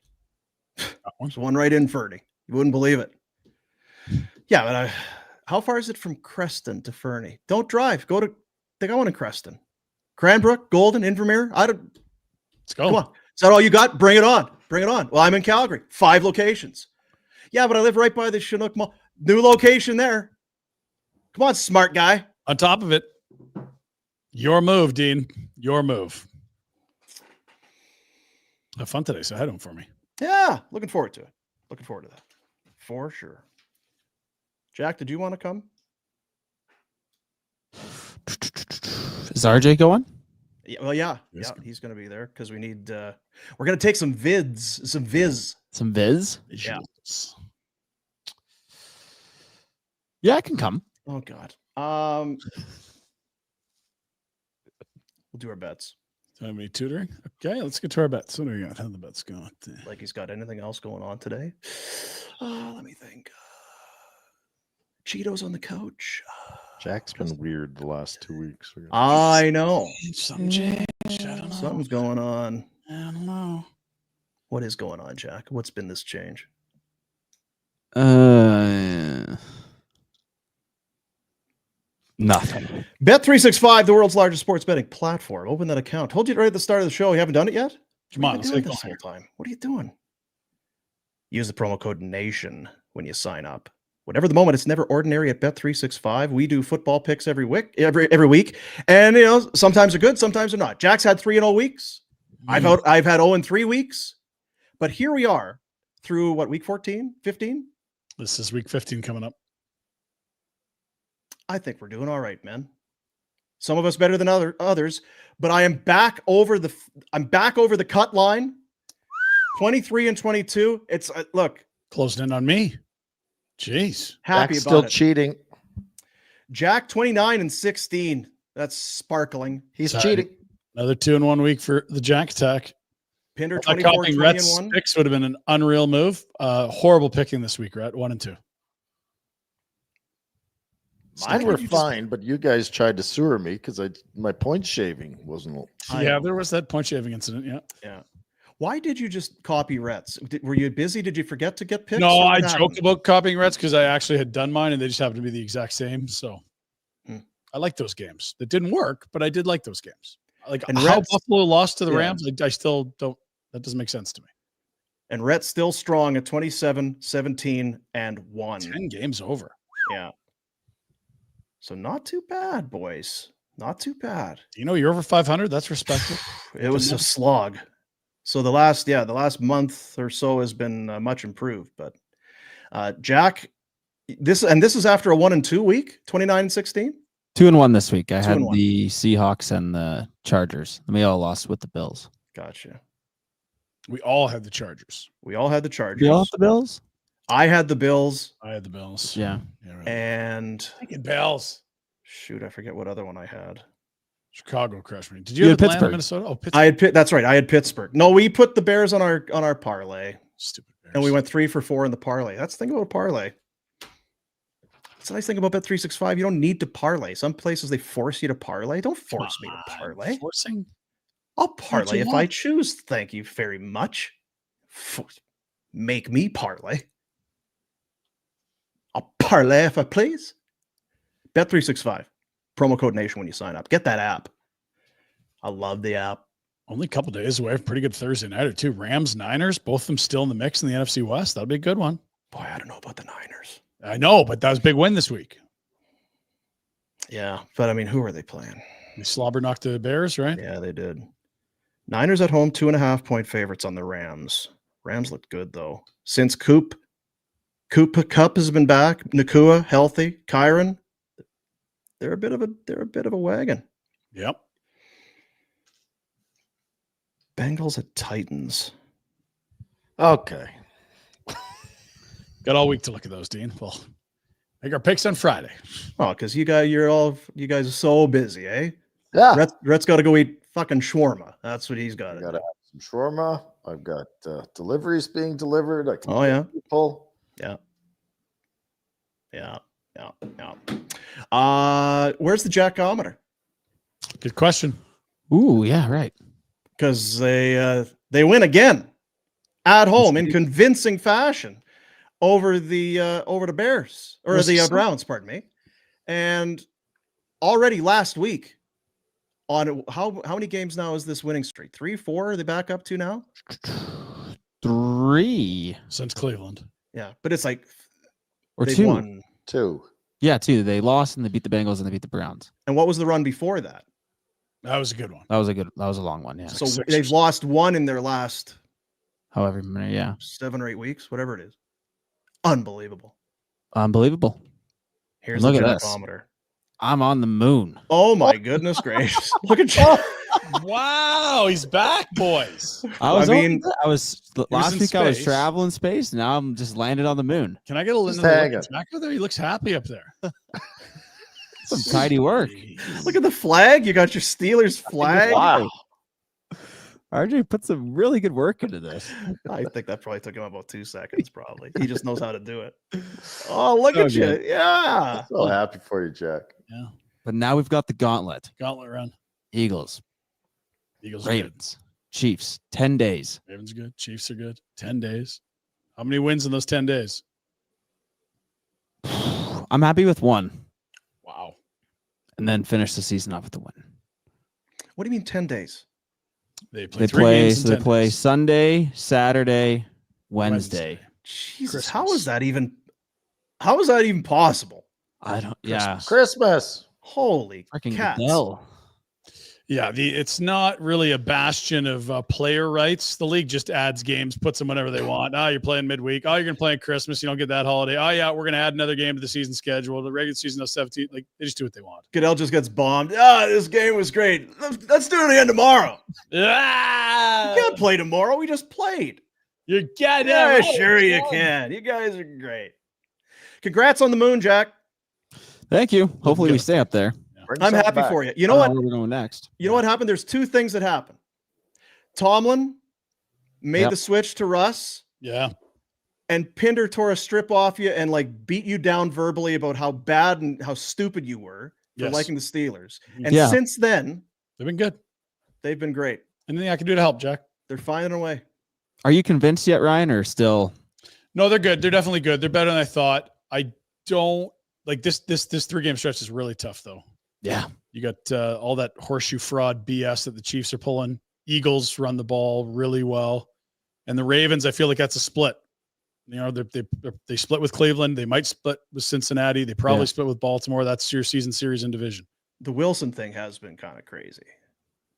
That one. There's one right in Fernie. You wouldn't believe it. Yeah, but how far is it from Creston to Fernie? Don't drive. Go to. They got one in Creston, Cranbrook, Golden, Invermere. Let's go. Come on. Is that all you got? Bring it on. Bring it on. Well, I'm in Calgary. 5 locations. Yeah, but I live right by the Chinook Mall. New location there. Come on, smart guy. On top of it, your move, Dean. Your move. Have fun today. So head home for me. Yeah, looking forward to it. Looking forward to that. For sure. Jack, did you want to come? Is RJ going? Yeah, well, yeah. Yes, Yeah, he's going to be there because we need, we're going to take some vids, some viz. Some viz? Yeah. Yeah, I can come. Oh, God. We'll do our bets. Time me tutoring. Okay, let's get to our bets. What do we got? How the bets going? Like he's got anything else going on today? Let me think. Cheetos on the couch. Jack's been weird the last 2 weeks. I know. Something changed. I don't know. Something's going on. I don't know. What is going on, Jack? What's been this change? Nothing. Bet365, the world's largest sports betting platform. Open that account. Told you right at the start of the show. You haven't done it yet? Come What on, are you let's doing get this going. whole time? What are you doing? Use the promo code NATION when you sign up. Whatever the moment, it's never ordinary at Bet365. We do football picks every week, and sometimes they're good, sometimes they're not. Jack's had 3-0 weeks. I've had 0-3 weeks, but here we are through week 14, 15. This is week 15 coming up. I think we're doing all right, man. Some of us better than others, but I am back over the cut line. 23 and 22. It's look, Closing in on me. Jeez. happy Jack's about still it. cheating. Jack 29 and 16. That's sparkling. He's Sorry. cheating. Another 2 in 1 week for the Jack attack. Pinder Copying 24, 20 and Rhett's 1. picks would have been an unreal move. Horrible picking this week, Rhett. 1 and 2. Mine were fine, but you guys tried to sewer me because my point shaving wasn't. Yeah, there was that point shaving incident. Yeah. Yeah. Why did you just copy Rhett's? Were you busy? Did you forget to get picks? No, or what I happened? joked about copying Rhett's because I actually had done mine and they just happened to be the exact same. So I like those games. That didn't work, but I did like those games. Like And how Rhett's- Buffalo lost to the yeah. Rams, I still don't. That doesn't make sense to me. And Rhett's still strong at 27, 17, and 1. 10 games over. Yeah. So not too bad, boys. Not too bad. You're over 500. That's respectable. It was a slog. So the last month or so has been much improved. But Jack, this is after a 1 and 2 week, 29 and 16. 2 and 1 this week. I 2 had and 1. the Seahawks and the Chargers. And we all lost with the Bills. Gotcha. We all had the Chargers. We all had the Chargers. You all have the Bills? I had the Bills, I had the Bills. Yeah. Yeah, right. and Taking Bills. Shoot, I forget what other one I had. Chicago crushed me. Did you You have had Atlanta, Pittsburgh. Minnesota? Oh, Pittsburgh. I had that's right. I had Pittsburgh. No, we put the Bears on our parlay, Stupid Bears. and we went 3 for 4 in the parlay. That's the thing about a parlay. That's the nice thing about Bet365. You don't need to parlay. Some places they force you to parlay. Don't force me to parlay. Forcing? I'll parlay you if I want. choose. Thank you very much. Make me parlay. I'll parlay if I please. Bet365. Promo code Nation when you sign up. Get that app. I love the app. Only a couple days away. Pretty good Thursday night or two. Rams, Niners, both of them still in the mix in the NFC West. That'll be a good one. Boy, I don't know about the Niners. I know, but that was a big win this week. Yeah, but I mean, who are they playing? They slobber knocked the Bears, right? Yeah, they did. Niners at home, 2.5-point favorites on the Rams. Rams looked good though. Since Cup has been back, Nakua healthy, Kyron, they're a bit of a wagon. Yep. Bengals at Titans. Okay. Got all week to look at those, Dean. Well, make our picks on Friday. Oh, because you guys are so busy, eh? Yeah. Rhett's got to go eat fucking shawarma. That's what he's got. I gotta have some shawarma. I've got deliveries being delivered. I can Oh yeah. people. Yeah. Where's the jackometer? Good question. Ooh, yeah, right. Because they win again at home in convincing fashion over the Bears or the Browns, pardon me. And already last week on how many games now is this winning streak? 3, 4 are they back up to now? 3 Since Cleveland. Yeah, but it's like or they've 2. won. 2. Yeah, 2. They lost and they beat the Bengals and they beat the Browns. And what was the run before that? That was a good one. That was a long one. Yeah. So Sixers. they've lost 1 in their last However many, yeah. 7 or 8 weeks, whatever it is. Unbelievable. Unbelievable. Here's Look the at this. jackometer. I'm on the moon. Oh my goodness gracious! Look at you. Wow, he's back, boys. Last in week I was space. traveling space. Now I'm just landed on the moon. Can I get a little back there? He looks happy up there. Some tidy work. Look at the flag. You got your Steelers flag. Wow. RJ put some really good work into this. I think that probably took him about 2 seconds. Probably he just knows how to do it. Oh, look So at good. you! Yeah. So happy for you, Jack. Yeah. But now we've got the gauntlet. Gauntlet run. Eagles, Eagles are good. Ravens, Chiefs, 10 days. Ravens are good. Chiefs are good. 10 days. How many wins in those 10 days? I'm happy with 1. Wow. And then finish the season off with the win. What do you mean 10 days? They play They 3 play games in so they 10 play days. Sunday, Saturday, Wednesday. Jesus, Christmas. how is that even possible? I don't yeah. Christmas. Holy Freaking cats! Goodell. Yeah, it's not really a bastion of player rights. The league just adds games, puts them whenever they want. Oh, you're playing midweek. Oh, you're going to play on Christmas. You don't get that holiday. Oh, yeah, we're going to add another game to the season schedule. The regular season is 17. Like, they just do what they want. Goodell just gets bombed. This game was great. Let's do it again tomorrow. Ah! You can't play tomorrow. We just played. You're getting Yeah, sure you can. You guys are great. Congrats on the moon, Jack. Thank you. Hopefully we good. stay up there. Bring I'm something happy back. for you. You know what? Where we're going next? You know what happened? There's 2 things that happened. Tomlin made Yep. the switch to Russ, Yeah. and Pinder tore a strip off you and like beat you down verbally about how bad and how stupid you were for Yes. liking the Steelers. And Yeah. since then, They've been good. they've been great. Anything I can do to help, Jack? They're finding a way. Are you convinced yet, Ryan, or still? No, they're good. They're definitely good. They're better than I thought. I don't like this 3-game stretch is really tough though. Yeah. You got all that horseshoe fraud BS that the Chiefs are pulling. Eagles run the ball really well, and the Ravens. I feel like that's a split. You know, they split with Cleveland. They might split with Cincinnati. They probably split with Baltimore. That's your season series and division. The Wilson thing has been kind of crazy.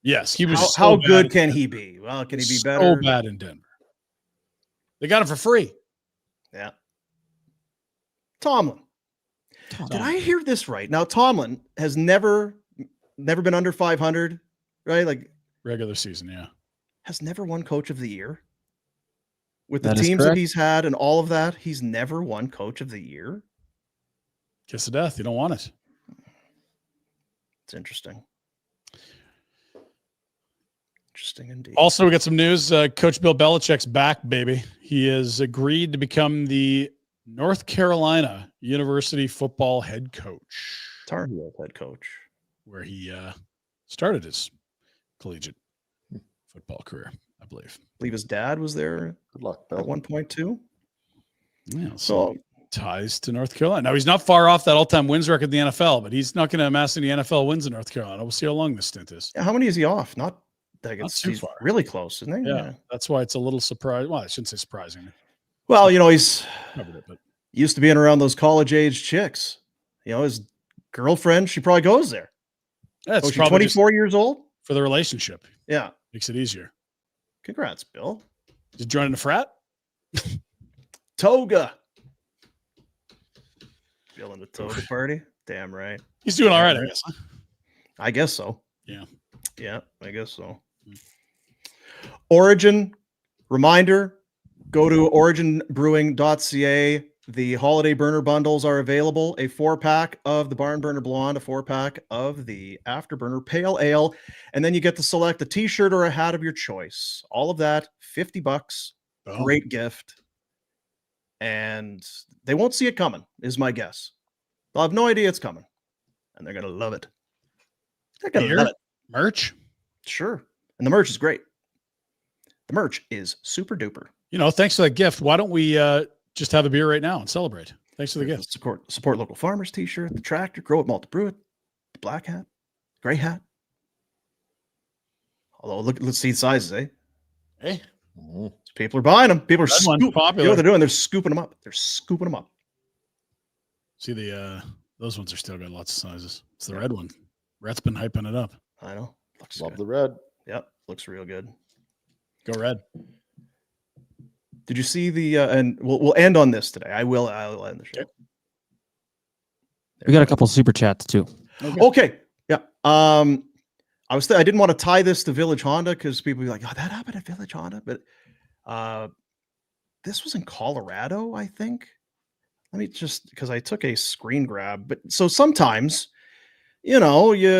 Yes, he was. How so good bad can in he Denver. be? Well, can he be So better? bad in Denver. They got him for free. Yeah. Tomlin. Did I hear this right? Now, Tomlin has never been under 500, right? Like, Regular season, yeah. has never won Coach of the Year. With the That is teams that correct. he's had and all of that, he's never won Coach of the Year. Kiss of death. You don't want it. It's interesting. Interesting indeed. Also, we got some news. Coach Bill Belichick's back, baby. He has agreed to become the North Carolina University football head coach. Tar Heels head coach. Where he started his collegiate football career, I believe. I believe his dad was there. Good luck, at Bill. 1 point too. Yeah, so ties to North Carolina. Now he's not far off that all-time wins record in the NFL, but he's not going to amass any NFL wins in North Carolina. We'll see how long this stint is. Yeah, how many is he off? Not too he's far. really close, isn't he? Yeah, that's why it's a little surprising. Well, I shouldn't say surprising. Well, he's Covered it, but used to being around those college-age chicks. His girlfriend, she probably goes there. that's She's probably 24 years old? for the relationship. Yeah. Makes it easier. Congrats, Bill. Did you join the frat? Toga. Bill in the toga party? Damn right. He's doing all right, I guess. Huh? I guess so. Yeah. Yeah, I guess so. Origin, reminder, go to originbrewing.ca. The holiday burner bundles are available. A 4-pack of the Barn Burner Blonde, a 4-pack of the Afterburner Pale Ale, and then you get to select a t-shirt or a hat of your choice. All of that, $50. Oh. Great gift. And they won't see it coming, is my guess. They'll have no idea it's coming. And they're going to love it. They're going to love it. Merch? Sure. And the merch is great. The merch is super duper. Thanks for that gift. Why don't we just have a beer right now and celebrate? Thanks for the gift. Support local farmers t-shirt, the tractor, grow it, malt, brew it, the black hat, gray hat. Although let's see the sizes, eh? Hey. People are buying them. People are popular. You know what they're doing? They're scooping them up. See those ones are still got lots of sizes. It's the red one. Rhett's been hyping it up. I know. Love the red. Yep, looks real good. Go red. Did you see the and we'll end on this today. I'll end the show. We got a couple super chats too. Okay. Yeah. I didn't want to tie this to Village Honda because people be like, "Oh, that happened at Village Honda," but this was in Colorado, I think. Let me just because I took a screen grab. But so sometimes, Utah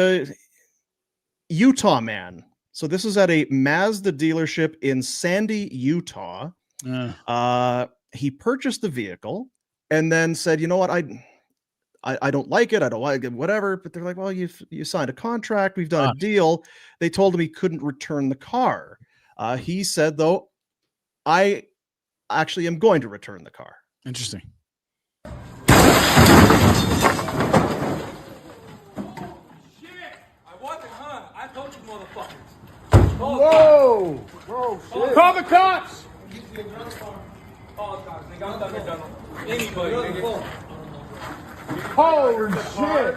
man. So this is at a Mazda dealership in Sandy, Utah. He purchased the vehicle and then said, "You know what? I don't like it. I don't like it, whatever." But they're like, "Well, you signed a contract. We've done a deal." They told him he couldn't return the car. He said, though, "I actually am going to return the car." Interesting. Whoa! Whoa! Call the cops! Holy shit!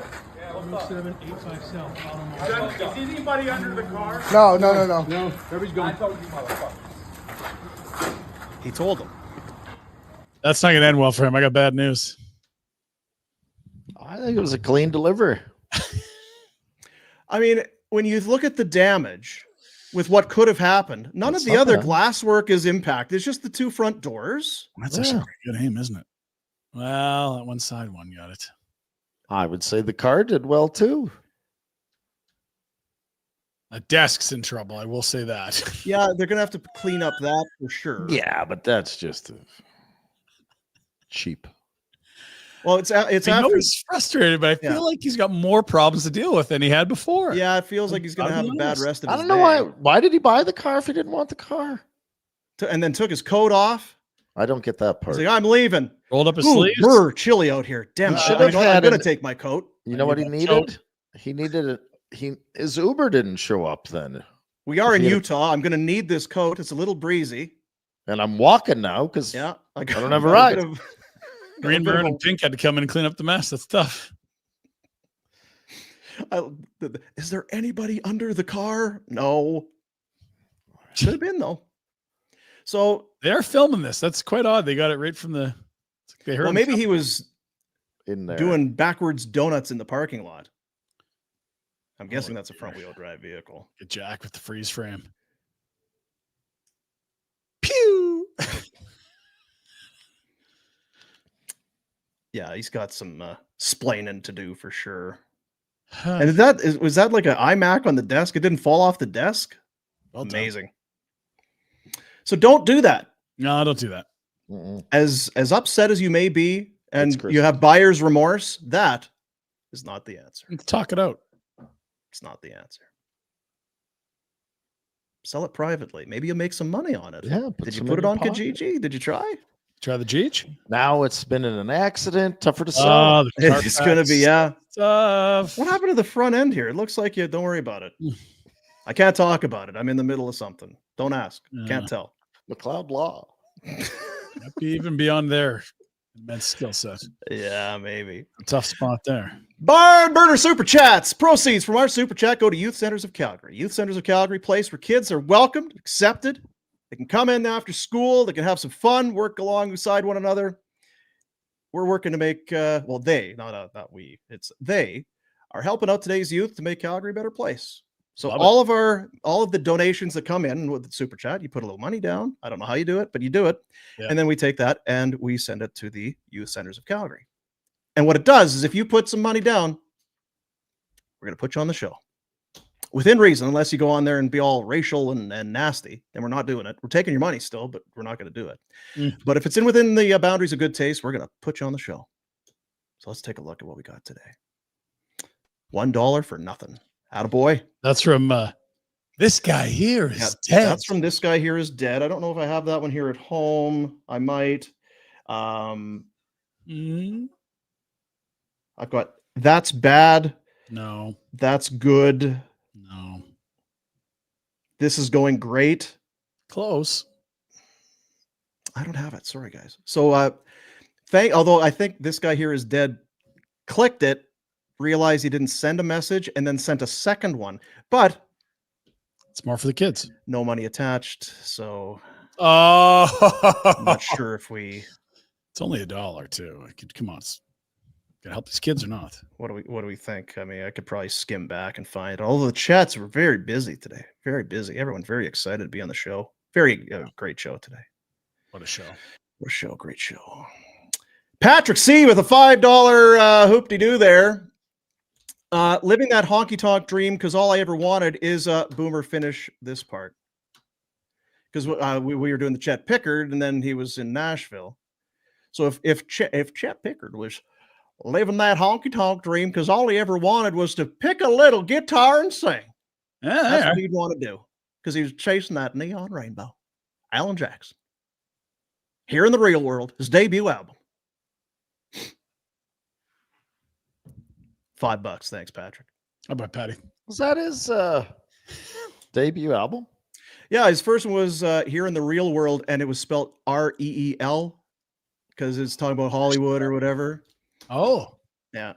Is anybody under the car? No. He told them. That's not going to end well for him. I got bad news. I think it was a clean delivery. I mean, when you look at the damage with what could have happened, none of the other glasswork is impacted. It's just the two front doors. That's actually a pretty good aim, isn't it? Well, that one side one got it. I would say the car did well too. The desk's in trouble. I will say that. Yeah, they're gonna have to clean up that for sure. Yeah, but that's just cheap. Well, it's I know after. he's frustrated, but I feel like he's got more problems to deal with than he had before. Yeah, it feels like he's gonna have a bad rest of his I don't know day. why did he buy the car if he didn't want the car? And then took his coat off. I don't get that part. He's like, "I'm leaving." Rolled up his Ooh, sleeves. chilly out here. Damn, should I'm have gonna take my coat. You know what he needed? He needed it. His Uber didn't show up then. We are in Utah. I'm gonna need this coat. It's a little breezy. And I'm walking now because I don't have a ride. Green, Burn, and Pink had to come in and clean up the mess. That's tough. Is there anybody under the car? No. Should have been though. So they are filming this. That's quite odd. They got it right from the. They heard. Well, maybe he was in there doing backwards donuts in the parking lot. I'm guessing that's a front wheel drive vehicle. Get Jack with the freeze frame. Pew. Yeah, he's got some splaining to do for sure. And was that like an iMac on the desk? It didn't fall off the desk? Well done. Amazing. So don't do that. No, don't do that. Mm-mm. As upset as you may be, and It's you have buyer's remorse, that is not the answer. Talk it out. It's not the answer. Sell it privately. Maybe you'll make some money on it. Yeah. Did you some put in it your on pocket. Kijiji? Did you try? Try the Cheech. Now it's been in an accident. Tougher to sell. Oh, the It's going to be, yeah. tough. What happened to the front end here? It looks like you don't worry about it. I can't talk about it. I'm in the middle of something. Don't ask. Can't tell. McLeod Law. Might be even beyond their immense skill set. Yeah, maybe. A tough spot there. Barn Burner Super Chats. Proceeds from our Super Chat go to Youth Centers of Calgary. Youth Centers of Calgary, place where kids are welcomed, accepted. They can come in after school. They can have some fun, work alongside one another. We're working to make, they, not we, it's they are helping out today's youth to make Calgary a better place. So all of the donations that come in with the Super Chat, you put a little money down. I don't know how you do it, but you do it. Yeah. And then we take that and we send it to the Youth Centers of Calgary. And what it does is if you put some money down, we're going to put you on the show. Within reason, unless you go on there and be all racial and nasty, then we're not doing it. We're taking your money still, but we're not going to do it. But if it's within the boundaries of good taste, we're going to put you on the show. So let's take a look at what we got today. $1 for nothing. Attaboy. That's from this guy here is dead. That's from This Guy Here Is Dead. I don't know if I have that one here at home. I might. I've got That's Bad. No. That's Good. No. This Is Going Great. Close. I don't have it. Sorry, guys. So although I think This Guy Here Is Dead clicked it, realized he didn't send a message, and then sent a second one. But it's more for the kids. No money attached. So I'm not sure if we. It's only $1 too. I could come on. Gotta help these kids or not? What do we think? I mean, I could probably skim back and find. Although the chats were very busy today. Very busy. Everyone very excited to be on the show. Very great show today. What a show. What a show. Great show. Patrick C with a $5 hoop-de-doo there. Living that honky-tonk dream because all I ever wanted is Boomer finish this part. Because we were doing the Chet Pickard and then he was in Nashville. So if Chet Pickard was living that honky-tonk dream because all he ever wanted was to pick a little guitar and sing. That's what he'd want to do because he was chasing that neon rainbow. Alan Jackson. Here in the Real World, his debut album. $5. Thanks, Patrick. How about Patty? Was that his debut album? Yeah, his first one was Here in the Real World, and it was spelled REEL because it's talking about Hollywood or whatever. Oh, yeah.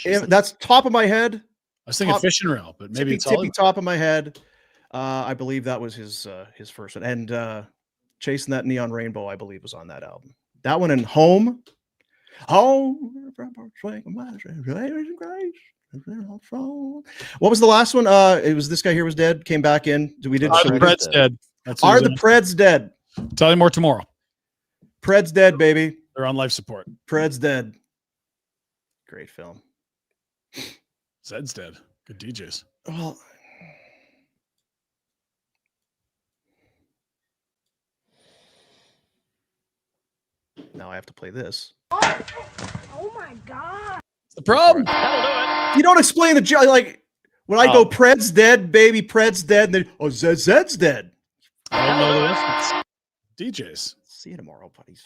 That's top of my head. I was thinking Fish and Reel, but maybe it's tippy top of my head. I believe that was his first one, and Chasing That Neon Rainbow, I believe, was on that album. That one and Home. What was the last one? It was This Guy Here Was Dead. Came back in. We did. Are the Preds dead? Are the Preds dead? Tell you more tomorrow. Preds dead, baby. They're on life support. Preds dead. Great film. Zed's dead. Good DJs. Well, now I have to play this. Oh my God. It's the problem. That'll do it. You don't explain the like when I go Preds dead, baby, Preds dead, and then Zed's dead. I don't know the reference. DJs. See you tomorrow, buddies.